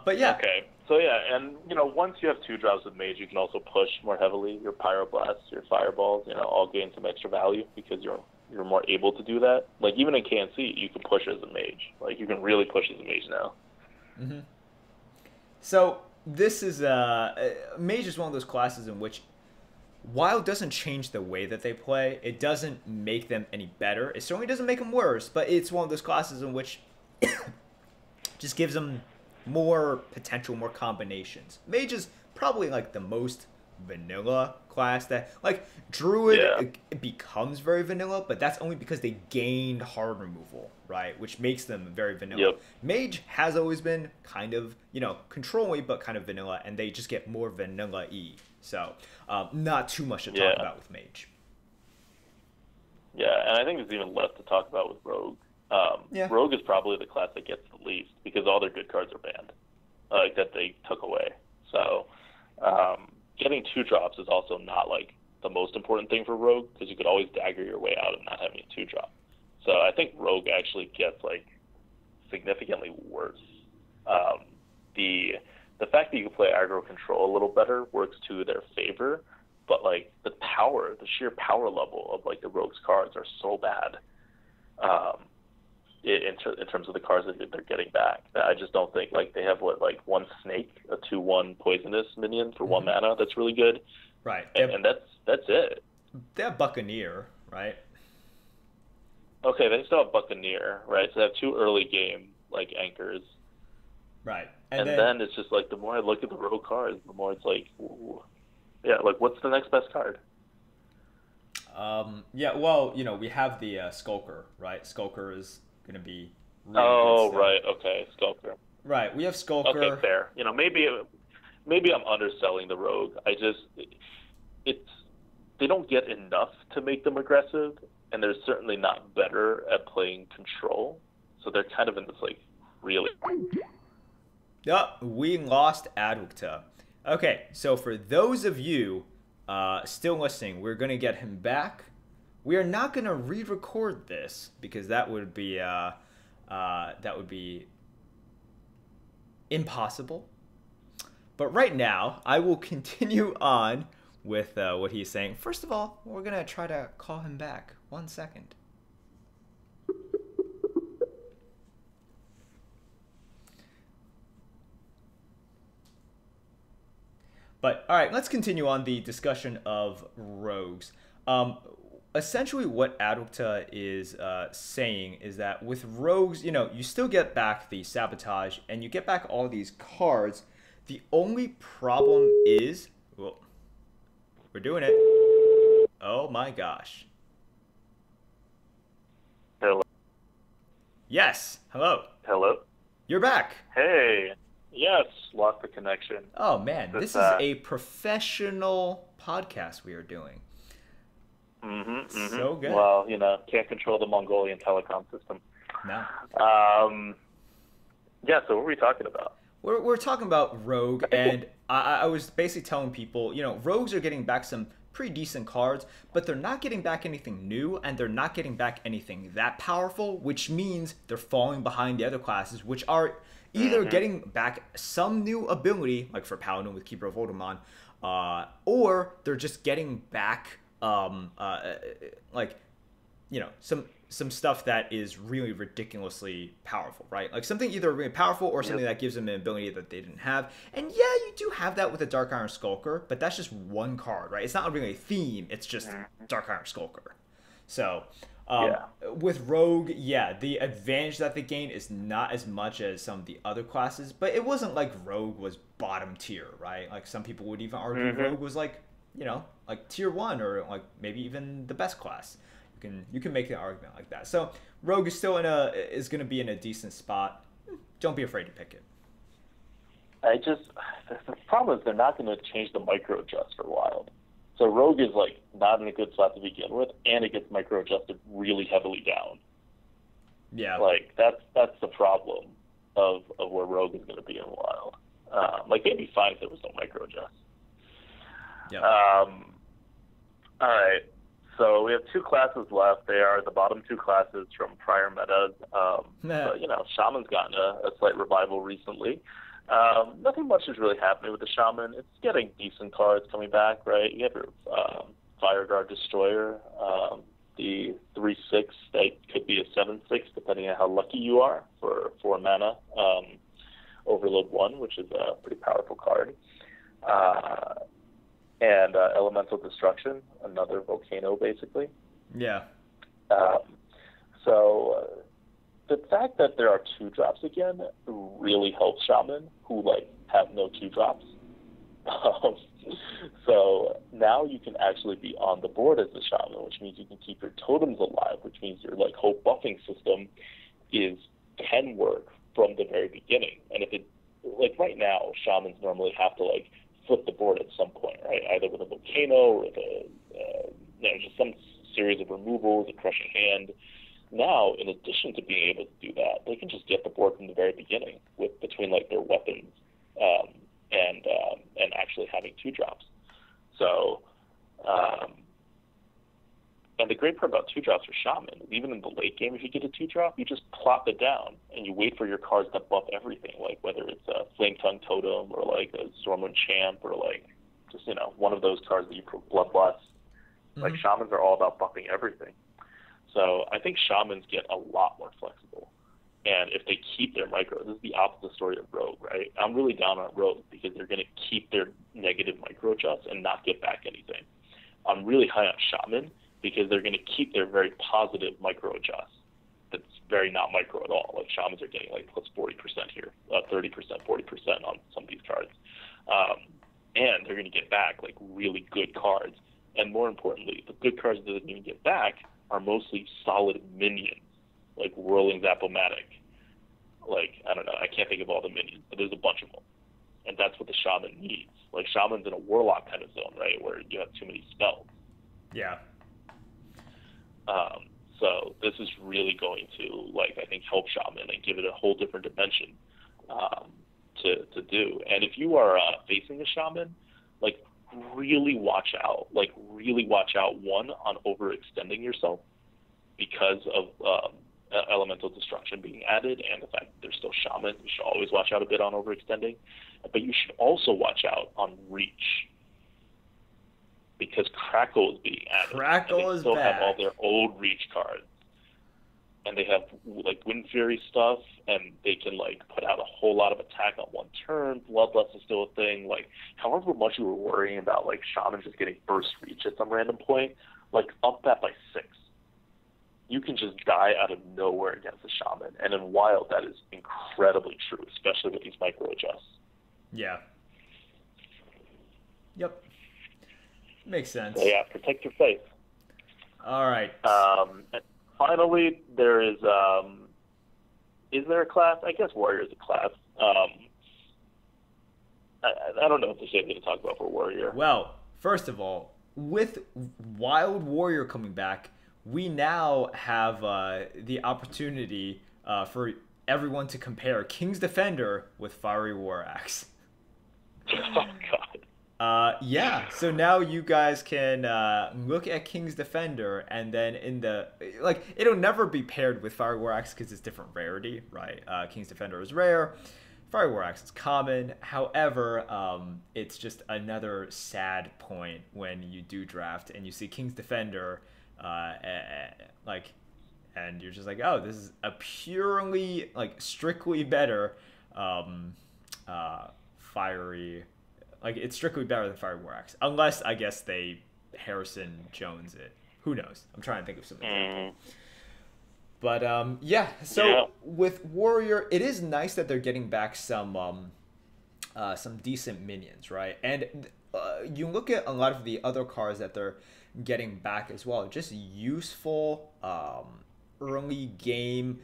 But yeah. Okay. So yeah, and once you have 2 drops of Mage, you can also push more heavily. Your Pyroblasts, your Fireballs, all gain some extra value because you're more able to do that. Even in KNC, you can push as a Mage. You can really push as a Mage now. So this is Mage is one of those classes in which, while it doesn't change the way that they play, it doesn't make them any better. It certainly doesn't make them worse, but it's one of those classes in which just gives them more potential, more combinations. Mage is probably like the most vanilla class that, like, Druid it becomes very vanilla, but that's only because they gained hard removal, right? Which makes them very vanilla. Yep. Mage has always been kind of, controlling, but kind of vanilla, and they just get more vanilla-y. So, not too much to talk about with Mage. Yeah, and I think there's even less to talk about with Rogue. Rogue is probably the class that gets the least because all their good cards are banned, that they took away. So, getting 2-drops is also not like the most important thing for Rogue because you could always dagger your way out of not having a 2-drop. So I think Rogue actually gets like significantly worse. The fact that you can play aggro control a little better works to their favor, but like the sheer power level of like the Rogue's cards are so bad. In terms of the cards that they're getting back, I just don't think like they have one snake, a 2/1 poisonous minion for 1 mana that's really good, right? And that's it. They have Buccaneer, right? Okay, they still have Buccaneer, right? So they have 2 early game like anchors, right? And then it's just like the more I look at the Rogue cards, the more it's like, ooh, yeah, like what's the next best card? Yeah, well, we have the Skulker, right? Skulker is going to be really good right, okay, Skulker. Right, we have Skulker. Okay, fair. Maybe I'm underselling the Rogue. They don't get enough to make them aggressive, and they're certainly not better at playing control. So they're kind of in this like really. Yup, we lost ADWCTA. Okay, so for those of you still listening, we're gonna get him back. We are not gonna re-record this because that would be impossible. But right now, I will continue on with what he's saying. First of all, we're gonna try to call him back. 1 second. But, all right, let's continue on the discussion of rogues. Essentially, what ADWCTA is saying is that with rogues, you still get back the sabotage, and you get back all these cards. The only problem is... Well, we're doing it. Oh, my gosh. Hello. Yes. Hello. Hello. You're back. Hey. Yes, lost the connection. Oh, man. This is a professional podcast we are doing. So good. Well, can't control the Mongolian telecom system. No. Yeah, so what were we talking about? We're talking about Rogue, and I was basically telling people, Rogues are getting back some pretty decent cards, but they're not getting back anything new, and they're not getting back anything that powerful, which means they're falling behind the other classes, which are either getting back some new ability, like for Paladin with Keeper of Voldemort, or they're just getting back, some stuff that is really ridiculously powerful, right? Like something either really powerful or something that gives them an ability that they didn't have. And yeah, you do have that with a Dark Iron Skulker, but that's just one card, right? It's not really a theme, it's just Dark Iron Skulker. So... with Rogue, the advantage that they gain is not as much as some of the other classes, but it wasn't like Rogue was bottom tier, right? Like some people would even argue Rogue was like, like tier 1 or like maybe even the best class. You can make an argument like that. So Rogue is still is going to be in a decent spot. Don't be afraid to pick it. The problem is they're not going to change the micro adjust for Wild. So Rogue is like not in a good spot to begin with, and it gets micro adjusted really heavily down. Yeah, like that's the problem of where Rogue is going to be in Wild. Like it'd be fine if there was no micro adjust. Yeah. All right. So we have 2 classes left. They are the bottom 2 classes from prior metas. But, Shaman's gotten a slight revival recently. Nothing much is really happening with the Shaman. It's getting decent cards coming back, right? You have your Fireguard Destroyer, the 3/6 that could be a 7/6 depending on how lucky you are for 4 mana. Overload 1, which is a pretty powerful card. And Elemental Destruction, another volcano, basically. Yeah. So the fact that there are 2-drops again really helps Shaman, who, like, have no 2-drops. So now you can actually be on the board as a Shaman, which means you can keep your totems alive, which means your, like, whole buffing system can work from the very beginning. And if it, like, right now, Shamans normally have to, like, flip the board at some point, right? Either with a volcano or with just some series of removals, a crushing hand. Now, in addition to being able to do that, they can just get the board from the very beginning between like their weapons and actually having 2-drops. So, and the great part about 2-drops for Shaman, even in the late game, if you get a 2-drop, you just plop it down and you wait for your cards to buff everything, like whether it's a Flame Tongue Totem or like a Stormwind Champ or like just, one of those cards that you put Bloodlust. Mm-hmm. Like Shamans are all about buffing everything. So I think Shamans get a lot more flexible. And if they keep their micro, this is the opposite story of Rogue, right? I'm really down on Rogue because they're going to keep their negative micro adjusts and not get back anything. I'm really high on Shaman because they're going to keep their very positive micro adjusts. That's very not micro at all. Like Shamans are getting like plus 40% here, 30%, 40% on some of these cards. And they're going to get back like really good cards. And more importantly, the good cards that they're going to get back are mostly solid minions, like Whirling Zap-O-Matic. Like, I don't know, I can't think of all the minions, but there's a bunch of them. And that's what the Shaman needs. Like, Shaman's in a Warlock kind of zone, right, where you have too many spells. Yeah. So this is really going to, like, I think help Shaman and give it a whole different dimension to do. And if you are facing a Shaman, like, really watch out. Like, really watch out, one, on overextending yourself because of elemental destruction being added and the fact that there's still Shaman. You should always watch out a bit on overextending. But you should also watch out on reach because Crackle is being added. Crackle is back. They still have all their old reach cards. And they have, like, Wind Fury stuff, and they can, like, put out a whole lot of attack on one turn. Bloodlust is still a thing. Like, however much you were worrying about, like, Shaman just getting burst reach at some random point, like, up that by 6. You can just die out of nowhere against a Shaman. And in Wild, that is incredibly true, especially with these micro adjusts. Yeah. Yep. Makes sense. So, yeah, protect your faith. All right. And finally, there is there a class? I guess Warrior is a class. I don't know if there's anything to talk about for Warrior. Well, first of all, with Wild Warrior coming back, we now have the opportunity for everyone to compare King's Defender with Fiery War Axe. Oh, God. Yeah, so now you guys can look at King's Defender, and then it'll never be paired with Fiery War Axe because it's different rarity, right? King's Defender is rare, Fiery War Axe is common. However, it's just another sad point when you do draft and you see King's Defender, and you're just like, oh, this is a purely, like, strictly better fiery. Like, it's strictly better than Fiery War Axe. Unless, I guess, they Harrison Jones it. Who knows? I'm trying to think of something. But, yeah. So, with Warrior, it is nice that they're getting back some decent minions, right? And you look at a lot of the other cards that they're getting back as well. Just useful, early game,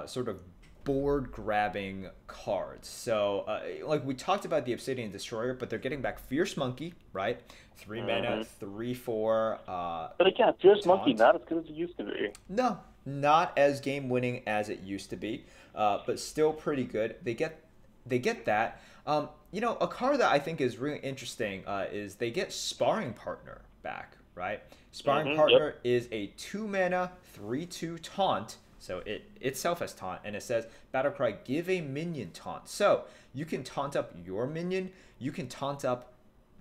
sort of board grabbing cards. So like we talked about the Obsidian Destroyer, but they're getting back Fierce Monkey, right? 3 mana, 3/4. But again, Fierce Monkey not as good as it used to be. No, not as game winning as it used to be, but still pretty good. They get that. A card that I think is really interesting is they get Sparring Partner back, right? Sparring Partner is a 2 mana 3/2 taunt. So it itself has taunt, and it says, Battlecry, give a minion taunt. So you can taunt up your minion. You can taunt up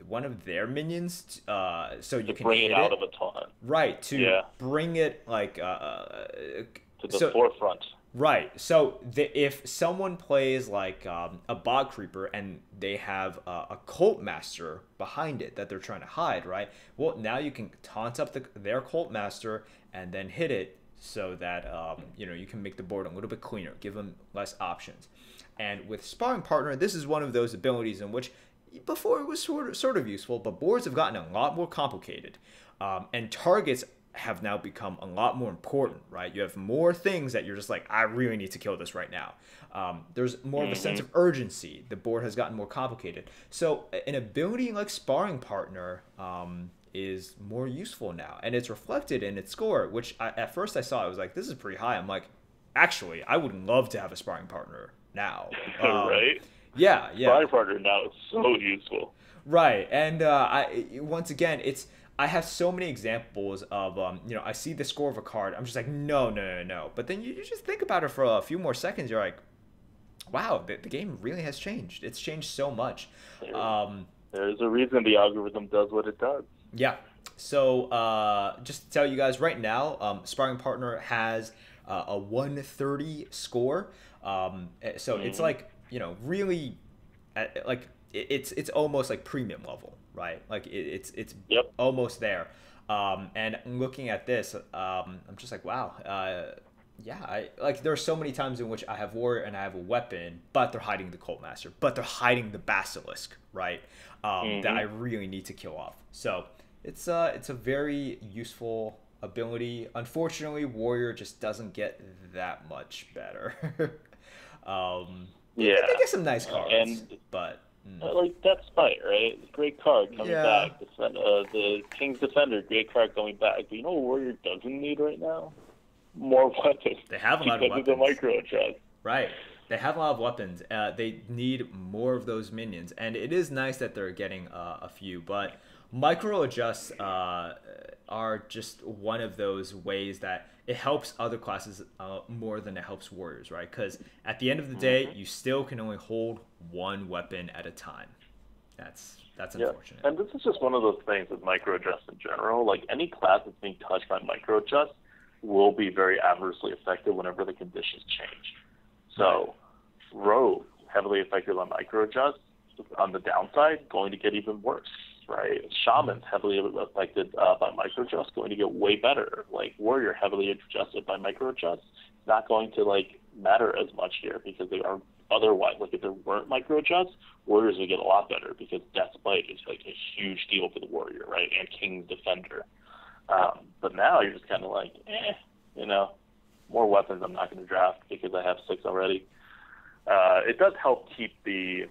one of their minions, so you can bring it of a taunt. Right, to bring it, like... to the forefront. Right. So if someone plays like a bog creeper and they have a cult master behind it that they're trying to hide, right? Well, now you can taunt up their cult master and then hit it so that you can make the board a little bit cleaner, give them less options. And with sparring partner, this is one of those abilities in which before it was sort of useful, but boards have gotten a lot more complicated, and targets have now become a lot more important, right? You have more things that you're just like, I really need to kill this right now. There's more of a sense of urgency. The board has gotten more complicated. So an ability like Sparring Partner is more useful now. And it's reflected in its score, which at first I saw, I was like, this is pretty high. I'm like, actually, I would love to have a Sparring Partner now. Right? Yeah. Sparring Partner now is so useful. Right. And once again, I have so many examples of, I see the score of a card. I'm just like, no. But then you just think about it for a few more seconds. You're like, wow, the game really has changed. It's changed so much. There's a reason the algorithm does what it does. Yeah. So just to tell you guys right now, Sparring Partner has a 130 score. So it's like, really, like it's almost like premium level. Right, like it's Yep. almost there, and looking at this, I'm just like, wow, there are so many times in which I have warrior and I have a weapon, but they're hiding the cult master, but they're hiding the basilisk, right? That I really need to kill off. So it's a very useful ability. Unfortunately, warrior just doesn't get that much better. They get some nice cards, but. Like that's Spite, right? Great card coming back. The King's Defender, great card coming back. But you know what Warrior doesn't need right now? More weapons. They have a lot of weapons. Because of the micro adjust. Right. They have a lot of weapons. They need more of those minions, and it is nice that they're getting a few. But micro adjusts are just one of those ways that it helps other classes more than it helps warriors, right? Because at the end of the day, you still can only hold one weapon at a time. That's unfortunate. And this is just one of those things with micro adjusts in general. Like any class that's being touched by micro adjusts will be very adversely affected whenever the conditions change. So, Rogue, heavily affected by micro adjusts, on the downside, going to get even worse. Right, Shaman's heavily affected by micro adjusts, going to get way better. Like Warrior, heavily adjusted by micro adjusts, not going to matter as much here because they are otherwise. Like if there weren't micro adjusts, Warriors would get a lot better because Death Bite is like a huge deal for the Warrior, right? And King's Defender. But now you're just kind of like, more weapons I'm not going to draft because I have 6 already. It does help keep the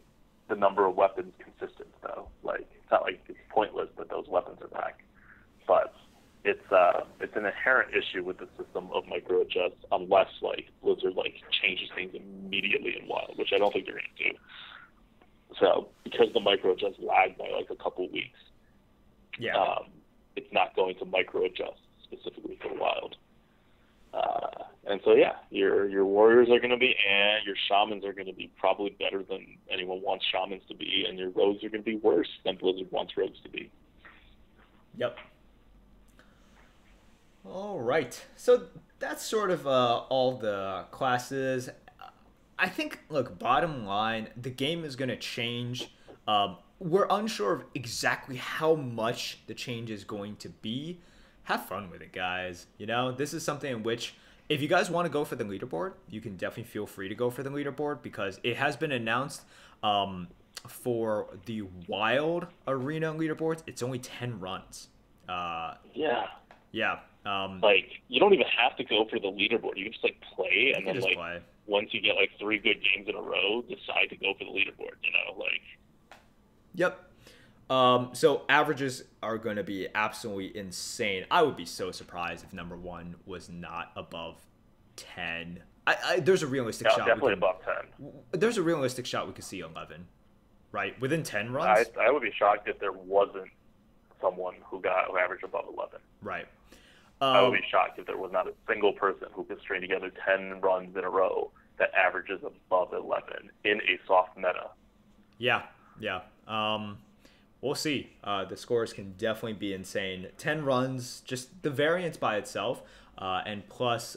number of weapons consistent, though. Like it's not like it's pointless that those weapons are back, but it's an inherent issue with the system of micro adjusts unless Blizzard changes things immediately in Wild, which I don't think they're going to do. So because the micro adjusts lag by a couple weeks, it's not going to micro adjust specifically for Wild. And so your warriors are going to be, and your shamans are going to be probably better than anyone wants shamans to be, and your rogues are going to be worse than Blizzard wants rogues to be. Yep. All right. So that's sort of all the classes. I think, look, bottom line, the game is going to change. We're unsure of exactly how much the change is going to be. Have fun with it, guys. This is something in which, if you guys want to go for the leaderboard, you can definitely feel free to go for the leaderboard because it has been announced for the Wild Arena leaderboards. It's only 10 runs. Yeah. You don't even have to go for the leaderboard. You can just play, and then play. Once you get 3 good games in a row, decide to go for the leaderboard. Yep. So averages are going to be absolutely insane. I would be so surprised if number 1 was not above 10. There's a realistic shot. Definitely above 10. There's a realistic shot we could see 11, right? Within 10 runs. I would be shocked if there wasn't someone who averaged above 11. Right. I would be shocked if there was not a single person who could string together 10 runs in a row that averages above 11 in a soft meta. Yeah. We'll see. The scores can definitely be insane. 10 runs, just the variance by itself, and plus,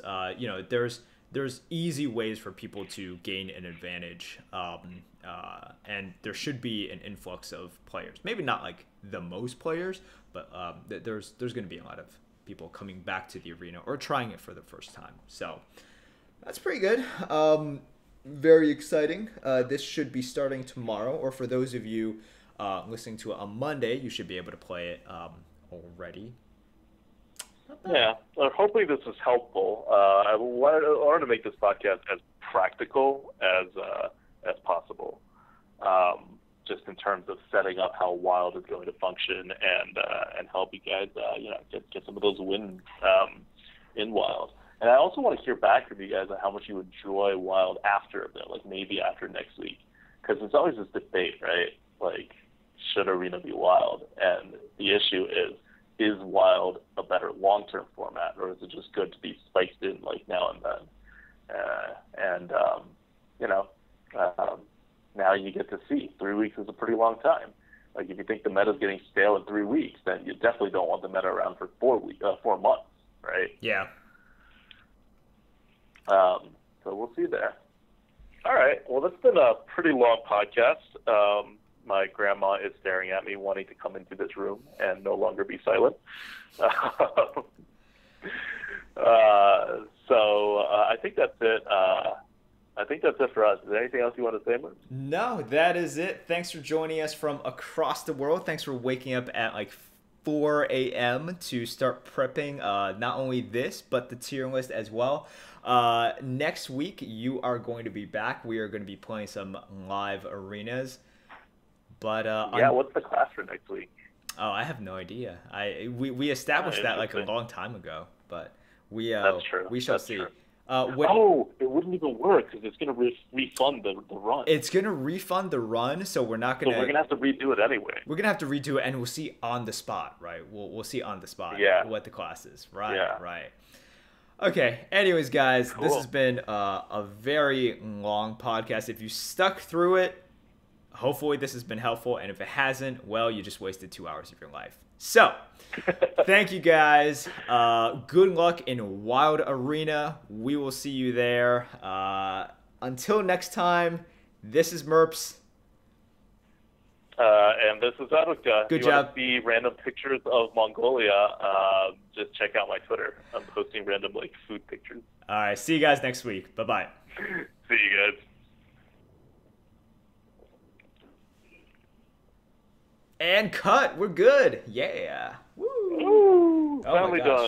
there's easy ways for people to gain an advantage, and there should be an influx of players. Maybe not like the most players, but there's going to be a lot of people coming back to the arena or trying it for the first time. So that's pretty good. Very exciting. This should be starting tomorrow, or for those of you listening to it on Monday, you should be able to play it already. Yeah, hopefully this is helpful. I wanted to make this podcast as practical as possible, just in terms of setting up how Wild is going to function and help you guys, get some of those wins in Wild. And I also want to hear back from you guys on how much you enjoy Wild after a bit, like maybe after next week, because there's always this debate, right? Like, should Arena be Wild? And the issue is Wild a better long-term format, or is it just good to be spiced in like now and then? Now you get to see 3 weeks is a pretty long time. Like, if you think the meta's getting stale in 3 weeks, then you definitely don't want the meta around for 4 months, right? Yeah. So we'll see there. All right. Well, that's been a pretty long podcast. My grandma is staring at me, wanting to come into this room and no longer be silent. I think that's it. I think that's it for us. Is there anything else you want to say, Mark? No, that is it. Thanks for joining us from across the world. Thanks for waking up at like 4 a.m. to start prepping not only this, but the tier list as well. Next week, you are going to be back. We are going to be playing some live arenas. But what's the class for next week? Oh, I have no idea. We established that like a long time ago, but that's true. We shall That's see. True. It wouldn't even work because it's going to refund the run. It's going to refund the run, so we're not going to... So we're going to have to redo it anyway. We're going to have to redo it, and we'll see on the spot, right? We'll see on the spot what the class is. Right, right. Okay, anyways, guys, This has been a very long podcast. If you stuck through it, hopefully this has been helpful, and if it hasn't, well, you just wasted 2 hours of your life. So, thank you guys. Good luck in Wild Arena. We will see you there. Until next time, this is Merps. And this is ADWCTA. Good if you job. Want to see random pictures of Mongolia, just check out my Twitter. I'm posting random food pictures. All right, see you guys next week. Bye-bye. See you guys. And cut. We're good. Yeah. Woo. Ooh, Oh my finally gosh. done.